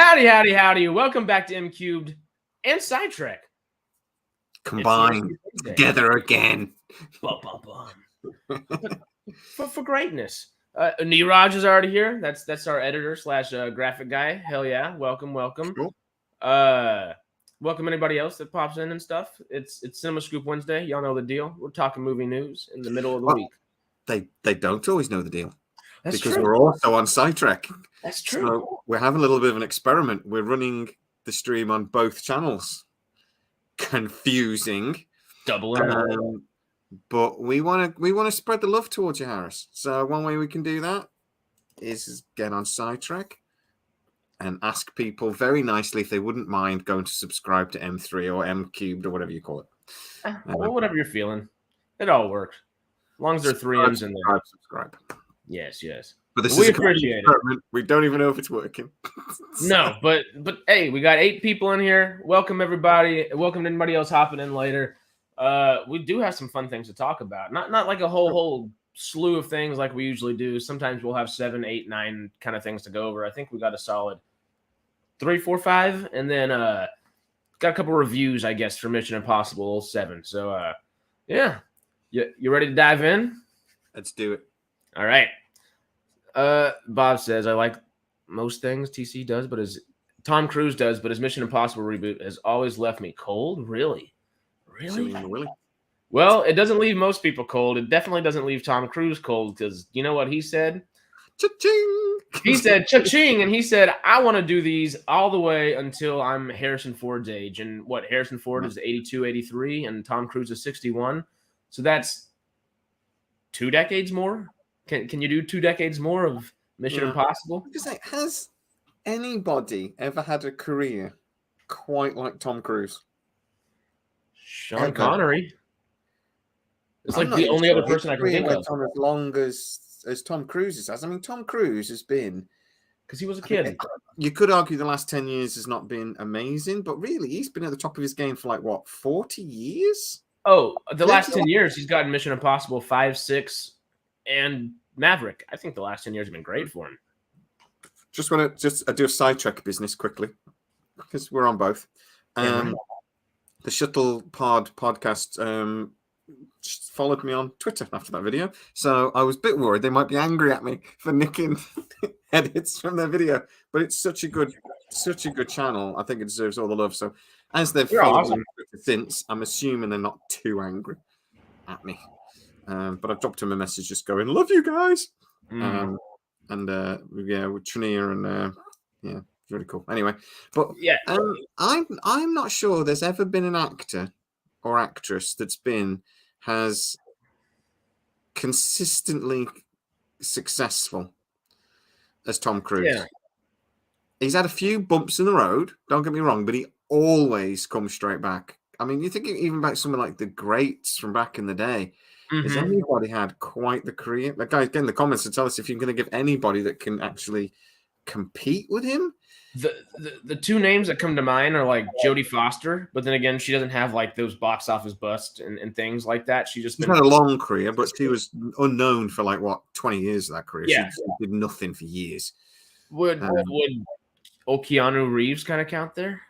Howdy. Welcome back to MCubed and SciTrek. Combined together again. For greatness. Neeraj is already here. That's our editor / graphic guy. Hell yeah. Welcome. Cool. Welcome anybody else that pops in and stuff. It's Cinema Scoop Wednesday. Y'all know the deal. We're talking movie news in the middle of the week. They don't always know the deal. That's because true. We're also on SciTrek. That's true. So we're having a little bit of an experiment. We're running the stream on both channels. Confusing. Double but we want to spread the love towards you, Harris. So one way we can do that is get on SciTrek and ask people very nicely if they wouldn't mind going to subscribe to M3 or MCubed or whatever you call it. Well, whatever you're feeling. It all works. As long as there are 3 M's in there. Subscribe. Yes. But we appreciate it. We don't even know if it's working. No, but hey, we got 8 people in here. Welcome everybody. Welcome to anybody else hopping in later. We do have some fun things to talk about. Not like a whole slew of things like we usually do. Sometimes we'll have 7, 8, 9 kind of things to go over. I think we got a solid 3, 4, 5, and then got a couple reviews, I guess, for Mission Impossible 7. So yeah, you ready to dive in? Let's do it. All right. Bob says, I like most things TC does, but Tom Cruise does, but his Mission Impossible reboot has always left me cold. Really? Well, it doesn't leave most people cold. It definitely doesn't leave Tom Cruise cold because you know what he said? Cha-ching! He said, cha-ching, and he said, I want to do these all the way until I'm Harrison Ford's age. And what, Harrison Ford is 82, 83, and Tom Cruise is 61. So that's 2 decades more? Can you do 2 decades more of Mission Impossible? Because has anybody ever had a career quite like Tom Cruise? Sean Connery. It's like the only other person I can think of. As long as Tom Cruise has. I mean, Tom Cruise has been... Because he was a kid. You could argue the last 10 years has not been amazing, but really, he's been at the top of his game for 40 years? Oh, the last 10 years, he's gotten Mission Impossible 5, 6, and Maverick. I think the last 10 years have been great for him. Just want to do a SciTrek business quickly because we're on both. The Shuttle podcast just followed me on Twitter after that video, so I was a bit worried they might be angry at me for nicking edits from their video. But it's such a good channel. I think it deserves all the love. So as they've followed me since, I'm assuming they're not too angry at me. But I've dropped him a message just going, love you guys. With Trinier and it's really cool. Anyway, but yeah, I'm not sure there's ever been an actor or actress has consistently successful as Tom Cruise. Yeah. He's had a few bumps in the road, don't get me wrong, but he always comes straight back. I mean, you think even about someone like the greats from back in the day. Has anybody had quite the career? Like, guys, get in the comments and tell us if you're going to give anybody that can actually compete with him. The 2 names that come to mind are like Jodie Foster, but then again, she doesn't have like those box office busts and things like that. She's had a long career, but she was unknown for 20 years of that career. Yeah. She did nothing for years. Would Keanu Reeves kind of count there?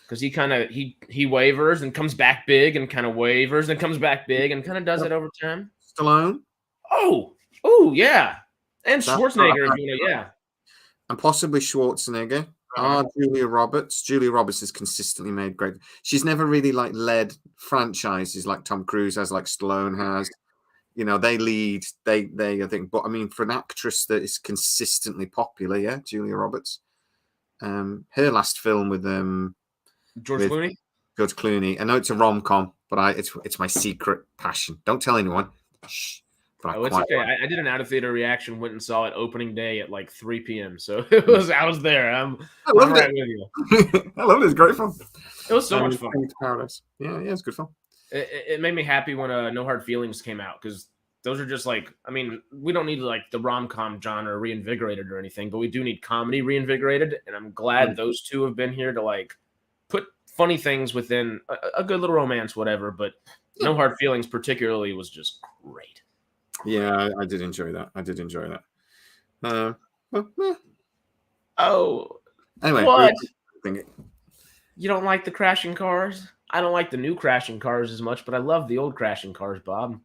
Because he wavers and comes back big and kind of wavers and comes back big and kind of does it over time. Stallone? Oh, yeah. And Schwarzenegger, yeah. And possibly Schwarzenegger. Julia Roberts. Julia Roberts has consistently made great. She's never really led franchises like Tom Cruise has, like Stallone has. You know, they lead. They I think. But I mean, for an actress that is consistently popular, yeah, Julia Roberts. Her last film with George Clooney. George Clooney. I know it's a rom-com, but it's my secret passion. Don't tell anyone. Shh. It's okay. I did an out-of-theater reaction. Went and saw it opening day at 3 p.m. So I was there. I loved it. With you. I loved it. It's great fun. It was so much fun. Paradise. Yeah, it's good fun. It made me happy when No Hard Feelings came out because those are just we don't need the rom-com genre reinvigorated or anything, but we do need comedy reinvigorated, and I'm glad those 2 have been here to put funny things within a good little romance, whatever. But No Hard Feelings particularly was just great. Yeah, I did enjoy that. Anyway, What? You don't like the crashing cars? I don't like the new crashing cars as much, but I love the old crashing cars, Bob.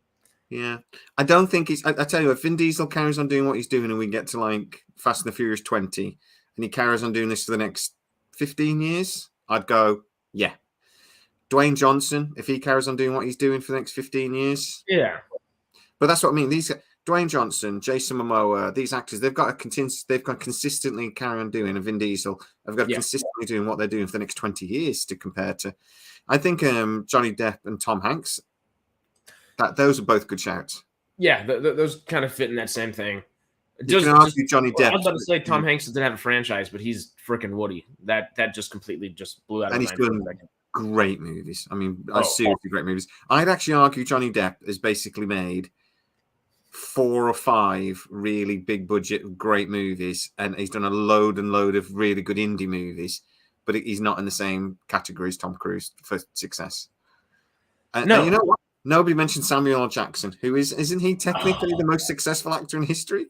Yeah, I don't think it's. I tell you, if Vin Diesel carries on doing what he's doing, and we get to like Fast and the Furious 20, and he carries on doing this for the next 15 years, I'd go, yeah. Dwayne Johnson, if he carries on doing what he's doing for the next 15 years, yeah. But that's what I mean. These Dwayne Johnson, Jason Momoa, these actors, they've got consistently carry on doing. And Vin Diesel, have got consistently doing what they're doing for the next 20 years to compare to. I think Johnny Depp and Tom Hanks. Those are both good shouts. Yeah, those kind of fit in that same thing. You can argue Johnny Depp. I was about to say Tom Hanks doesn't have a franchise, but he's freaking Woody. That just completely just blew out of my mind. And he's doing great movies. I mean, seriously great movies. I'd actually argue Johnny Depp has basically made 4 or 5 really big budget, great movies, and he's done a load of really good indie movies, but he's not in the same category as Tom Cruise for success. No, and you know what? Nobody mentioned Samuel L. Jackson, who isn't he technically the most successful actor in history?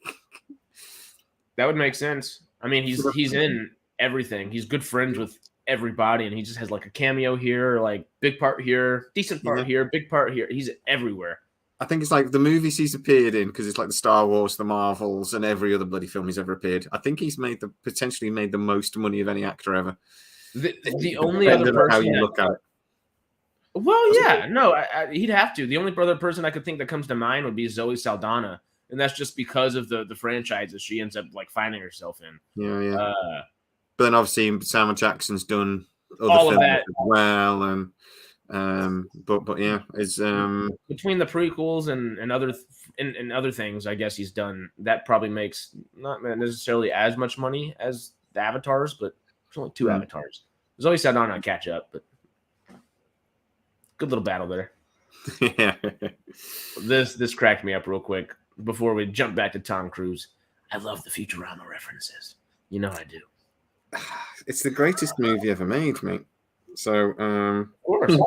That would make sense. I mean, he's in everything. He's good friends with everybody, and he just has like a cameo here, like big part here, decent part here, big part here. He's everywhere. I think it's like the movies he's appeared in, because it's like the Star Wars, the Marvels, and every other bloody film he's ever appeared. I think he's potentially made the most money of any actor ever. The only other person how you look at it. Well, yeah, no, he'd have to. The only other person I could think that comes to mind would be Zoe Saldana, and that's just because of the franchises she ends up like finding herself in. Yeah. But then obviously Samuel Jackson's done all of that as well, and but yeah, it's between the prequels and other things, I guess he's done. That probably makes not necessarily as much money as the Avatars, but there's only 2 Avatars. There's always Saldana catch up, but. Good little battle there. Yeah. This cracked me up real quick before we jump back to Tom Cruise. I love the Futurama references. You know I do. It's the greatest movie ever made, mate. So, of course.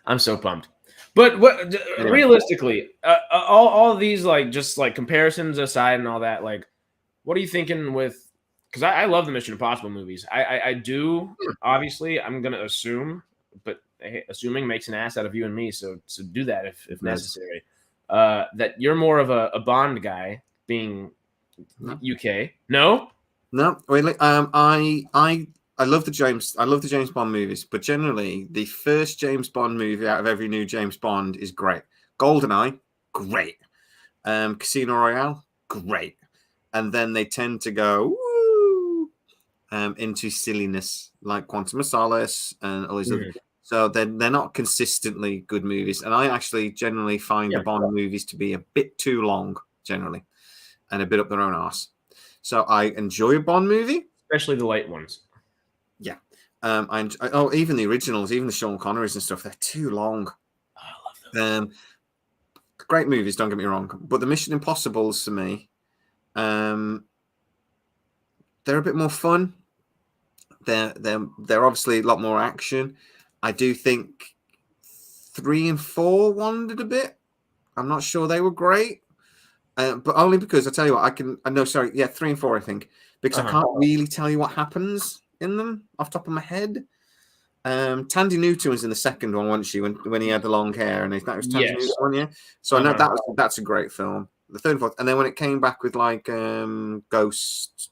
I'm so pumped. But realistically, all these like just like comparisons aside and all that, like, what are you thinking with? Because I love the Mission Impossible movies. I do. Obviously, I'm gonna assume. But assuming makes an ass out of you and me, so do that if necessary. That you're more of a Bond guy, being UK. No. Wait, I love the James Bond movies, but generally the first James Bond movie out of every new James Bond is great. GoldenEye, great. Casino Royale, great. And then they tend to go into silliness, like Quantum of Solace and all these other. So they're not consistently good movies. And I actually generally find the Bond movies to be a bit too long, generally, and a bit up their own arse. So I enjoy a Bond movie. Especially the late ones. Yeah. Even the originals, even the Sean Connerys and stuff, they're too long. Oh, I love them. Great movies, don't get me wrong. But the Mission Impossibles, for me, they're a bit more fun. They're obviously a lot more action. I do think 3 and 4 wandered a bit. I'm not sure they were great, but only because I tell you what, 3 and 4 I think, because I can't really tell you what happens in them off the top of my head. Tandy Newton was in the second one, wasn't she? When he had the long hair, and that was Tandy Newton one, yeah. So I know that's a great film. The third and fourth, and then when it came back with like Ghost.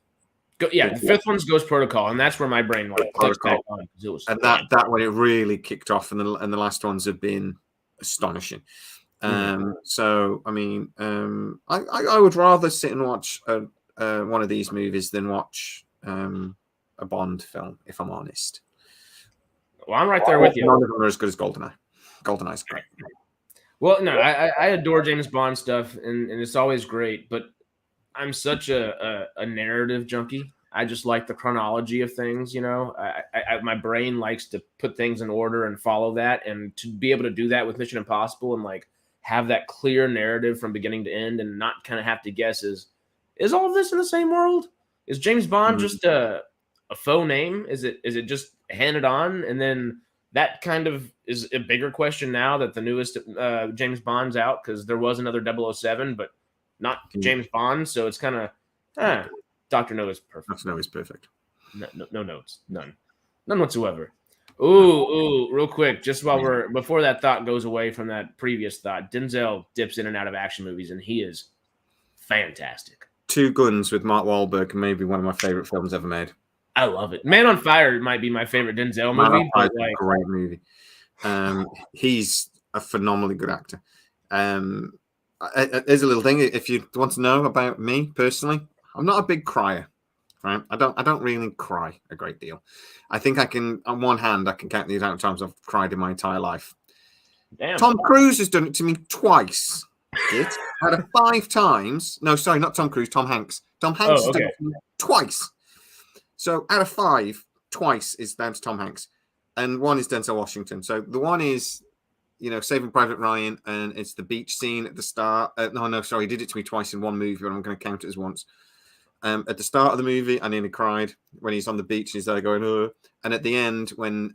The fifth one's Ghost Protocol, and that's where my brain like clicks back on. That one it really kicked off, and the last ones have been astonishing. So I mean, I would rather sit and watch one of these movies than watch a Bond film, if I'm honest. Well, I'm right there with you. None of them are as good as GoldenEye. GoldenEye's great. Well, no, I adore James Bond stuff, and it's always great, but I'm such a narrative junkie. I just like the chronology of things, you know. My brain likes to put things in order and follow that, and to be able to do that with Mission Impossible and like have that clear narrative from beginning to end, and not kind of have to guess is all of this in the same world? Is James Bond just a faux name? Is it just handed on, and then that kind of is a bigger question now that the newest James Bond's out, because there was another 007, but not James Bond, so it's kind of Dr. No is perfect. Dr. No is perfect. No notes. None whatsoever. Ooh, real quick, just before that thought goes away from that previous thought, Denzel dips in and out of action movies, and he is fantastic. Two Guns with Mark Wahlberg, maybe one of my favorite films ever made. I love it. Man on Fire might be my favorite Denzel movie. But like, great movie. He's a phenomenally good actor. There's a little thing. If you want to know about me personally, I'm not a big crier. Right? I don't really cry a great deal. I think I can, on one hand, I can count the amount of times I've cried in my entire life. Damn. Tom Cruise has done it to me twice. Out of 5 times. No, sorry, not Tom Cruise, Tom Hanks. Tom Hanks has done it to me twice. So out of 5, twice is down to Tom Hanks. And one is Denzel Washington. So the one is, Saving Private Ryan, and it's the beach scene at the start. He did it to me twice in one movie, but I'm going to count it as once. At the start of the movie, I nearly cried when he's on the beach and he's there going, oh. And at the end, when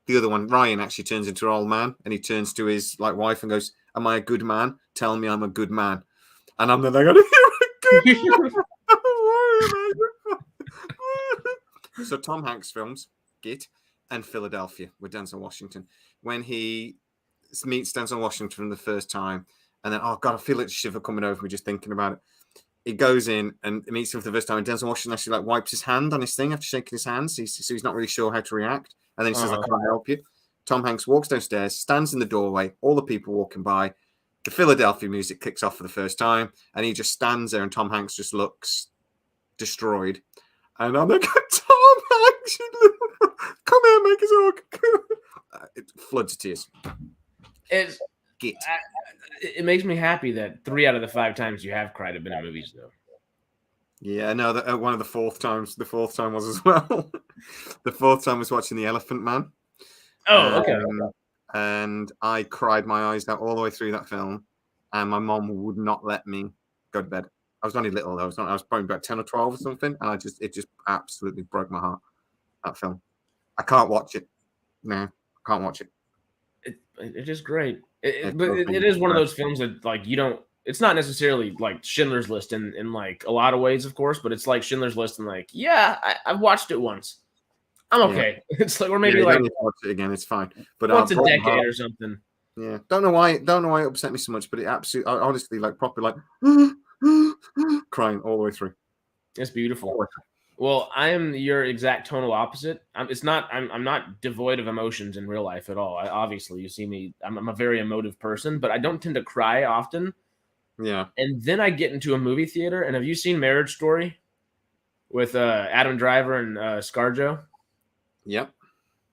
the other one, Ryan, actually turns into an old man, and he turns to his wife and goes, "Am I a good man? Tell me I'm a good man." And I'm there going, "You're a good man." So Tom Hanks films, Git, and Philadelphia with Denzel Washington. When he meets Denzel Washington for the first time, and then, oh God, I feel like a shiver coming over me just thinking about it. He goes in and meets him for the first time, and Denzel Washington actually wipes his hand on his thing after shaking his hand, so he's not really sure how to react. And then he says, "I can't help you." Tom Hanks walks downstairs, stands in the doorway, all the people walking by. The Philadelphia music kicks off for the first time, and he just stands there, and Tom Hanks just looks destroyed. And I'm like, "Tom Hanks, come here, make us hug." It floods of tears. It makes me happy that 3 out of the 5 times you have cried have been in movies, though. Yeah, no, one of the 4th times. The 4th time was as well. The 4th time was watching The Elephant Man. Oh, okay. And I cried my eyes out all the way through that film, and my mom would not let me go to bed. I was only little, though. I was probably about 10 or 12 or something, and it just absolutely broke my heart, that film. I can't watch it. No, I can't watch it. It is great. It is one of those films that, you don't, it's not necessarily like Schindler's List in a lot of ways, of course, but it's like Schindler's List and I've watched it once. I'm okay. Yeah. It's or maybe watch it again. It's fine. But once a decade or something. Yeah. Don't know why it upset me so much, but it absolutely, honestly, proper crying all the way through. It's beautiful. Well, I am your exact tonal opposite. I'm not devoid of emotions in real life at all. Obviously, you see me. I'm a very emotive person, but I don't tend to cry often. Yeah. And then I get into a movie theater, and have you seen Marriage Story with Adam Driver and ScarJo? Yep.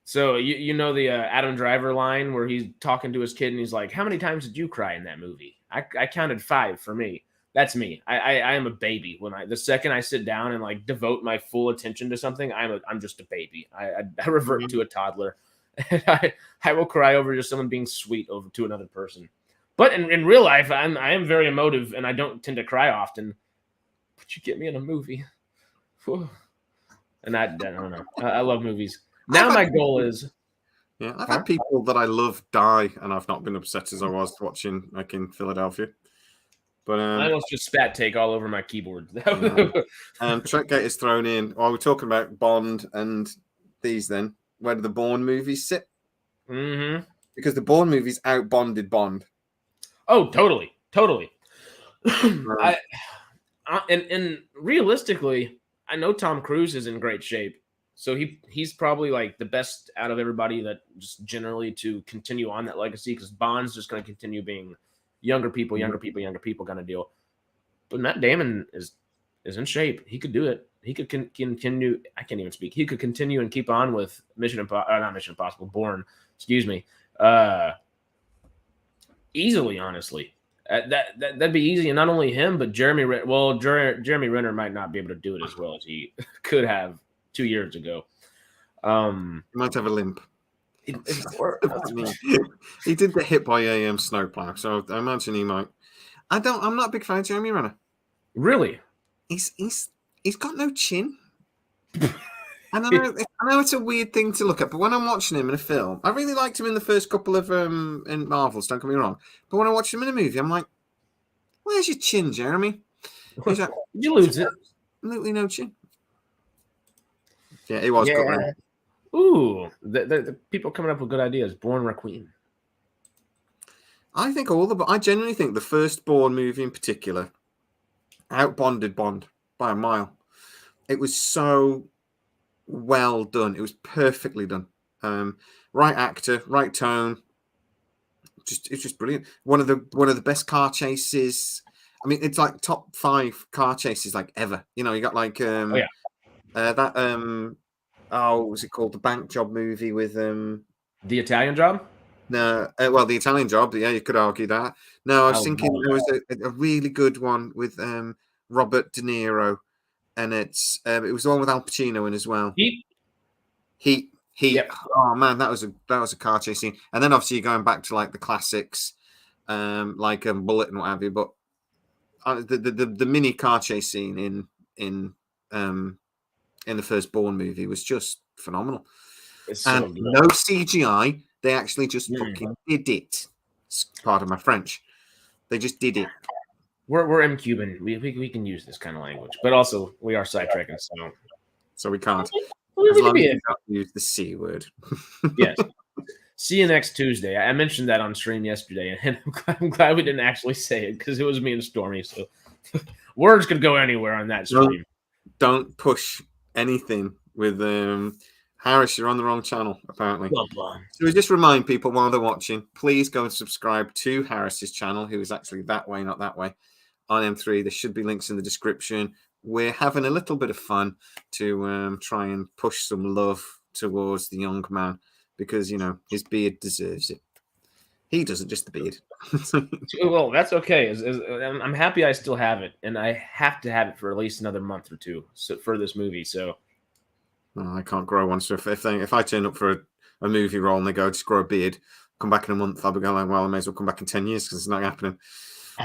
So you know the Adam Driver line where he's talking to his kid, and he's like, "How many times did you cry in that movie?" I counted 5 for me. That's me. I am a baby. The second I sit down and devote my full attention to something, I'm just a baby. I revert to a toddler. And I will cry over just someone being sweet over to another person. But in real life, I am very emotive, and I don't tend to cry often. But you get me in a movie, and I don't know. I love movies. Now my goal is. Yeah, I've had people that I love die, and I've not been upset as I was watching in Philadelphia. But I almost just spat take all over my keyboard. Trekgate is thrown in. While we're talking about Bond and these, then where do the Bourne movies sit? Mm-hmm. Because the Bourne movies out-Bonded Bond. Oh, totally. And realistically, I know Tom Cruise is in great shape, so he's probably the best out of everybody that just generally to continue on that legacy, because Bond's just going to continue being younger people kind of deal. But Matt Damon is in shape. He could do it. He could continue. I can't even speak. He could continue and keep on with not Mission Impossible, Bourne. Excuse me. Easily, honestly, that'd be easy. And not only him, but Jeremy Renner might not be able to do it as well as he could have 2 years ago. He might have a limp. He did get hit by a snowplow, so I imagine he might. I'm not a big fan of Jeremy Renner. Really? He's got no chin. I know it's a weird thing to look at, but when I'm watching him in a film, I really liked him in the first couple of in Marvels. Don't get me wrong, but when I watch him in a movie, I'm like, Where's your chin, Jeremy? He's like, You lose it. Absolutely no chin. Yeah, it was good. Right? Ooh, the people coming up with good ideas. Born Requiem. I think I genuinely think the first Bourne movie in particular out-Bonded Bond by a mile. It was so well done. It was perfectly done. Right actor, right tone. It's just brilliant. One of the best car chases. I mean, it's like top 5 car chases like ever. You know, you got like what was it called? The bank job movie with The Italian Job. No, well, The Italian Job. Yeah, you could argue that. No, I was thinking there was a really good one with Robert De Niro, and it was the one with Al Pacino in as well. Heat. Yep. Oh man, that was a car chase scene. And then obviously you're going back to like the classics, like Bullet and what have you. But the mini car chase scene in the first Bourne movie was just phenomenal. And no CGI. They actually just fucking did it. Pardon my French. They just did it. We're MCubed. We can use this kind of language, but also we are SciTrek, so we can't. We can be use the C word. Yes. See you next Tuesday. I mentioned that on stream yesterday, and I'm glad we didn't actually say it because it was me and Stormy. So words could go anywhere on that stream. Don't push anything with Harris. You're on the wrong channel, apparently. So we just remind people while they're watching, please go and subscribe to Harris's channel, who is actually that way, not that way, on M3. There should be links in the description. We're having a little bit of fun to try and push some love towards the young man because, you know, his beard deserves it. He doesn't, just the beard. Well, that's okay. I'm happy I still have it, and I have to have it for at least another month or two for this movie. So I can't grow one. So if I turn up for a movie role and they go, just grow a beard, come back in a month, I'll be going, well, I may as well come back in 10 years because it's not happening.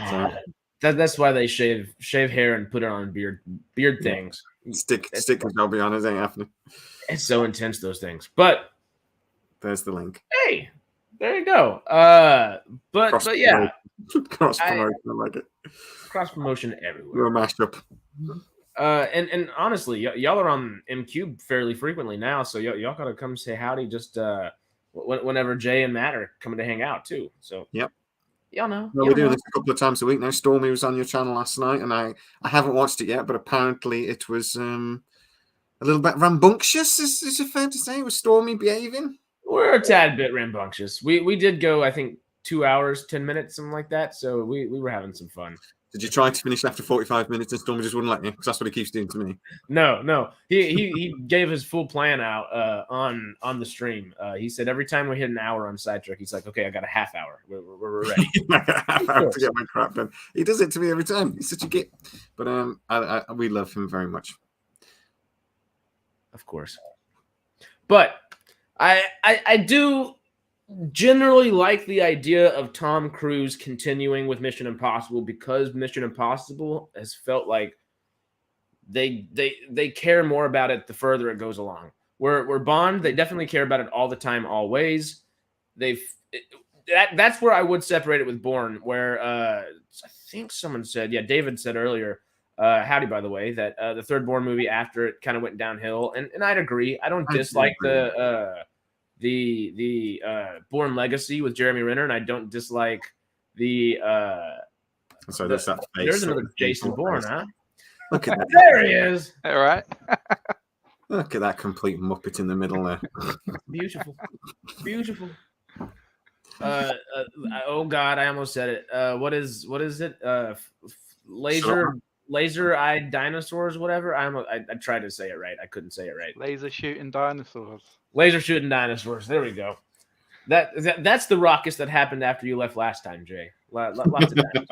So, that's why they shave hair and put it on beard things. Stick will be on it. Ain't happening. It's so intense, those things. But there's the link. Hey, there you go. But yeah, cross promotion. I like it. Cross promotion everywhere. We're a mashup. And honestly, y'all are on MCubed fairly frequently now, so y'all gotta come say howdy just whenever Jay and Matt are coming to hang out too. So yep. Y'all know. Well, we're doing this a couple of times a week now. Stormy was on your channel last night, and I haven't watched it yet, but apparently it was a little bit rambunctious. Is it fair to say? Was Stormy behaving? We're a tad bit rambunctious. We did go, I think, 2 hours, 10 minutes, something like that. So we were having some fun. Did you try to finish after 45 minutes and Stormy just wouldn't let you? Because that's what he keeps doing to me. No. He gave his full plan out on the stream. He said every time we hit an hour on SciTrek, he's like, okay, I got a half hour. We're ready. A half hour to get my crap done. He does it to me every time. He's such a git. But we love him very much. Of course. But I do generally like the idea of Tom Cruise continuing with Mission Impossible because Mission Impossible has felt like they care more about it the further it goes along. Where Bond, they definitely care about it all the time, always. That's where I would separate it with Bourne, where I think someone said, David said earlier, howdy, by the way, that the third Bourne movie after it kind of went downhill, and I'd agree. I don't dislike the Bourne Legacy with Jeremy Renner, and I don't dislike the there's another Jason Bourne, huh? Look at that. There he is. All right. Look at that complete muppet in the middle there. Beautiful. Oh God, I almost said it. What is it? Laser-eyed dinosaurs, whatever. I tried to say it right. I couldn't say it right. Laser shooting dinosaurs. There we go. That's the raucous that happened after you left last time, Jay. Lots of dinosaurs.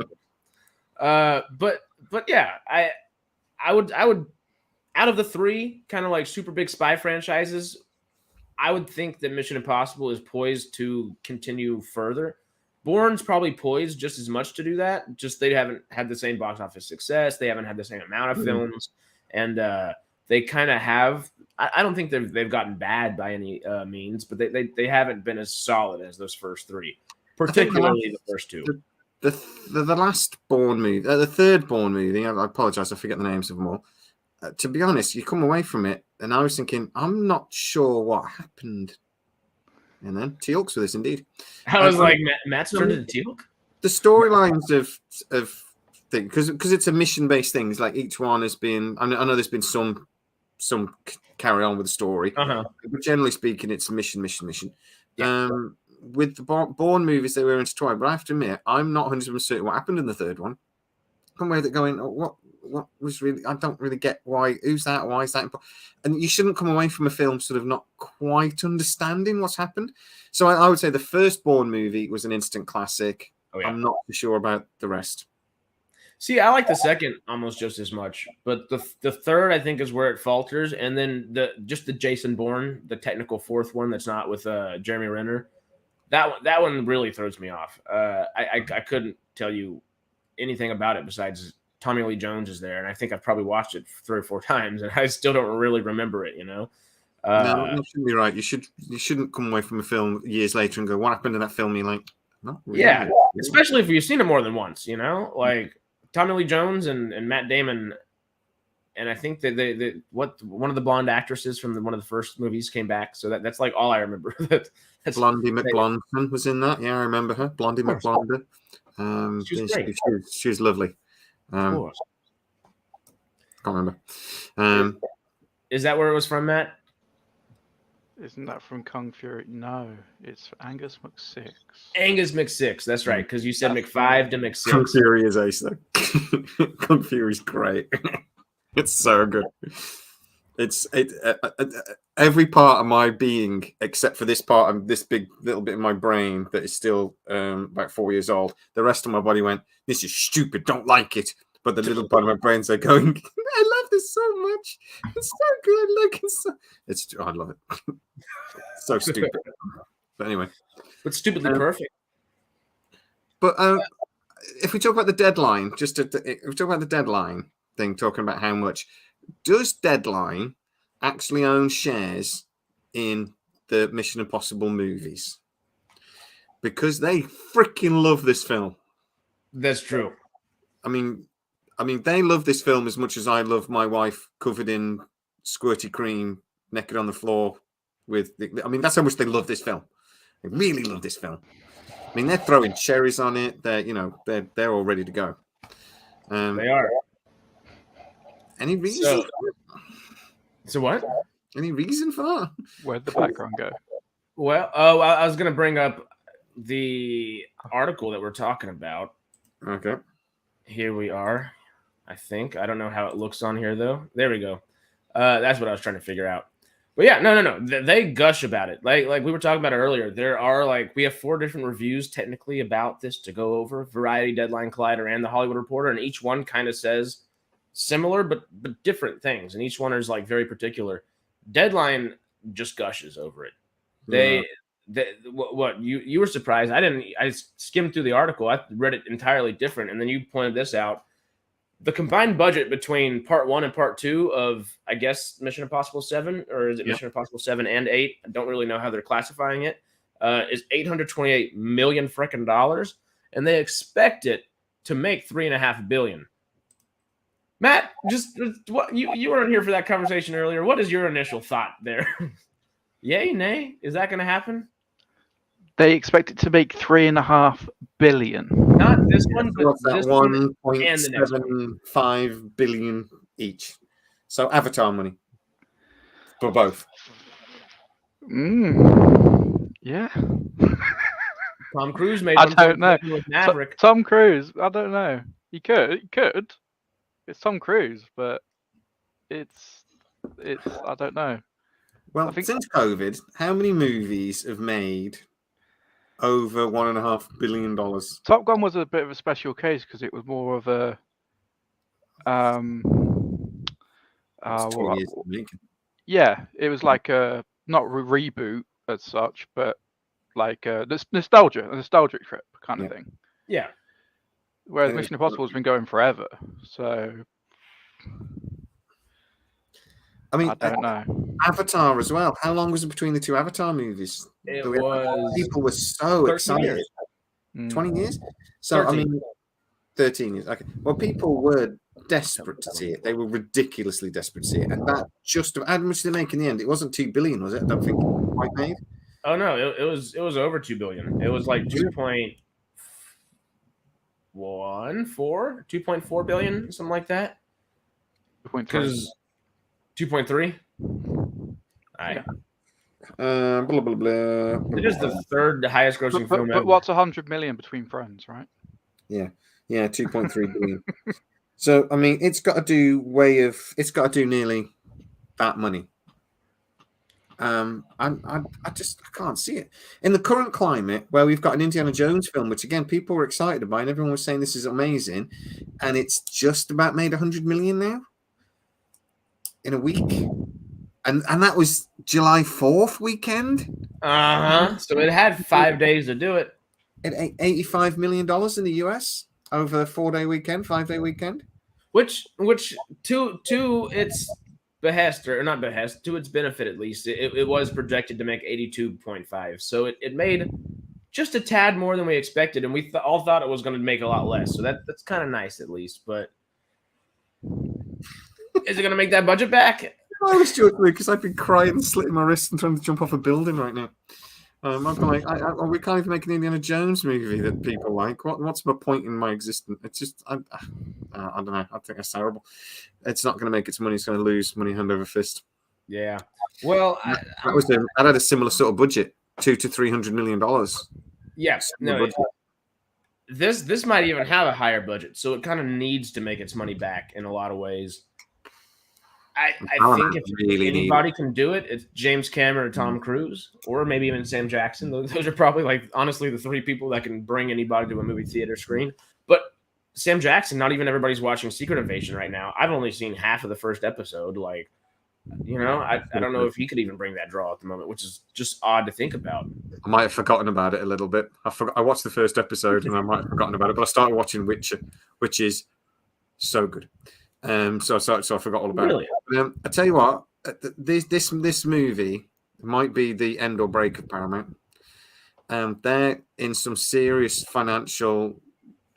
But yeah, I would out of the three kind of like super big spy franchises, I would think that Mission Impossible is poised to continue further. Bourne's probably poised just as much to do that. Just they haven't had the same box office success. They haven't had the same amount of films, and they kind of have. I don't think they've gotten bad by any means, but they haven't been as solid as those first three, particularly the first two. the last Bourne movie, the third Bourne movie. I apologize, I forget the names of them all. To be honest, you come away from it, and I was thinking, I'm not sure what happened. And then Teal'c's with us, indeed. I was like, Matt's turned into Teal'c? The storylines of things, because it's a mission-based thing. It's like each one has been. I know there's been some carry on with the story, but generally speaking, it's mission. Yeah. With the Bourne movies, they were intertwined. But I have to admit, I'm not 100% certain what happened in the third one. Come away that going, what was really? I don't really get why. Who's that? Why is that? And you shouldn't come away from a film sort of not quite understanding what's happened. So I would say the first Bourne movie was an instant classic. Oh, yeah. I'm not sure about the rest. See, I like the second almost just as much, but the third I think is where it falters, and then the Jason Bourne, the technical fourth one that's not with Jeremy Renner, that one really throws me off. I couldn't tell you anything about it besides Tommy Lee Jones is there, and I think I've probably watched it 3 or 4 times, and I still don't really remember it. No, you shouldn't be right. You shouldn't come away from a film years later and go, "What happened to that film?" You're like, "No, really, yeah." Especially if you've seen it more than once, like Tommy Lee Jones and Matt Damon, and I think that one of the blonde actresses from one of the first movies came back, so that's like all I remember. That's Blondie McBlondon was in that. Yeah, I remember her, Blondie McBlondon. She was great. She was lovely. Can't remember. Is that where it was from, Matt? Isn't that from Kung Fury? No, it's Angus McSix. Angus McSix, that's right, because you said McFive to McSix. Kung Fury is ace, though. Kung Fury's great. It's so good. It's every part of my being, except for this part of this big little bit of my brain that is still about 4 years old. The rest of my body went, "This is stupid. Don't like it." But the little part of my brain's like going, "I love this so much. It's so good. Look, I love it. So stupid." But anyway, but stupidly perfect. But if we talk about the deadline, if we talk about the deadline thing, talking about how much. Does Deadline actually own shares in the Mission Impossible movies? Because they freaking love this film. That's true. I mean, they love this film as much as I love my wife covered in squirty cream, naked on the floor. That's how much they love this film. They really love this film. I mean, they're throwing cherries on it. They're all ready to go. They are. Any reason? So what? Any reason for that? Where'd the background go? Well, I was going to bring up the article that we're talking about. Okay. Here we are, I think. I don't know how it looks on here, though. There we go. That's what I was trying to figure out. But yeah, no. They gush about it. Like we were talking about earlier, there are we have 4 different reviews technically about this to go over: Variety, Deadline, Collider, and The Hollywood Reporter, and each one kind of says similar but different things, and each one is very particular. Deadline just gushes over it. What you were surprised? I skimmed through the article. I read it entirely different, and then you pointed this out. The combined budget between part 1 and part 2 of, I guess, Mission Impossible 7, or is it Mission Impossible 7 and 8? I don't really know how they're classifying it. Is $828 million freaking dollars, and they expect it to make $3.5 billion. Matt, just what you weren't here for that conversation earlier. What is your initial thought there? Yay, nay? Is that going to happen? They expect it to make $3.5 billion. Not this one, but this one and the next one. 1.75 billion each. So Avatar money for both. Yeah. Tom Cruise made. I don't know. With Maverick. Tom Cruise. I don't know. He could. It's Tom Cruise, but it's. I don't know. Well, since COVID, how many movies have made over $1.5 billion? Top Gun was a bit of a special case because it was more of a. Yeah, it was like a not reboot as such, but like a nostalgic trip kind of thing. Yeah. Whereas Mission Impossible has been going forever, so I don't know. Avatar as well. How long was it between the 2 Avatar movies? It was people were so excited. Years. 20 years. So 13. I mean, 13 years. Okay. Well, people were desperate to see it. They were ridiculously desperate to see it, and that just how much did they make in the end? It wasn't $2 billion, was it? I don't think it was quite made. Oh no, it was over $2 billion. It was like 2.4 billion, something like that. 2.3. Because 2.3. Yeah. Blah, blah, blah. It is the third highest grossing film ever. But what's 100 million between friends, right? Yeah, 2.3 billion. So I mean, it's got to do nearly that money. I can't see it in the current climate where we've got an Indiana Jones film, which again people were excited about, and everyone was saying this is amazing, and it's just about made 100 million now in a week, and that was July 4th weekend. So it had 5 days to do it. At $85 million in the US over a 5-day weekend, which to its behest, or not behest, to its benefit at least, it was projected to make 82.5. So it made just a tad more than we expected, and we all thought it was going to make a lot less. So that's kind of nice at least. But is it going to make that budget back? I was joking because I've been crying and slitting my wrists and trying to jump off a building right now. I'm like, we can't even make an Indiana Jones movie that people like. What's the point in my existence? It's just, I don't know. I think that's terrible. It's not going to make its money. It's going to lose money hand over fist. Yeah. Well, that had a similar sort of budget, $200 to $300 million. Yes. No. This might even have a higher budget, so it kind of needs to make its money back in a lot of ways. I think if anybody can do it, it's James Cameron or Tom Cruise, or maybe even Sam Jackson. Those are probably, like, honestly, the three people that can bring anybody to a movie theater screen. But Sam Jackson, not even everybody's watching Secret Invasion right now. I've only seen half of the first episode. Like, I don't know if he could even bring that draw at the moment, which is just odd to think about. I might have forgotten about it a little bit. I watched the first episode and I might have forgotten about it, but I started watching Witcher, which is so good. So I forgot all about it. I tell you what, this movie might be the end or break of Paramount. They're in some serious financial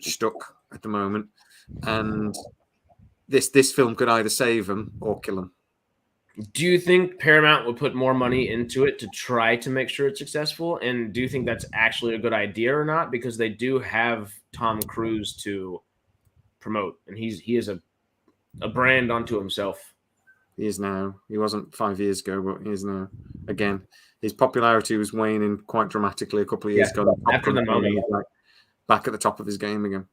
stuck at the moment, and this film could either save them or kill them. Do you think Paramount would put more money into it to try to make sure it's successful? And do you think that's actually a good idea or not? Because they do have Tom Cruise to promote, and he is a brand unto himself. He is now. He wasn't 5 years ago, but he is now. Again, his popularity was waning quite dramatically a couple of years ago. After the Mummy, like back at the top of his game again.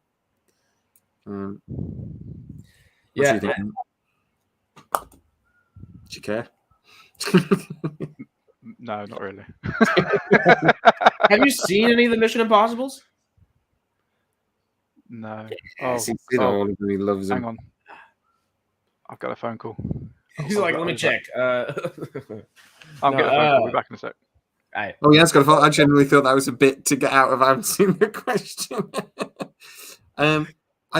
Yeah. Do you care? No, not really. Have you seen any of the Mission Impossibles? No. Yes, he's seen all of them. He loves them. Hang on. I've got a phone call. He's like, let me check. I'm getting a phone call. We'll be back in a sec. Right. Oh, yeah, I genuinely thought that was a bit to get out of answering the question. I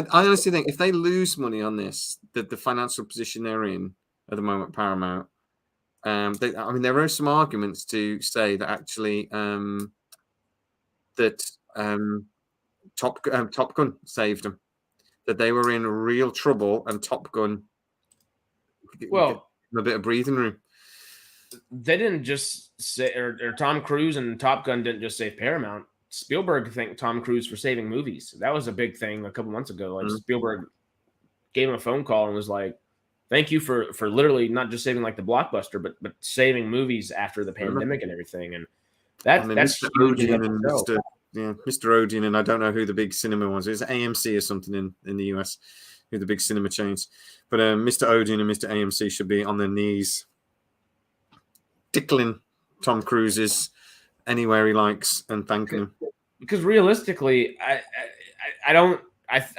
honestly think if they lose money on this, the financial position they're in at the moment, Paramount, there are some arguments to say that actually Top Gun saved them, that they were in real trouble, and Top Gun a bit of breathing room. They didn't just say, or Tom Cruise and Top Gun didn't just save Paramount. Spielberg thanked Tom Cruise for saving movies. That was a big thing a couple months ago. Like Spielberg gave him a phone call and was like, "Thank you for literally not just saving like the blockbuster, but saving movies after the pandemic and everything." And that's Mr. huge. Mr. Odeon, and I don't know who the big cinema was. It was AMC or something in the US, who the big cinema chains. But Mr. Odeon and Mr. AMC should be on their knees, tickling Tom Cruise's anywhere he likes and thanking him. Because realistically, I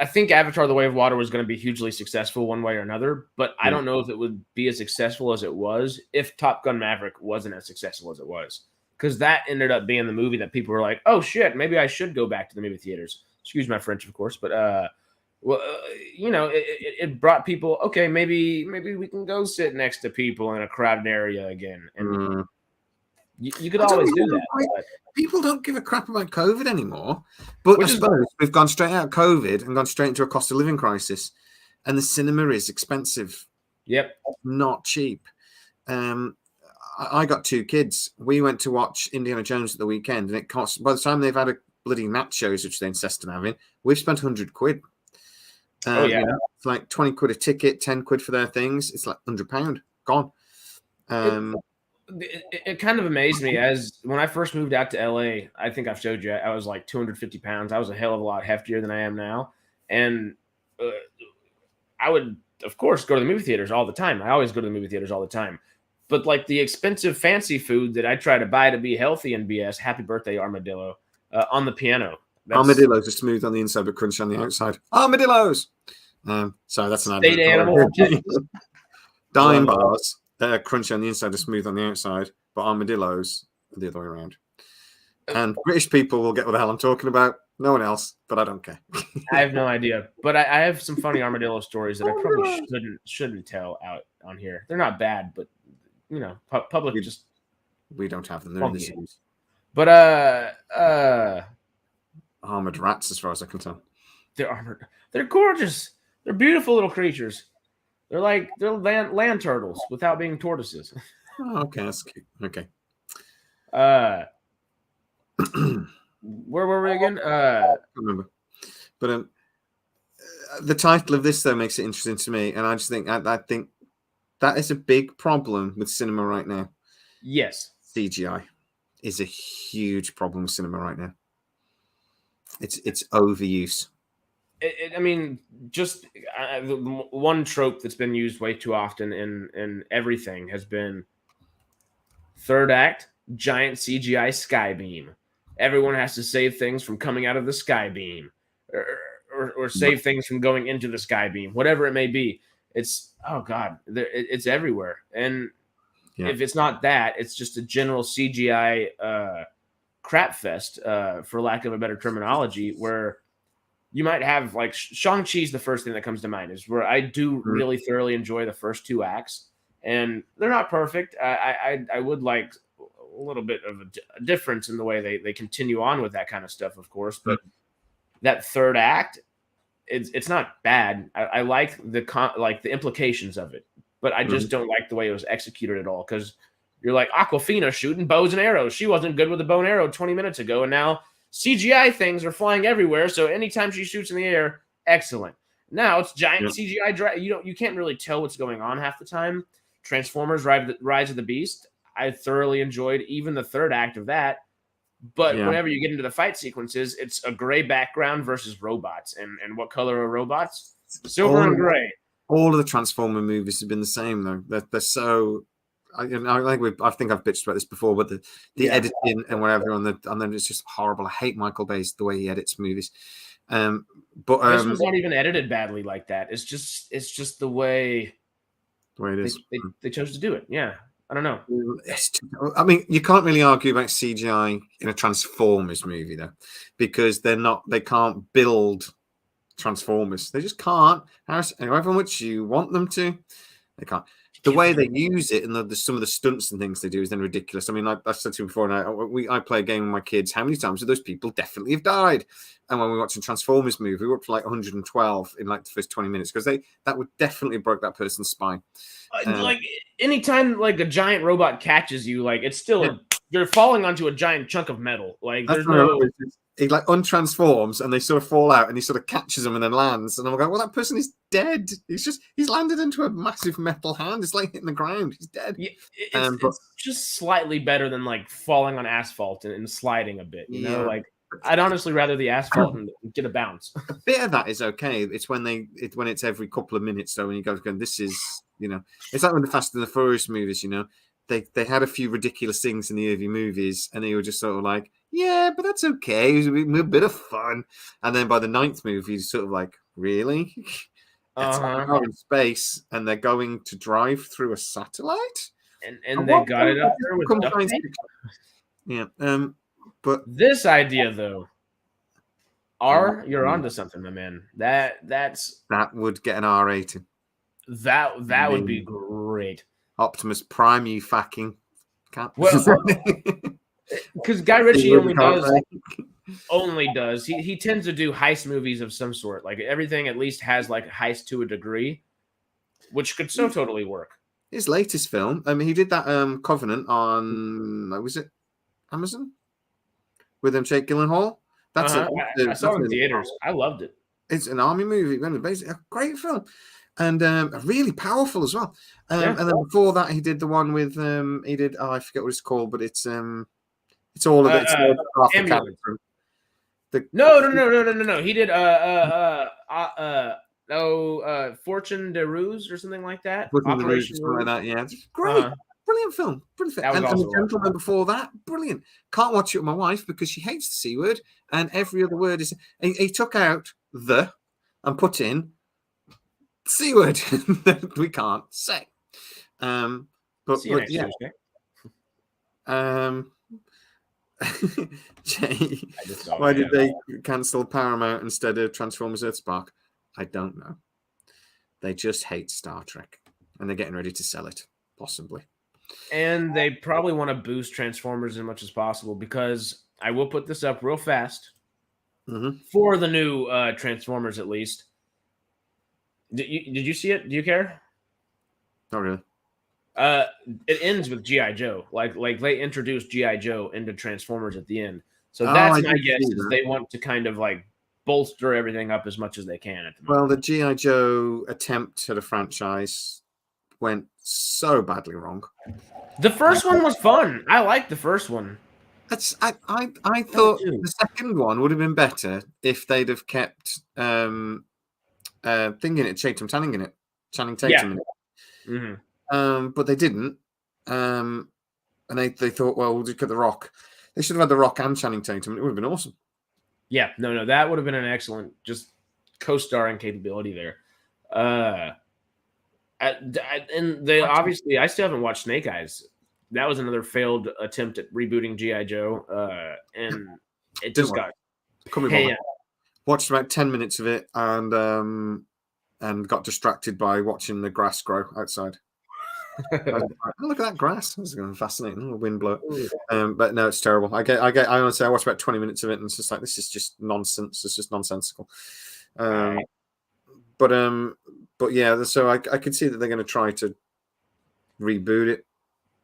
think Avatar: The Way of Water was going to be hugely successful one way or another, but I don't know if it would be as successful as it was if Top Gun Maverick wasn't as successful as it was. Because that ended up being the movie that people were like, "Oh shit, maybe I should go back to the movie theaters." Excuse my French, of course, but it brought people. Okay, maybe we can go sit next to people in a crowded area again. And You could always do that. But people don't give a crap about COVID anymore. But I suppose we've gone straight out of COVID and gone straight into a cost of living crisis, and the cinema is expensive. Yep, not cheap. I got 2 kids. We went to watch Indiana Jones at the weekend, and it cost, by the time they've had a bloody nachos, which they insist on having, we've spent £100. Oh yeah, you know, it's like 20 quid a ticket, 10 quid for their things. It's like £100 gone. It kind of amazed me as when I first moved out to LA. I think I've showed you. I was like 250 pounds. I was a hell of a lot heftier than I am now, and I would, of course, go to the movie theaters all the time. I always go to the movie theaters all the time. But like the expensive fancy food that I try to buy to be healthy and BS, happy birthday armadillo, on the piano. Armadillos are smooth on the inside but crunchy on the outside. Armadillos. Sorry, that's an state animal. Dime bars, they're crunchy on the inside, are smooth on the outside, but armadillos are the other way around. And British people will get what the hell I'm talking about. No one else, but I don't care. I have no idea. But I have some funny armadillo stories that I probably shouldn't tell out on here. They're not bad, but you know, public just we don't have them. They're in the series. But armored rats, as far as I can tell. They're armored. They're gorgeous. They're beautiful little creatures. They're land turtles without being tortoises. Oh, okay, that's cute. Okay. Where were we again? I can't remember. But the title of this though makes it interesting to me, and I just think I think that is a big problem with cinema right now. Yes, CGI is a huge problem with cinema right now. It's overuse. I mean, just one trope that's been used way too often in everything has been third act, giant CGI skybeam. Everyone has to save things from coming out of the skybeam, or save things from going into the skybeam, whatever it may be. It's, oh God, it's everywhere. And if it's not that, it's just a general CGI crap fest, for lack of a better terminology, where you might have, like, Shang-Chi's the first thing that comes to mind, is where I do really thoroughly enjoy the first 2 acts, and they're not perfect. I would like a little bit of a difference in the way they continue on with that kind of stuff, of course, but that third act, it's not bad. I like the implications of it, but I just don't like the way it was executed at all, because you're like, Aquafina shooting bows and arrows. She wasn't good with the bow and arrow 20 minutes ago, and now CGI things are flying everywhere, so anytime she shoots in the air, excellent. Now it's giant CGI. You can't really tell what's going on half the time. Transformers: Rise of the Beast, I thoroughly enjoyed even the third act of that. But whenever you get into the fight sequences, it's a gray background versus robots. And what color are robots? Silver and gray. All of the Transformer movies have been the same, though. They're so... I think I've bitched about this before, but the editing and whatever on them is just horrible. I hate Michael Bay's the way he edits movies. But this one's not even edited badly like that. It's just the way it is. They chose to do it. Yeah, I don't know. I mean, you can't really argue about CGI in a Transformers movie though, because they can't build Transformers. They just can't. However much you want them to, they can't. The way they use it and some of the stunts and things they do is then ridiculous. I mean, I said to you before, and I play a game with my kids. How many times have those people definitely have died? And when we watched a Transformers movie, we were up to like 112 in like the first 20 minutes, because that would definitely broke that person's spine. Like anytime like a giant robot catches you, like it's still you're falling onto a giant chunk of metal. Like there's no. He like untransforms and they sort of fall out and he sort of catches them and then lands. And I'm going, well, that person is dead. He's landed into a massive metal hand. It's like hitting the ground. He's dead. Yeah, it's just slightly better than like falling on asphalt and sliding a bit. You know, like I'd honestly rather the asphalt and get a bounce. A bit of that is okay. It's when it's every couple of minutes. So when you go going, this is, you know, it's like when the Fast and the Furious movies, you know, they had a few ridiculous things in the early movies and they were just sort of like, yeah, but that's okay. It was a bit of fun. And then by the 9th movie, it's sort of like, really? It's like they're in space and they're going to drive through a satellite? And they got it up there with duct tape? Yeah. But this idea, though, you're onto something, my man. That would get an R rating. That would be great. Optimus Prime, you fucking Can't. Well, because Guy Ritchie only does. He tends to do heist movies of some sort. Like everything at least has like heist to a degree, which could so totally work. His latest film, I mean, he did that Covenant on, was it Amazon? With Jake Gyllenhaal. That's I saw it in theaters. I loved it. It's an army movie, basically a great film, and really powerful as well. And then before that, he did the one with he did I forget what it's called, but it's all of it. No. He did Fortune de Ruse or something like that. Operation something like that. Yeah, great. Brilliant film. Brilliant film. And the gentleman before that, brilliant. Can't watch it with my wife because she hates the C word, and every other word is. He took out the and put in C word that we can't say. But yeah. Jay, why did they cancel Paramount instead of Transformers Earthspark? I don't know. They just hate Star Trek, and they're getting ready to sell it, possibly. And they probably want to boost Transformers as much as possible because I will put this up real fast for the new Transformers, at least. Did you see it? Do you care? Not really. It ends with G.I. Joe. Like they introduced G.I. Joe into Transformers at the end. So that's my guess is they want to kind of like bolster everything up as much as they can at the moment. Well, the G.I. Joe attempt at a franchise went so badly wrong. The first one was fun. I liked the first one. I thought the second one would have been better if they'd have kept Channing Tatum in it. But they didn't. And they thought, well, we'll just get The Rock. They should have had The Rock and Channing Tatum. It would have been awesome. Yeah, no, that would have been an excellent just co-starring capability there. And they obviously, I still haven't watched Snake Eyes. That was another failed attempt at rebooting G.I. Joe, and it just got. Watched about 10 minutes of it and got distracted by watching the grass grow outside. Look at that grass! This is going to be fascinating. A wind blow. But no, it's terrible. I honestly, I watched about 20 minutes of it, and it's just like this is just nonsense. It's just nonsensical. But yeah, so I could see that they're going to try to reboot it.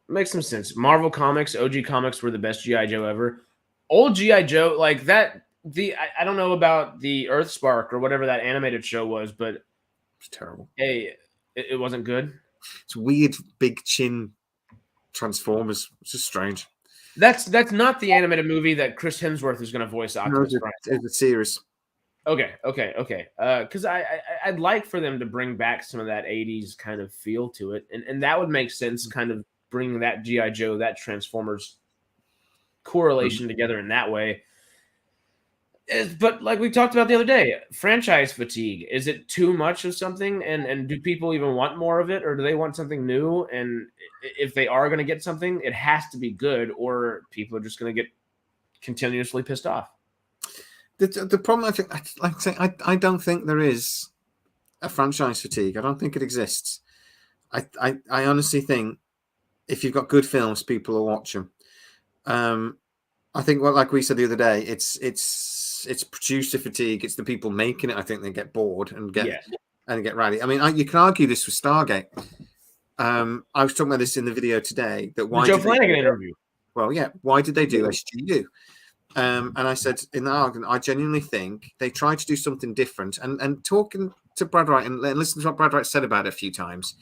Makes some sense. Marvel Comics, OG Comics were the best G.I. Joe ever. Old G.I. Joe, like that. I don't know about the Earthspark or whatever that animated show was, but it's terrible. Hey, it wasn't good. It's weird, big chin Transformers. It's just strange. That's not the animated movie that Chris Hemsworth is going to voice Optimus Prime. It's a series. Okay. Because I'd like for them to bring back some of that 80s kind of feel to it. And that would make sense, kind of bringing that G.I. Joe, that Transformers correlation together in that way. But like we talked about the other day, franchise fatigue. Is it too much of something? And do people even want more of it? Or do they want something new? And if they are going to get something, it has to be good, or people are just going to get continuously pissed off. The problem, I think, like I say, I don't think there is a franchise fatigue. I don't think it exists. I honestly think if you've got good films, people will watch them. I think, like we said the other day, it's producer fatigue. It's the people making it. I think they get bored and get rowdy. I mean, you can argue this with Stargate. I was talking about this in the video today. That why Joe Flanagan interview. Well, yeah. Why did they do SGU? And I said in the argument, I genuinely think they tried to do something different. And talking to Brad Wright and listening to what Brad Wright said about it a few times,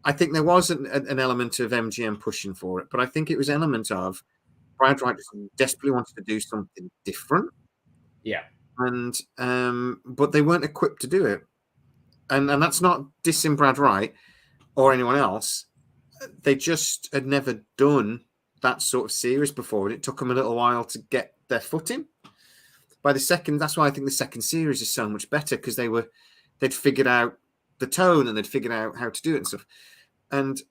I think there was an element of MGM pushing for it, but I think it was an element of Brad Wright desperately wanted to do something different. Yeah. And but they weren't equipped to do it. And that's not dissing Brad Wright or anyone else. They just had never done that sort of series before, and it took them a little while to get their footing. By the second, that's why I think the second series is so much better, because they'd figured out the tone and they'd figured out how to do it and stuff. And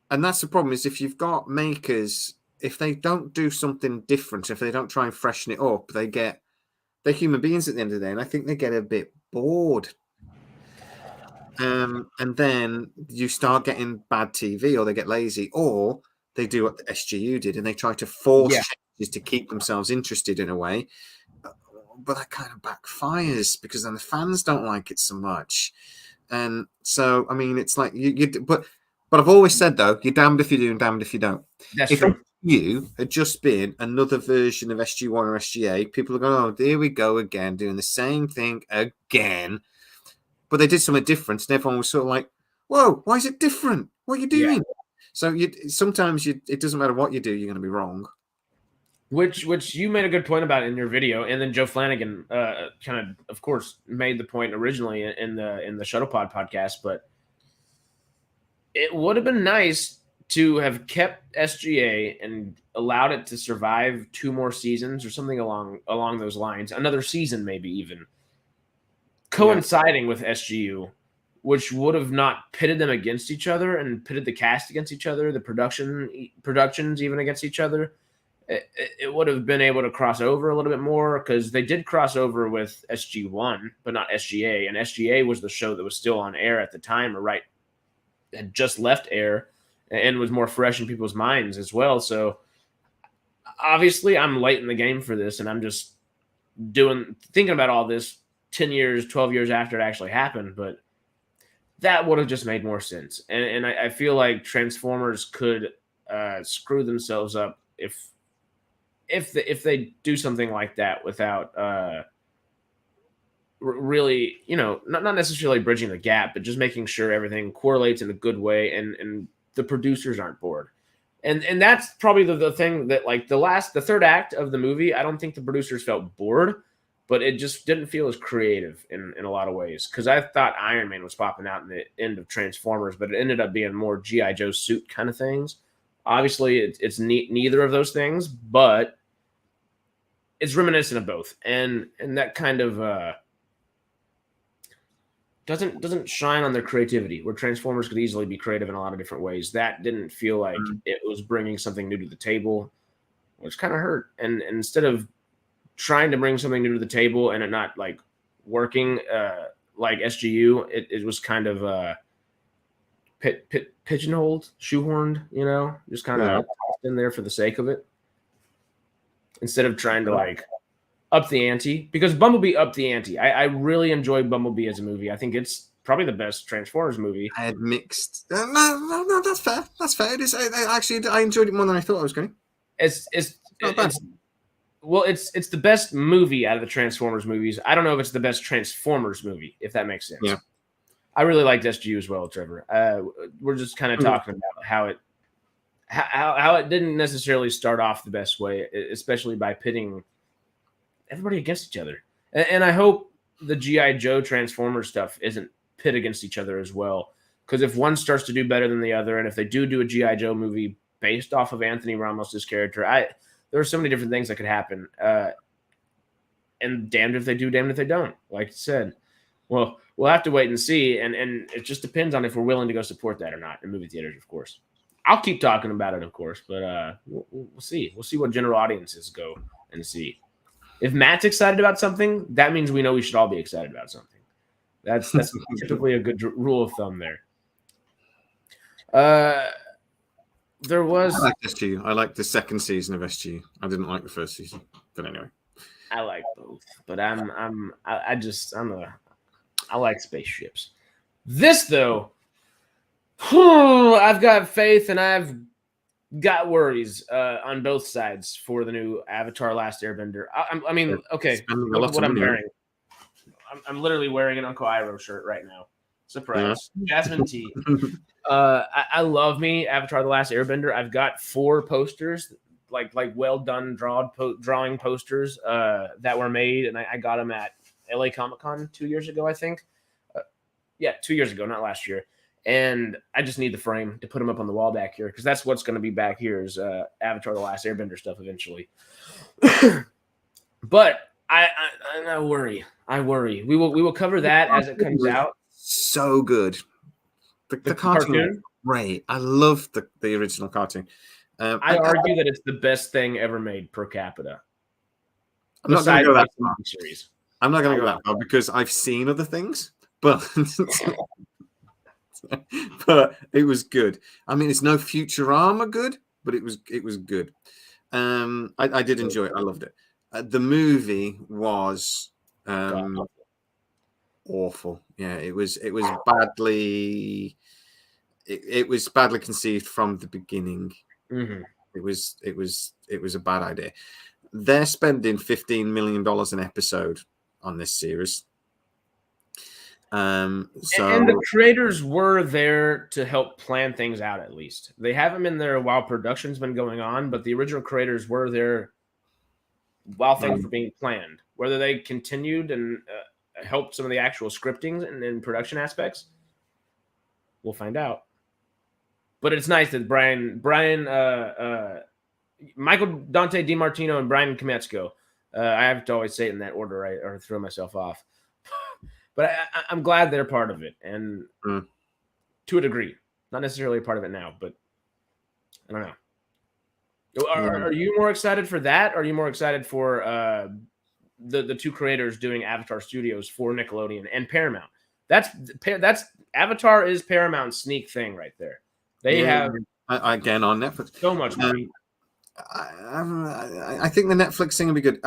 that's the problem, is if you've got makers, if they don't do something different, if they don't try and freshen it up, they're human beings at the end of the day, and I think they get a bit bored. And then you start getting bad TV, or they get lazy, or they do what the SGU did, and they try to force Yeah. changes to keep themselves interested in a way. But that kind of backfires because then the fans don't like it so much. And so, I mean, it's like but I've always said though, you're damned if you do and damned if you don't. That's if true. SGU had just been another version of SG1 or SGA, people are going, oh, there we go again, doing the same thing again. But they did something different, and everyone was sort of like, whoa, why is it different? What are you doing? Yeah. So sometimes it doesn't matter what you do, you're going to be wrong. Which you made a good point about in your video, and then Joe Flanagan kind of course, made the point originally in the Shuttlepod podcast. But it would have been nice to have kept SGA and allowed it to survive 2 more seasons or something along those lines, another season maybe even, coinciding with SGU, which would have not pitted them against each other and pitted the cast against each other, the productions even against each other. It would have been able to cross over a little bit more, because they did cross over with SG1, but not SGA. And SGA was the show that was still on air at the time, or had just left air and was more fresh in people's minds as well. So obviously I'm late in the game for this, and I'm just thinking about all this 10 years, 12 years after it actually happened. But that would have just made more sense. And I feel like Transformers could screw themselves up if they do something like that without really, not necessarily bridging the gap, but just making sure everything correlates in a good way, and the producers aren't bored. And that's probably the thing that, like, the third act of the movie, I don't think the producers felt bored, but it just didn't feel as creative in a lot of ways. Because I thought Iron Man was popping out in the end of Transformers, but it ended up being more G.I. Joe suit kind of things. Obviously, it's neither of those things, but it's reminiscent of both, and that kind of doesn't shine on their creativity, where Transformers could easily be creative in a lot of different ways. That didn't feel like it was bringing something new to the table, which kind of hurt. And instead of trying to bring something new to the table and it not like working like SGU, it was kind of pigeonholed, shoehorned, just kind of in there for the sake of it, instead of trying to like up the ante. Because Bumblebee upped the ante. I really enjoyed Bumblebee as a movie. I think it's probably the best Transformers movie. I had mixed. No, that's fair. That's fair. It is. I enjoyed it more than I thought I was going. It's the best movie out of the Transformers movies. I don't know if it's the best Transformers movie, if that makes sense. Yeah. I really liked SGU as well, Trevor. We're just kind of talking about how it didn't necessarily start off the best way, especially by pitting everybody against each other. And I hope the G.I. Joe Transformers stuff isn't pit against each other as well. Because if one starts to do better than the other, and if they do a G.I. Joe movie based off of Anthony Ramos' character, there are so many different things that could happen. And damned if they do, damned if they don't. Like you said. Well, we'll have to wait and see. And it just depends on if we're willing to go support that or not in movie theaters, of course. I'll keep talking about it, of course, but we'll see. We'll see what general audiences go and see. If Matt's excited about something, that means we know we should all be excited about something. That's typically a good rule of thumb there. There was. I like SGU. I like the second season of SGU. I didn't like the first season, but anyway. I like both, but I like spaceships. This though, I've got faith and I've got worries on both sides for the new Avatar: Last Airbender. I mean, okay, look at what I'm wearing. I'm literally wearing an Uncle Iroh shirt right now. Surprise. Yeah. Jasmine tea. I love me Avatar: The Last Airbender. I've got 4 posters, like well done drawing posters that were made, and I got them at LA Comic-Con 2 years ago, I think. 2 years ago, not last year. And I just need the frame to put them up on the wall back here, because that's what's going to be back here is Avatar: The Last Airbender stuff eventually. But I worry. We will cover that as it comes out. So good. The cartoon, great. I love the original cartoon. I argue that it's the best thing ever made per capita. I'm not going to go that far. I'm not going to go that far because I've seen other things, but but it was good. I mean, it's no Futurama good, but it was good. I did enjoy it. I loved it. The movie was awful. Yeah, it was badly. It was badly conceived from the beginning. Mm-hmm. It was a bad idea. They're spending $15 million an episode on this series. And the creators were there to help plan things out. At least they haven't been there while production's been going on, but the original creators were there while things were being planned. Whether they continued and helped some of the actual scripting and production aspects, we'll find out. But it's nice that Michael Dante DiMartino and Brian Kometsko. I have to always say it in that order, or throw myself off. But I'm glad they're part of it, and to a degree, not necessarily a part of it now, but I don't know. Are you more excited for that? Or are you more excited for the two creators doing Avatar Studios for Nickelodeon and Paramount? That's Avatar is Paramount's sneak thing right there. They have again on Netflix so much money. I think the Netflix thing will be good.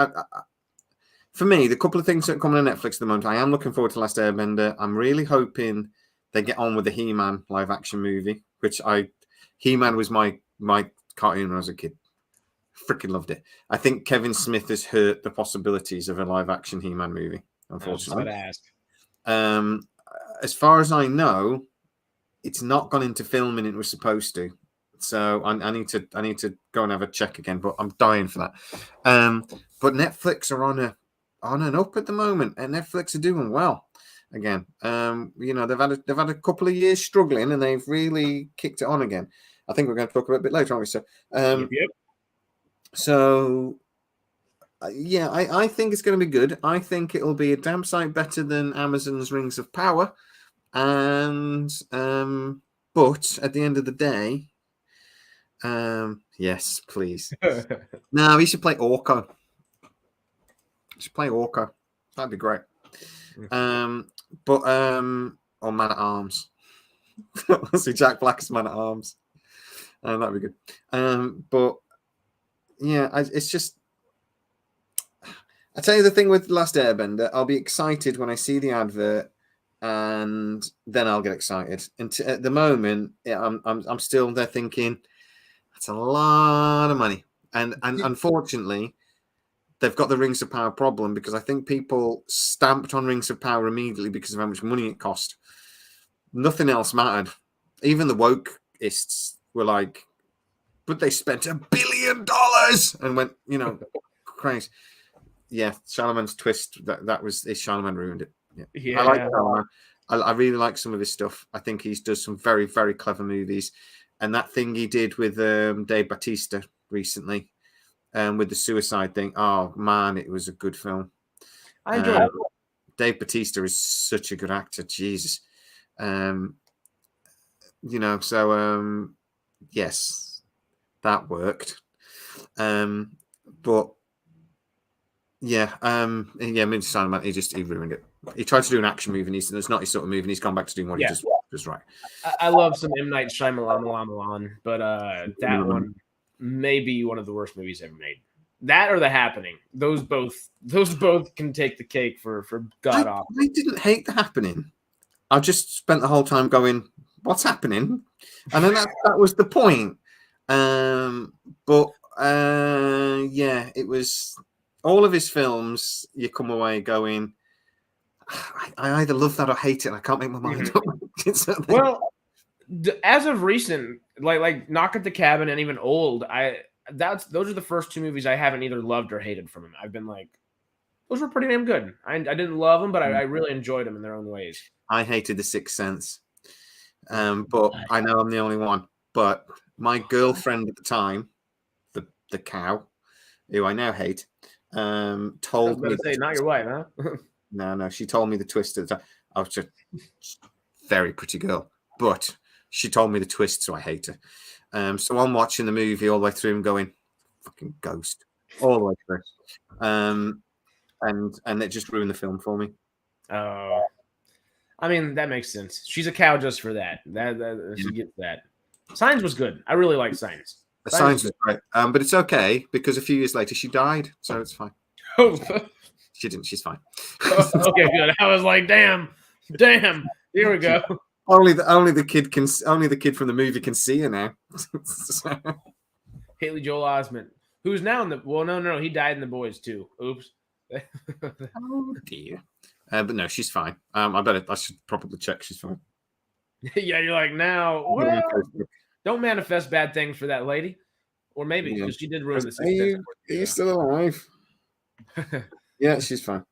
For me, the couple of things that come on Netflix at the moment, I am looking forward to Last Airbender. I'm really hoping they get on with the He-Man live action movie, which He-Man was my cartoon when I was a kid. Freaking loved it. I think Kevin Smith has hurt the possibilities of a live action He-Man movie, unfortunately. I was about to ask. As far as I know, it's not gone into filming it was supposed to. So I need to go and have a check again, but I'm dying for that. But Netflix are on an up at the moment, and Netflix are doing well again. They've had a couple of years struggling, and they've really kicked it on again. I think we're going to talk about it a bit later, aren't we? So, Yep. So, yeah, I think it's going to be good. I think it'll be a damn sight better than Amazon's Rings of Power, and but at the end of the day, yes, please. No, we should play Orko. That'd be great. Or Man at Arms. See Jack Black's Man at Arms. That'd be good. But yeah, it's just. I tell you the thing with Last Airbender, I'll be excited when I see the advert, and then I'll get excited. And at the moment, I'm still there thinking that's a lot of money, and unfortunately, they've got the Rings of Power problem because I think people stamped on Rings of Power immediately because of how much money it cost. Nothing else mattered. Even the wokeists were like, but they spent $1 billion and went, crazy. Yeah, Charlemagne's twist, that was Charlemagne ruined it. Yeah. I like Charlemagne. I really like some of his stuff. I think he does some very, very clever movies. And that thing he did with Dave Bautista recently, with the suicide thing. Oh man, it was a good film. I enjoyed it. Dave Bautista is such a good actor. Jesus. Yes, that worked. But yeah, Simon, he ruined it. He tried to do an action movie, and it's not his sort of movie, and he's gone back to doing what he does right. I love some M. Night Shyamalan, but that one may be one of the worst movies ever made. That or The Happening. Those both can take the cake for god awful. I didn't hate The Happening. I just spent the whole time going, "What's happening?" And then that was the point. Yeah, it was all of his films. You come away going, I either love that or hate it. And I can't make my mind up. Well, as of recent, like Knock at the Cabin and even Old, those are the first two movies I haven't either loved or hated from him. I've been like, those were pretty damn good. I didn't love them, but I really enjoyed them in their own ways. I hated The Sixth Sense, but I know I'm the only one. But my girlfriend at the time, the cow, who I now hate, told me. Say, not your wife, huh? No. She told me the twist at the time. I was just very pretty girl, but she told me the twist, so I hate her. So I'm watching the movie all the way through and going, "Fucking ghost," all the way through. And it just ruined the film for me. Oh, I mean that makes sense. She's a cow just for that. She gets that. Signs was good. I really like Signs. The Signs was great, but it's okay because a few years later she died, so it's fine. Oh, She didn't. She's fine. okay, good. I was like, damn. Here we go. Only the kid from the movie can see her now. Haley Joel Osment, who's now in the no, he died in The Boys too. Oops. Oh dear. But no, she's fine. I should probably check she's fine. Yeah, you're like, now, well, don't manifest bad things for that lady. Or maybe because she did ruin the success. Are you still alive? Yeah, she's fine.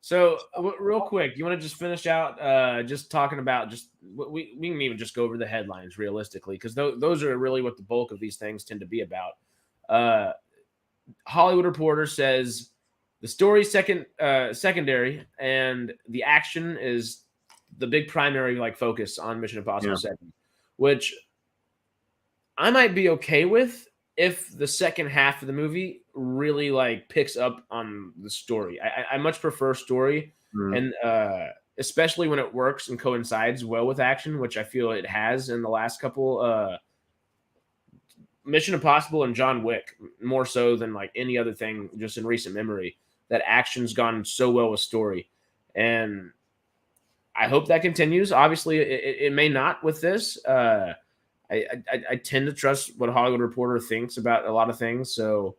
So real quick, you want to just finish out just talking about we can even just go over the headlines realistically, because those are really what the bulk of these things tend to be about. Hollywood Reporter says the story secondary and the action is the big primary focus on Mission Impossible 7, which I might be okay with if the second half of the movie really picks up on the story. I much prefer story, and especially when it works and coincides well with action, which I feel it has in the last couple Mission Impossible and John Wick, more so than any other thing just in recent memory. That action's gone so well with story, and I hope that continues. Obviously, it may not with this. I tend to trust what Hollywood Reporter thinks about a lot of things, so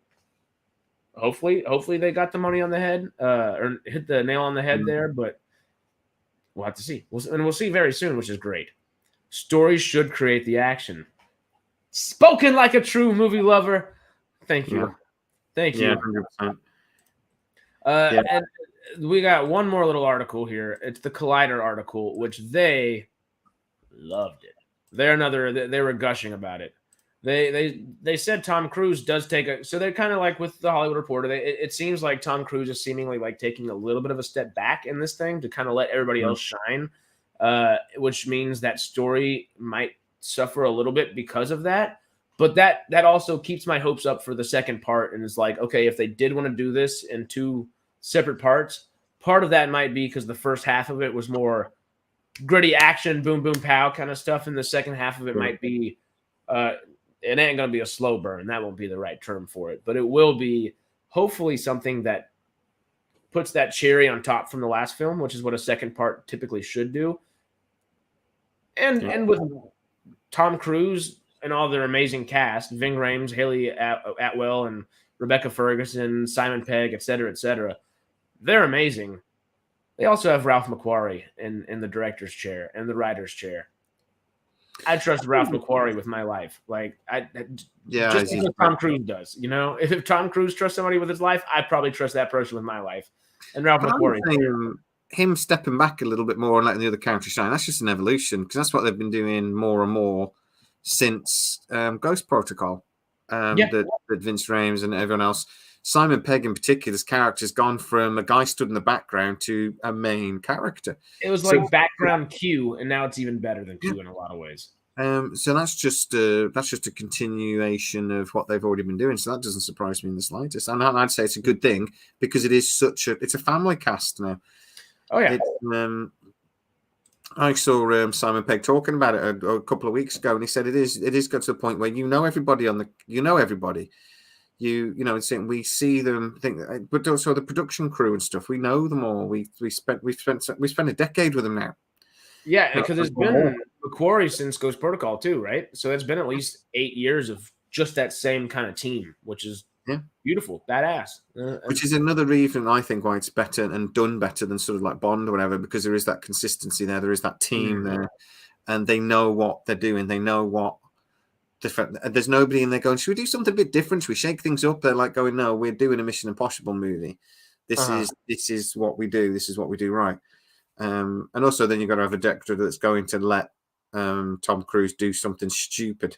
hopefully they got the money on the head or hit the nail on the head there. But we'll have to see. We'll see very soon, which is great. Stories should create the action. Spoken like a true movie lover. Thank you. Thank you. 100%. And we got one more little article here. It's the Collider article, which they loved it. They were gushing about it. They said Tom Cruise does take so they're kind of like with the Hollywood Reporter. It seems like Tom Cruise is seemingly taking a little bit of a step back in this thing to kind of let everybody else shine, which means that story might suffer a little bit because of that. But that also keeps my hopes up for the second part, and it's okay, if they did want to do this in two separate parts, part of that might be because the first half of it was more gritty action, boom, boom, pow kind of stuff, and the second half of it might be it ain't going to be a slow burn. That won't be the right term for it, but it will be hopefully something that puts that cherry on top from the last film, which is what a second part typically should do. And with Tom Cruise and all their amazing cast, Ving Rhames, Haley Atwell, and Rebecca Ferguson, Simon Pegg, et cetera, they're amazing. They also have Ralph McQuarrie in the director's chair and the writer's chair. I trust Ralph McQuarrie with my life. Just because Tom Cruise does. If Tom Cruise trusts somebody with his life, I probably trust that person with my life. And Ralph McQuarrie. Him stepping back a little bit more and letting the other characters shine, that's just an evolution, because that's what they've been doing more and more since Ghost Protocol. That Vince Rhames and everyone else. Simon Pegg in particular's character has gone from a guy stood in the background to a main character. It was background Q, and now it's even better than Q in a lot of ways. So that's just a continuation of what they've already been doing. So that doesn't surprise me in the slightest. And I'd say it's a good thing because it is it's a family cast now. Oh yeah. I saw Simon Pegg talking about it a couple of weeks ago, and he said it is got to a point where everybody everybody. We see them but also the production crew and stuff. We know them all. We spent a decade with them now. Yeah, because it's been McQuarrie since Ghost Protocol too, right? So it's been at least 8 years of just that same kind of team, which is beautiful, badass. Which is another reason I think why it's better and done better than sort of like Bond or whatever, because there is that consistency there. There is that team there, and they know what they're doing. They know what. There's nobody in there going, should we do something a bit different? Should we shake things up? They're like going, no, we're doing a Mission Impossible movie. This is what we do. This is what we do right. And also then you've got to have a director that's going to let Tom Cruise do something stupid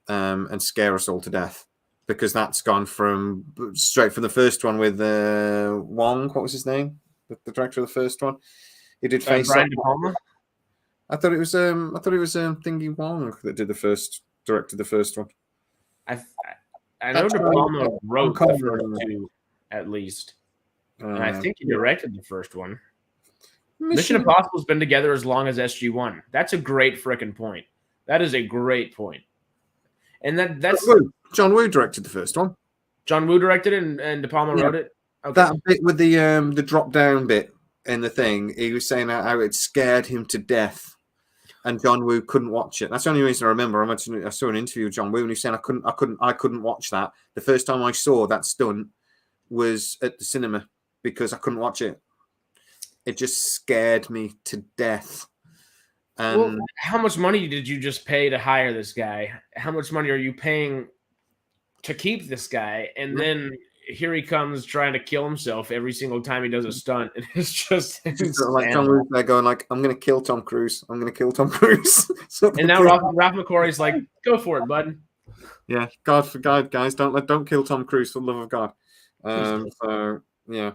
and scare us all to death, because that's gone straight from the first one with Wong. What was his name? The director of the first one. He did Face Brian De Palma. I thought it was Thingy Wong that directed the first one. I know De Palma wrote the first two at least, and I think he directed the first one. Mission Impossible's been together as long as SG-1. That's a great freaking point. That is a great point. And that's John Woo directed the first one. John Woo directed it, and De Palma wrote it. Okay. That bit with the drop down bit in the thing, he was saying how it scared him to death, and John Woo couldn't watch it. That's the only reason I remember. I saw an interview with John Woo, and he said I couldn't watch that. The first time I saw that stunt was at the cinema because I couldn't watch it. It just scared me to death. Well, how much money did you just pay to hire this guy? How much money are you paying to keep this guy? And then here he comes trying to kill himself every single time he does a stunt. And it's just like John Woo there going like, I'm going to kill Tom Cruise. I'm going to kill Tom Cruise. And now Ralph McQuarrie's like, go for it, bud. Yeah, God for God, guys, don't kill Tom Cruise for the love of God. So yeah,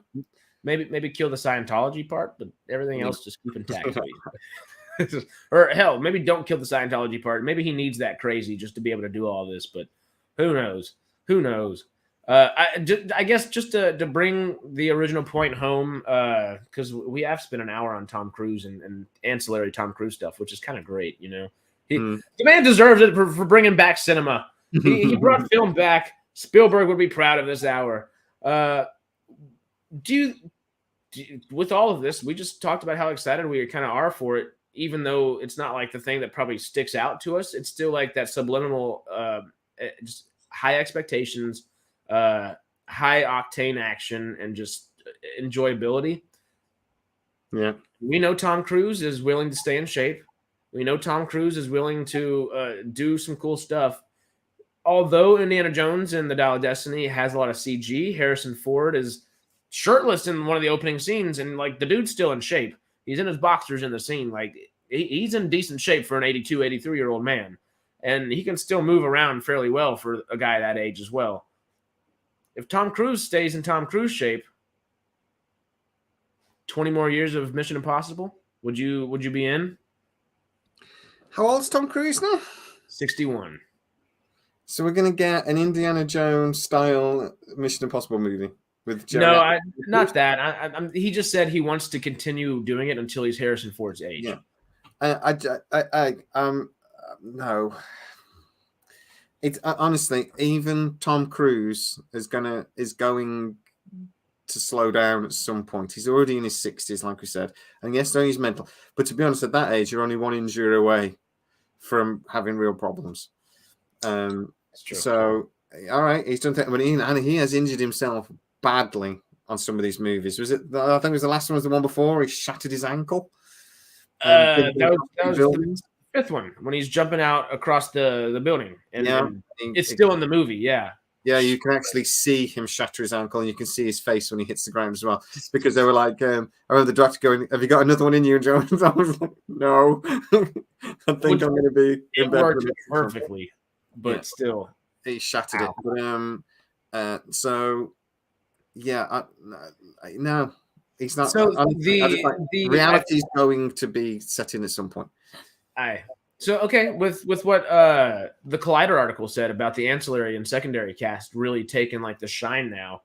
maybe kill the Scientology part, but everything else just keep intact. Or hell, maybe don't kill the Scientology part. Maybe he needs that crazy just to be able to do all this. But who knows? Who knows? I guess just to bring the original point home, because we have spent an hour on Tom Cruise and ancillary Tom Cruise stuff, which is kind of great. You know, the man deserves it for bringing back cinema. He brought film back. Spielberg would be proud of this hour. With all of this, we just talked about how excited we kind of are for it, even though it's not like the thing that probably sticks out to us. It's still like that subliminal, just high expectations, high octane action, and just enjoyability. Yeah. We know Tom Cruise is willing to stay in shape. We know Tom Cruise is willing to do some cool stuff. Although Indiana Jones and the Dial of Destiny has a lot of CG, Harrison Ford is shirtless in one of the opening scenes, and like the dude's still in shape. He's in his boxers in the scene. Like he's in decent shape for an 82, 83-year-old man, and he can still move around fairly well for a guy that age as well. If Tom Cruise stays in Tom Cruise shape, 20 more years of Mission Impossible, would you be in? How old's Tom Cruise now? 61. So we're going to get an Indiana Jones style Mission Impossible movie with Jerry. No, not that. He just said he wants to continue doing it until he's Harrison Ford's age. Yeah. No. It's honestly, even Tom Cruise is going to slow down at some point. He's already in his 60s, like we said, and yes, no, he's mental. But to be honest, at that age, you're only one injury away from having real problems. That's true. So, all right, he's done that, but he has injured himself badly on some of these movies. Was it? I think it was the last one. Was the one before he shattered his ankle? That was the fifth one when he's jumping out across the building, and it's still in the movie. Yeah, you can actually see him shatter his ankle, and you can see his face when he hits the ground as well. Because they were like, I remember the director going, "Have you got another one in you, Jones?" I was like, "No, I think I'm going to be." It worked perfectly. But still, he shattered it. But, so, yeah, no, he's not. So the reality is going to be set in at some point. So okay, with what the Collider article said about the ancillary and secondary cast really taking like the shine now,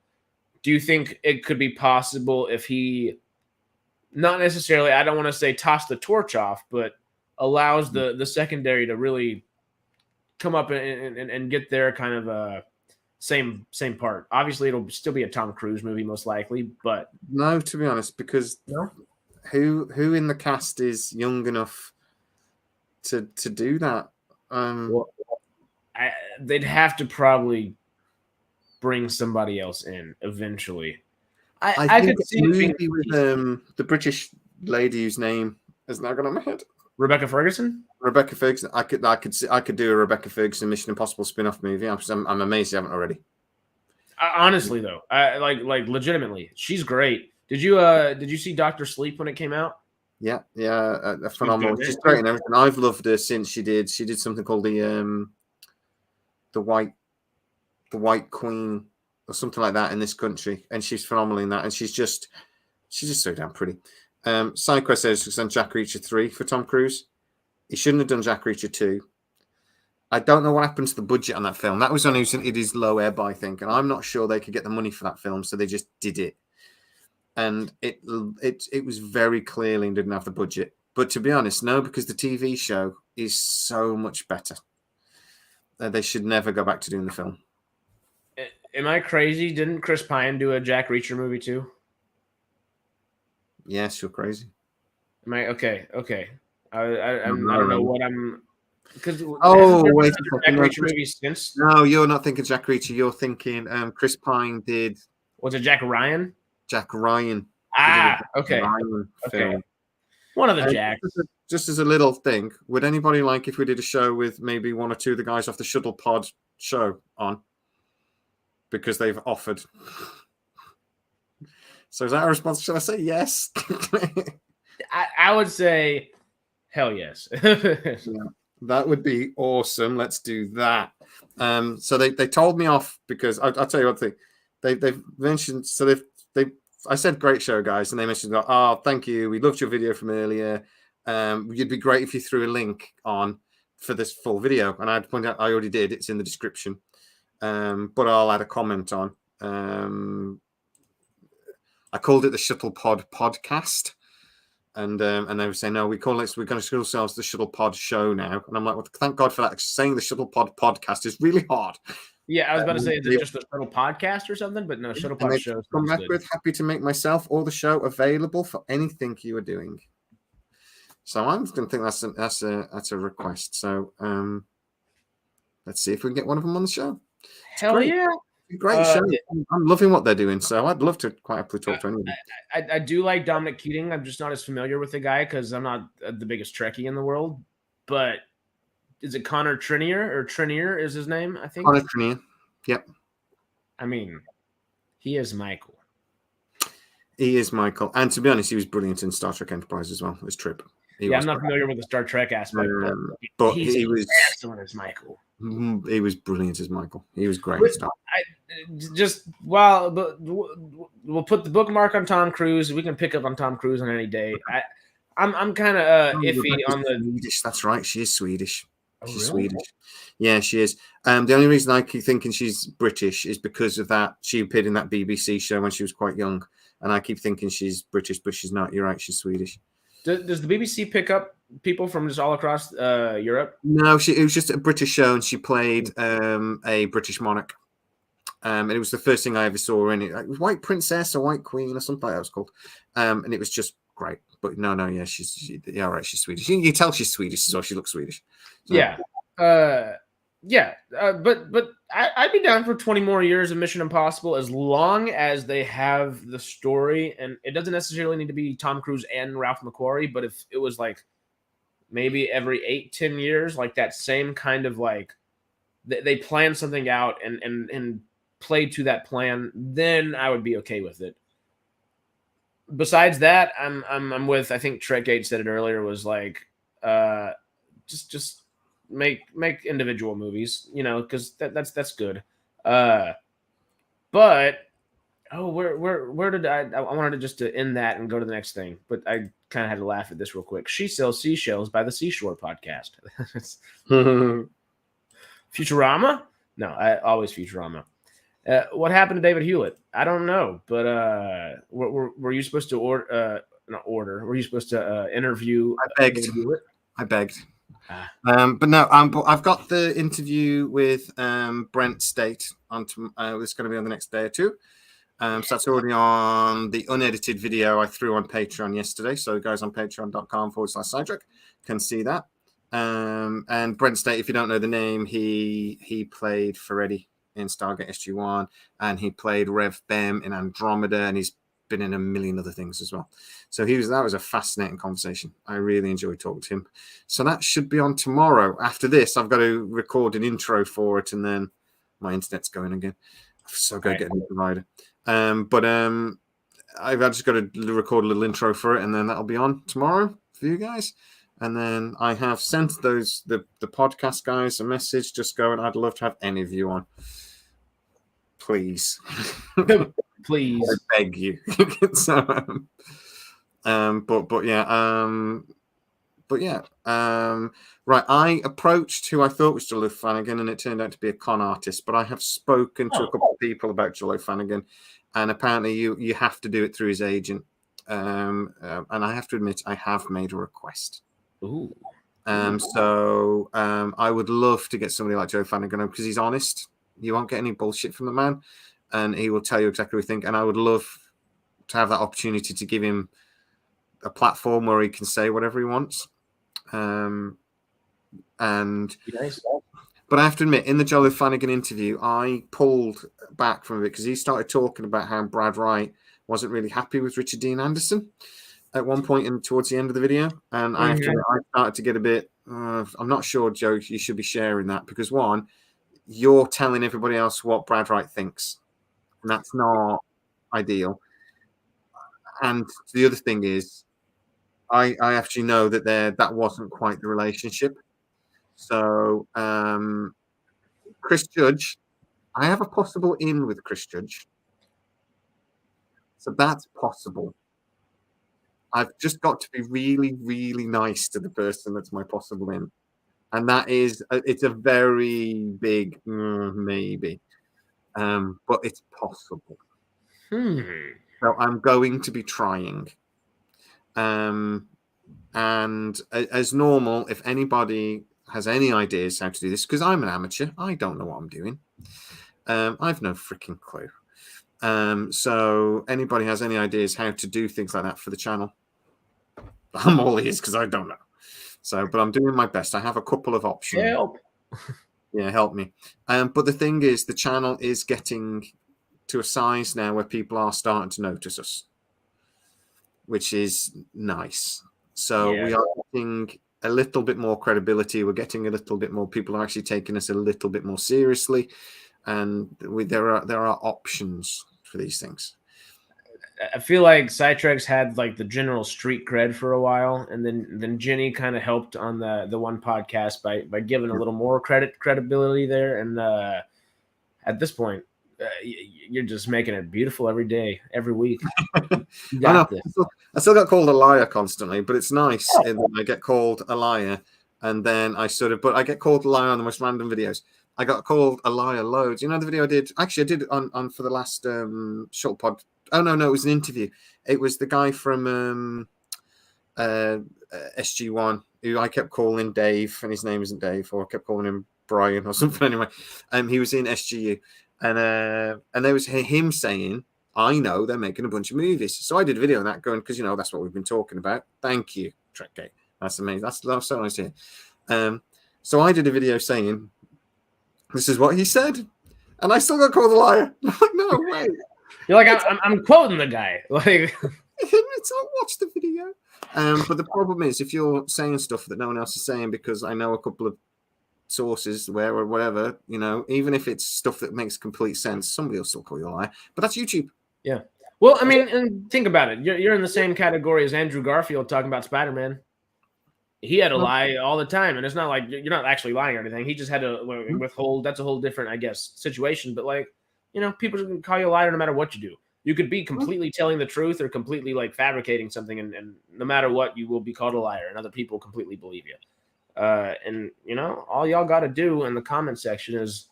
do you think it could be possible if he, not necessarily, I don't want to say toss the torch off, but allows the secondary to really come up and get their kind of same part? Obviously, it'll still be a Tom Cruise movie, most likely, but no, to be honest, because who in the cast is young enough to do that? They'd have to probably bring somebody else in eventually. I could see maybe with the British lady whose name has now gone on my head. Rebecca Ferguson. I could do a Rebecca Ferguson Mission Impossible spin-off movie. I'm amazed you haven't already. Honestly, though, I like legitimately, she's great. Did you see Dr. Sleep when it came out? Yeah, phenomenal. She's great and everything. I've loved her since she did something called the White Queen or something like that in this country, and she's phenomenal in that. And she's just so damn pretty. SideQuest says he's done Jack Reacher 3 for Tom Cruise. He shouldn't have done Jack Reacher 2. I don't know what happened to the budget on that film. That was on his low ebb, I think, and I'm not sure they could get the money for that film, so they just did it. And it was very clearly didn't have the budget. But to be honest, no, because the TV show is so much better. they should never go back to doing the film. Am I crazy? Didn't Chris Pine do a Jack Reacher movie too? Yes, you're crazy. Am I okay? I don't know what I'm because wait a Jack second. Reacher movie since. No, you're not thinking Jack Reacher. You're thinking Chris Pine did. Was it Jack Ryan? Jack Ryan. Okay. Ryan film. One of the Jacks. Just as a little thing, would anybody like if we did a show with maybe one or two of the guys off the Shuttle Pod show on? Because they've offered. So is that a response? Should I say yes? I would say hell yes. Yeah, that would be awesome. Let's do that. So they told me off because I'll tell you one thing. They've mentioned I said great show, guys, and they mentioned thank you. We loved your video from earlier. It'd be great if you threw a link on for this full video. And I'd point out I already did. It's in the description. But I'll add a comment on. I called it the Shuttle Pod Podcast. And they were saying, no, we're going to call ourselves the Shuttle Pod Show now. And I'm like, well, thank God for that. Saying the Shuttle Pod Podcast is really hard. Yeah, I was about to say, is it just a Shuttle Podcast or something? But no, Shuttle Pod Show. Come back with happy to make myself or the show available for anything you are doing. So I'm going to think that's a request. So let's see if we can get one of them on the show. Hell yeah. Great show. I'm loving what they're doing, so I'd love to quite happily talk to anyone. I do like Dominic Keating. I'm just not as familiar with the guy because I'm not the biggest Trekkie in the world. But is it Connor Trinier or Trinier is his name? I think Connor Trinier. Yep. I mean, he is Michael. He is Michael, and to be honest, he was brilliant in Star Trek Enterprise as well. His trip. I'm not familiar with the Star Trek aspect, but he was excellent as Michael. He was brilliant as Michael. He was great. We'll put the bookmark on Tom Cruise. We can pick up on Tom Cruise on any day. I'm kind of iffy on the Swedish. That's right. She is Swedish. She's really? Swedish. Yeah, she is. The only reason I keep thinking she's British is because of that. She appeared in that BBC show when she was quite young, and I keep thinking she's British, but she's not. You're right. She's Swedish. Does the BBC pick up people from just all across Europe? No, it was just a British show, and she played a British monarch. And it was the first thing I ever saw her in it. It was White Princess or White Queen or something like that it was called. And it was just great. But no, yeah, she's Swedish. You can tell she's Swedish as well. She looks Swedish. So. Yeah. But I'd be down for 20 more years of Mission Impossible as long as they have the story. And it doesn't necessarily need to be Tom Cruise and Ralph McQuarrie, but if it was like maybe every 8-10 years, like that same kind of like they plan something out and play to that plan, then I would be okay with it. Besides that, I'm with, I think Trek 8 said it earlier, was like just make individual movies, because that's good. But where did I wanted to end that and go to the next thing, but I kind of had to laugh at this real quick. She Sells Seashells by the Seashore Podcast. Futurama? No, always Futurama. What happened to David Hewlett? I don't know, but were you supposed to order? Were you supposed to interview? David Hewlett? I begged. But no, I've got the interview with Brent State on. It's going to be on the next day or two. So that's already on the unedited video I threw on Patreon yesterday. So guys on patreon.com/SciTrek can see that. And Brent State, if you don't know the name, he played Ferretti in Stargate SG-1, and he played Rev Bem in Andromeda, and he's been in a million other things as well. So that was a fascinating conversation. I really enjoyed talking to him. So that should be on tomorrow. After this, I've got to record an intro for it, and then my internet's going again. So I've got to get a new provider. I've just got to record a little intro for it, and then that'll be on tomorrow for you guys. And then I have sent the podcast guys a message just going, I'd love to have any of you on. Please. Please. I beg you. So, right. I approached who I thought was Jalil Flanagan, and it turned out to be a con artist. But I have spoken to a couple of people about Jalil Flanagan, and apparently you have to do it through his agent. And I have to admit, I have made a request. Ooh. So I would love to get somebody like Joe Flanagan because he's honest. You won't get any bullshit from the man, and he will tell you exactly what he thinks. And I would love to have that opportunity to give him a platform where he can say whatever he wants. But I have to admit, in the Joe Flanagan interview, I pulled back from it because he started talking about how Brad Wright wasn't really happy with Richard Dean Anderson at one point and towards the end of the video. And I have to admit, I started to get a bit, I'm not sure, Joe, you should be sharing that because one, you're telling everybody else what Brad Wright thinks. And that's not ideal. And the other thing is, I actually know that that wasn't quite the relationship. So Chris Judge, I have a possible in with Chris Judge. So that's possible. I've just got to be really, really nice to the person that's my possible in. And that is, it's a very big maybe. But it's possible. So I'm going to be trying. And as normal, if anybody has any ideas how to do this, because I'm an amateur, I don't know what I'm doing. I've no freaking clue. So anybody has any ideas how to do things like that for the channel, I'm all ears because I don't know. So, but I'm doing my best. I have a couple of options. Help. Yeah, help me. But the thing is, the channel is getting to a size now where people are starting to notice us, which is nice. So we are getting a little bit more credibility. We're getting a little bit more. People are actually taking us a little bit more seriously, and there are options for these things. I feel like SciTrek's had like the general street cred for a while, and then Jenny kind of helped on the one podcast by giving a little more credibility there. And at this point, you're just making it beautiful every day, every week. You got this. I still got called a liar constantly, but it's nice. I get called a liar, and then but I get called a liar on the most random videos. I got called a liar loads. You know the video I did? Actually, I did on for the last short pod. Oh no, it was an interview. It was the guy from SG1 who I kept calling Dave, and his name isn't Dave, or I kept calling him Brian or something. Anyway, he was in SGU, and there was him saying, "I know they're making a bunch of movies." So I did a video on that, going because that's what we've been talking about. Thank you, Trekgate. That's amazing. That's so nice to hear. So I did a video saying, "This is what he said," and I still got called a liar. No way. You're like, I'm quoting the guy. Like, it's like, watch the video. But the problem is, if you're saying stuff that no one else is saying, because I know a couple of sources where or whatever, even if it's stuff that makes complete sense, somebody will still call you a liar. But that's YouTube. Yeah. Well, I mean, and think about it. You're in the same category as Andrew Garfield talking about Spider-Man. He had to lie all the time, and it's not like you're not actually lying or anything. He just had to withhold. That's a whole different, I guess, situation. But like, people can call you a liar no matter what you do. You could be completely telling the truth or completely like fabricating something, and no matter what, you will be called a liar, and other people completely believe you. And all y'all got to do in the comment section is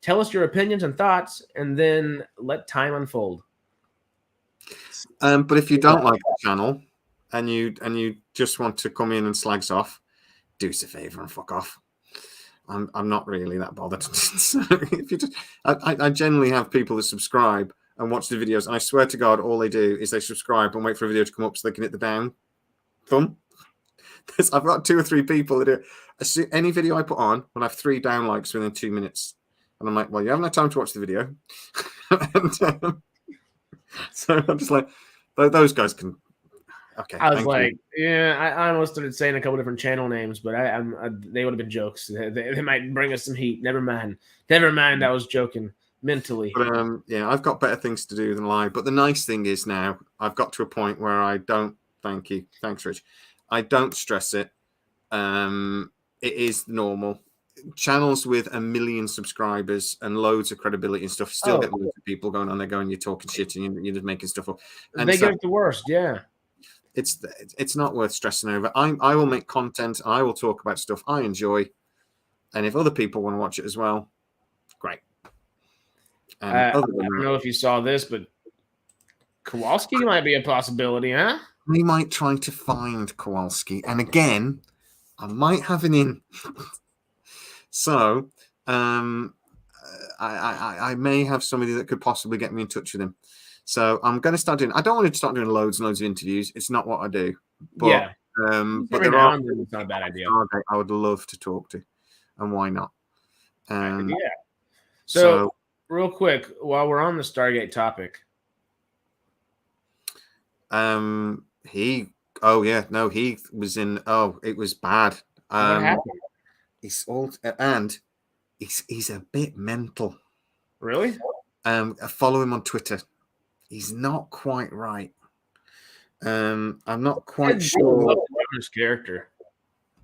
tell us your opinions and thoughts, and then let time unfold. But if you don't like the channel and you just want to come in and slag us off, do us a favor and fuck off. I'm not really that bothered. So if you just, I generally have people that subscribe and watch the videos, and I swear to God, all they do is they subscribe and wait for a video to come up so they can hit the down thumb. I've got 2 or 3 people that do any video I put on will have 3 down likes within 2 minutes, and I'm like, well, you haven't had time to watch the video. And, so I'm just like, those guys can. Okay, I was like, I almost started saying a couple different channel names, but they would have been jokes. They might bring us some heat. Never mind. I was joking mentally. But I've got better things to do than lie. But the nice thing is now I've got to a point where I don't. Thank you, thanks, Rich. I don't stress it. It is normal. Channels with 1 million subscribers and loads of credibility and stuff still get loads of people going on there going, you're talking shit and you're just making stuff up. And they get it the worst, yeah. It's not worth stressing over. I will make content. I will talk about stuff I enjoy, and if other people want to watch it as well, great. I don't know if you saw this, but Kowalski might be a possibility, huh? We might try to find Kowalski, and again, I might have an in. So I may have somebody that could possibly get me in touch with him. So I'm going to start doing. I don't want to start doing loads and loads of interviews. It's not what I do. But, but there are. It's not a bad idea. I would love to talk to, and why not? Yeah. So real quick, while we're on the Stargate topic, he was in. Oh, it was bad. What happened? He's all and he's a bit mental. Really? I follow him on Twitter. He's not quite right. I'm not quite sure. His character.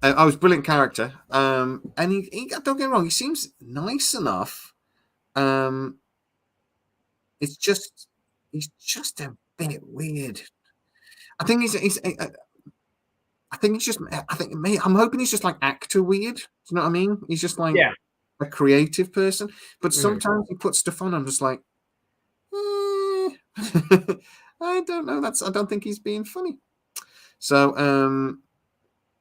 I was brilliant character. And he don't get me wrong. He seems nice enough. He's just a bit weird. I'm hoping he's just like actor weird. Do you know what I mean? He's just like a creative person. But sometimes he puts stuff on. I'm just like, I don't know. I don't think he's being funny. So,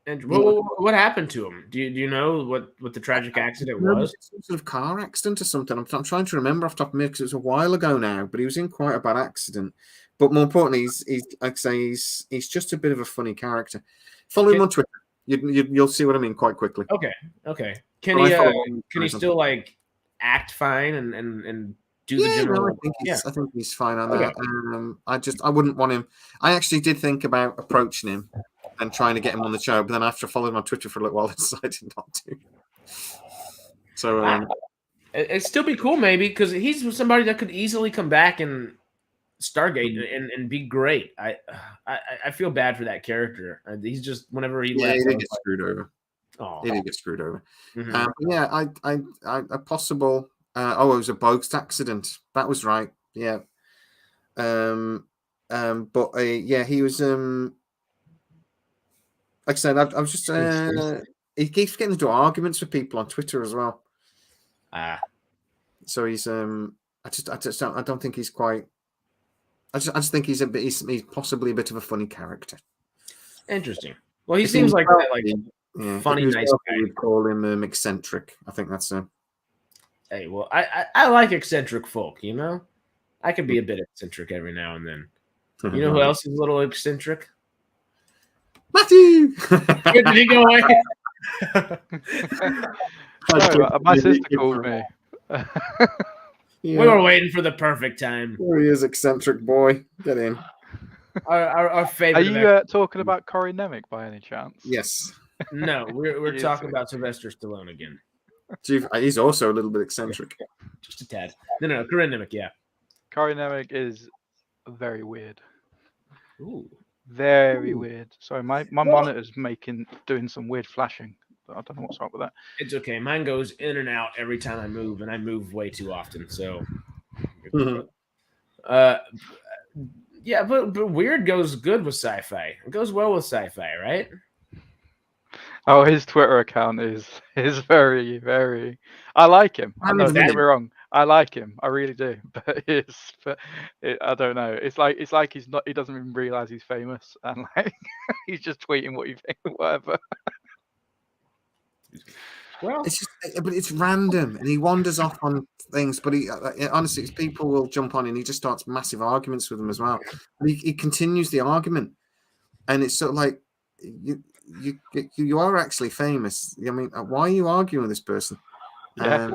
and what happened to him? Do you know what the tragic accident was? Some sort of car accident or something. I'm trying to remember off the top of my head because it was a while ago now. But he was in quite a bad accident. But more importantly, he's just a bit of a funny character. Follow him on Twitter. You'll see what I mean quite quickly. Okay. Can he still like act fine and do the general? I think he's fine on that. I wouldn't want him. I actually did think about approaching him and trying to get him on the show, but then after following him on Twitter for a little while, I decided not to. So it'd still be cool, maybe, because he's somebody that could easily come back and Stargate and be great. I feel bad for that character. He's just whenever he left, he did get screwed over. Oh, he did get screwed over. A possible. It was a boat accident. That was right. Yeah. But he was. Like I said, I was just. He keeps getting into arguments with people on Twitter as well. So he's. I don't think he's quite. I just think he's possibly a bit of a funny character. Interesting. Well, he seems like funny, nice guy. We'd call him eccentric. I think that's Hey, well, I like eccentric folk. You know, I could be a bit eccentric every now and then. You know who else is a little eccentric? Matthew. Did he go away? My sister called me. We were waiting for the perfect time. There he is, eccentric boy. Get in. Our favorite. Are you talking about Corey Nemec by any chance? Yes. No, we're talking about Sylvester Stallone again. He's also a little bit eccentric. Just a tad. No, Corey Nemec, yeah. Corey Nemec is very weird. Ooh. Very weird. Sorry, my monitor's doing some weird flashing. I don't know what's wrong with that. It's okay. Mine goes in and out every time I move, and I move way too often. So, yeah, but weird goes good with sci-fi. It goes well with sci-fi, right? Oh, his Twitter account is very, very. I like him. Don't get me wrong. I like him. I really do. But I don't know. It's like he's not. He doesn't even realize he's famous, and like he's just tweeting what you think, whatever. Well, but it's random, and he wanders off on things. But honestly, people will jump on, and he just starts massive arguments with them as well. But he continues the argument, and it's sort of like you are actually famous. I mean, why are you arguing with this person? Yeah.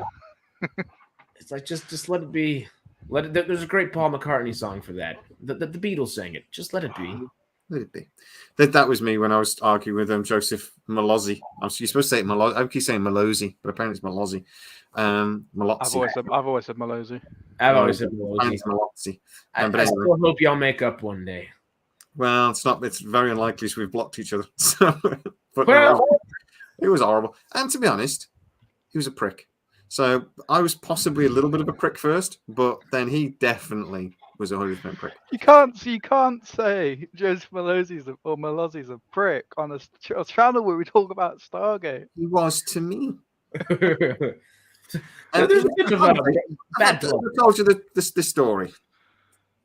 It's like just let it be. There's a great Paul McCartney song for that. The Beatles sang it. Just let it be. Let it be. That was me when I was arguing with Joseph Malozzi. You're supposed to say it Malozzi. I keep saying Malozzi, but apparently it's Malozzi. I've always said Malozzi. I've always said Malozzi. Malozzi. I still hope y'all make up one day. Well, it's not. It's very unlikely as we've blocked each other. So, but it was horrible. And to be honest, he was a prick. So I was possibly a little bit of a prick first, but then he definitely was 100% prick. You can't say Joseph Malozzi's a prick on a channel where we talk about Stargate. He was to me. There's a bit of bad blood. I told you this story.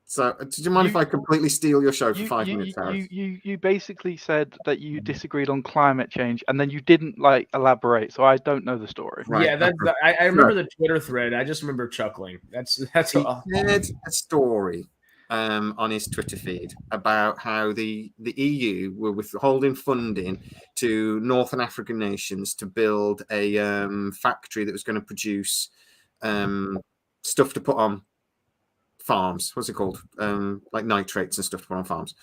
So, do you mind if I completely steal your show for 5 minutes, Harris? You basically said that you disagreed on climate change, and then you didn't like elaborate. So I don't know the story. Right. Yeah, I remember the Twitter thread. I just remember chuckling. That's He all. shared a story on his Twitter feed about how the EU were withholding funding to Northern African nations to build a factory that was going to produce stuff to put on farms. What's it called? Like nitrates and stuff to put on farms,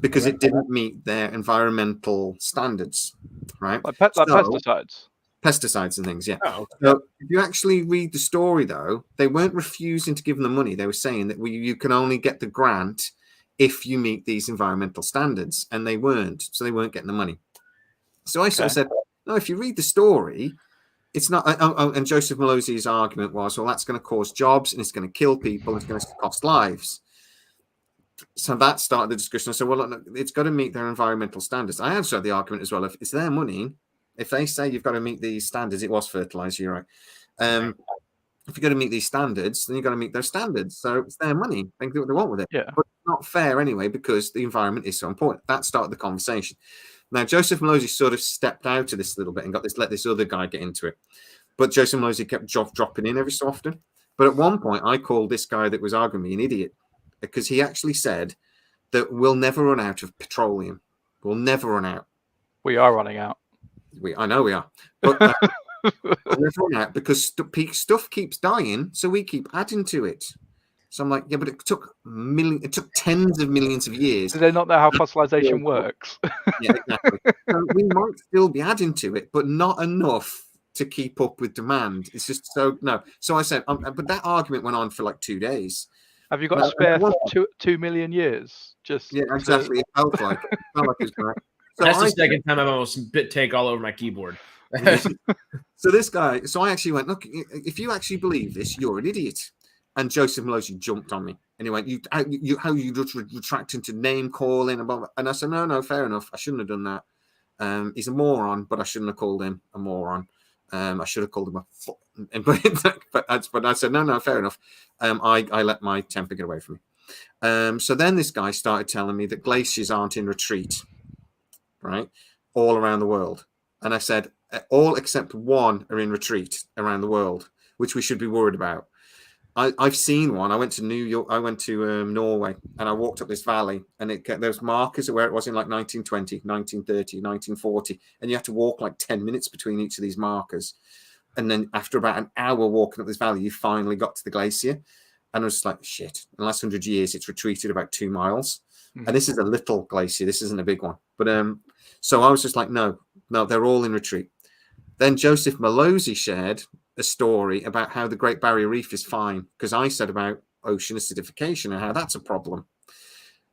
because it didn't meet their environmental standards, right? Like pesticides. Pesticides and things, yeah. Oh, So if you actually read the story, though, they weren't refusing to give them the money. They were saying that you can only get the grant if you meet these environmental standards, and they weren't. So they weren't getting the money. So I sort of said, no, if you read the story, it's not. And Joseph Malozzi's argument was, well, that's going to cause jobs and it's going to kill people. It's going to cost lives. So that started the discussion. I said, well, look, it's got to meet their environmental standards. I answered the argument as well. If it's their money, if they say you've got to meet these standards, it was fertilizer, you're right. If you've got to meet these standards, then you've got to meet their standards. So it's their money. They can do what they want with it. Yeah. But it's not fair anyway, because the environment is so important. That started the conversation. Now, Joseph Malozzi sort of stepped out of this a little bit and let this other guy get into it. But Joseph Malozzi kept dropping in every so often. But at one point, I called this guy that was arguing me an idiot, because he actually said that we'll never run out of petroleum. We'll never run out. We are running out. I know we are. But we'll never run out, because stuff keeps dying, so we keep adding to it. So I'm like, yeah, but it took tens of millions of years. Do they not know how fossilization works? Yeah, exactly. So we might still be adding to it, but not enough to keep up with demand. It's just no. So I said, but that argument went on for like 2 days. Have you got a spare 2 million years? Yeah, exactly. It felt like it was correct. So that's the second time I've almost bit take all over my keyboard. So this guy, I actually went, look, if you actually believe this, you're an idiot. And Joseph Malozzi jumped on me, and he went, how you just retracting to name calling and blah, blah. And I said, no, fair enough. I shouldn't have done that. He's a moron, but I shouldn't have called him a moron. I should have called him a but I said, no, fair enough. I let my temper get away from me. So then this guy started telling me that glaciers aren't in retreat, right, all around the world. And I said, all except one are in retreat around the world, which we should be worried about. I've seen one. I went to New York. I went to Norway, and I walked up this valley, and there's markers of where it was in like 1920, 1930, 1940, and you had to walk like 10 minutes between each of these markers. And then after about an hour walking up this valley, you finally got to the glacier, and I was like, shit. In the last 100 years, it's retreated about 2 miles, and this is a little glacier. This isn't a big one. But so I was just like, no, they're all in retreat. Then Joseph Malozzi shared a story about how the Great Barrier Reef is fine, because I said about ocean acidification and how that's a problem.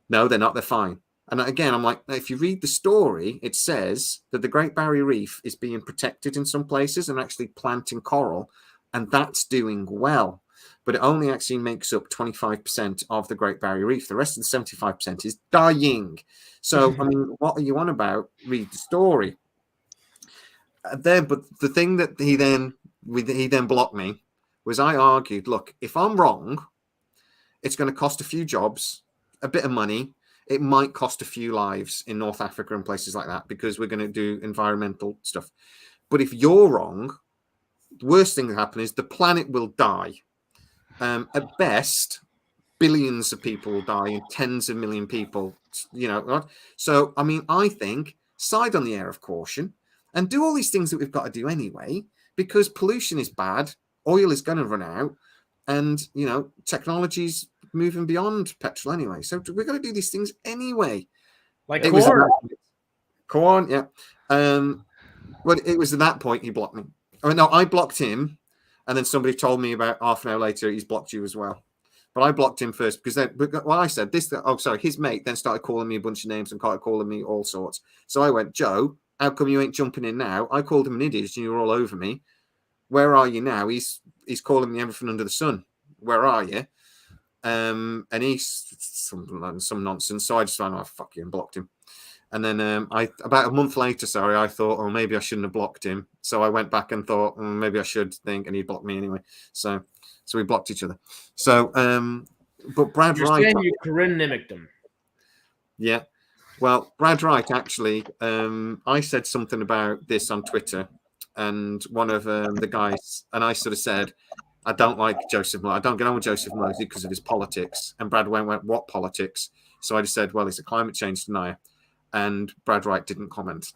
No, they're not. They're fine. And again, I'm like, if you read the story, it says that the Great Barrier Reef is being protected in some places and actually planting coral, and that's doing well. But it only actually makes up 25% of the Great Barrier Reef. The rest of the 75% is dying. So, I mean, what are you on about? Read the story. But the thing that he then blocked me was, I argued, look, if I'm wrong, it's going to cost a few jobs, a bit of money. It might cost a few lives in North Africa and places like that, because we're going to do environmental stuff. But if you're wrong, the worst thing that happen is the planet will die. At best, billions of people will die, and tens of million people, right? So, I mean, I think side on the air of caution and do all these things that we've got to do anyway, because pollution is bad, oil is going to run out, and, technology's moving beyond petrol anyway. So we're going to do these things anyway. Like corn, yeah. Well, it was at that point he blocked me. I mean, no, I blocked him, and then somebody told me about half an hour later he's blocked you as well. But I blocked him first, because then, I said this. His mate then started calling me a bunch of names and calling me all sorts. So I went, Joe, how come you ain't jumping in now? I called him an idiot, and you were all over me. Where are you now? He's calling me everything under the sun. Where are you? And he's some nonsense. So I just went, oh, fuck you, and blocked him. And then about a month later, I thought, oh, maybe I shouldn't have blocked him. So I went back and thought, maybe I should think, and he blocked me anyway. So we blocked each other. So But Brad You're Wright, saying you Corinne mimicked him. yeah. Well, Brad Wright actually, I said something about this on Twitter, and one of the guys, and I sort of said, I don't like Joseph Mosey. I don't get on with Joseph Mosey because of his politics. And Brad went, what politics? So I just said, well, he's a climate change denier. And Brad Wright didn't comment.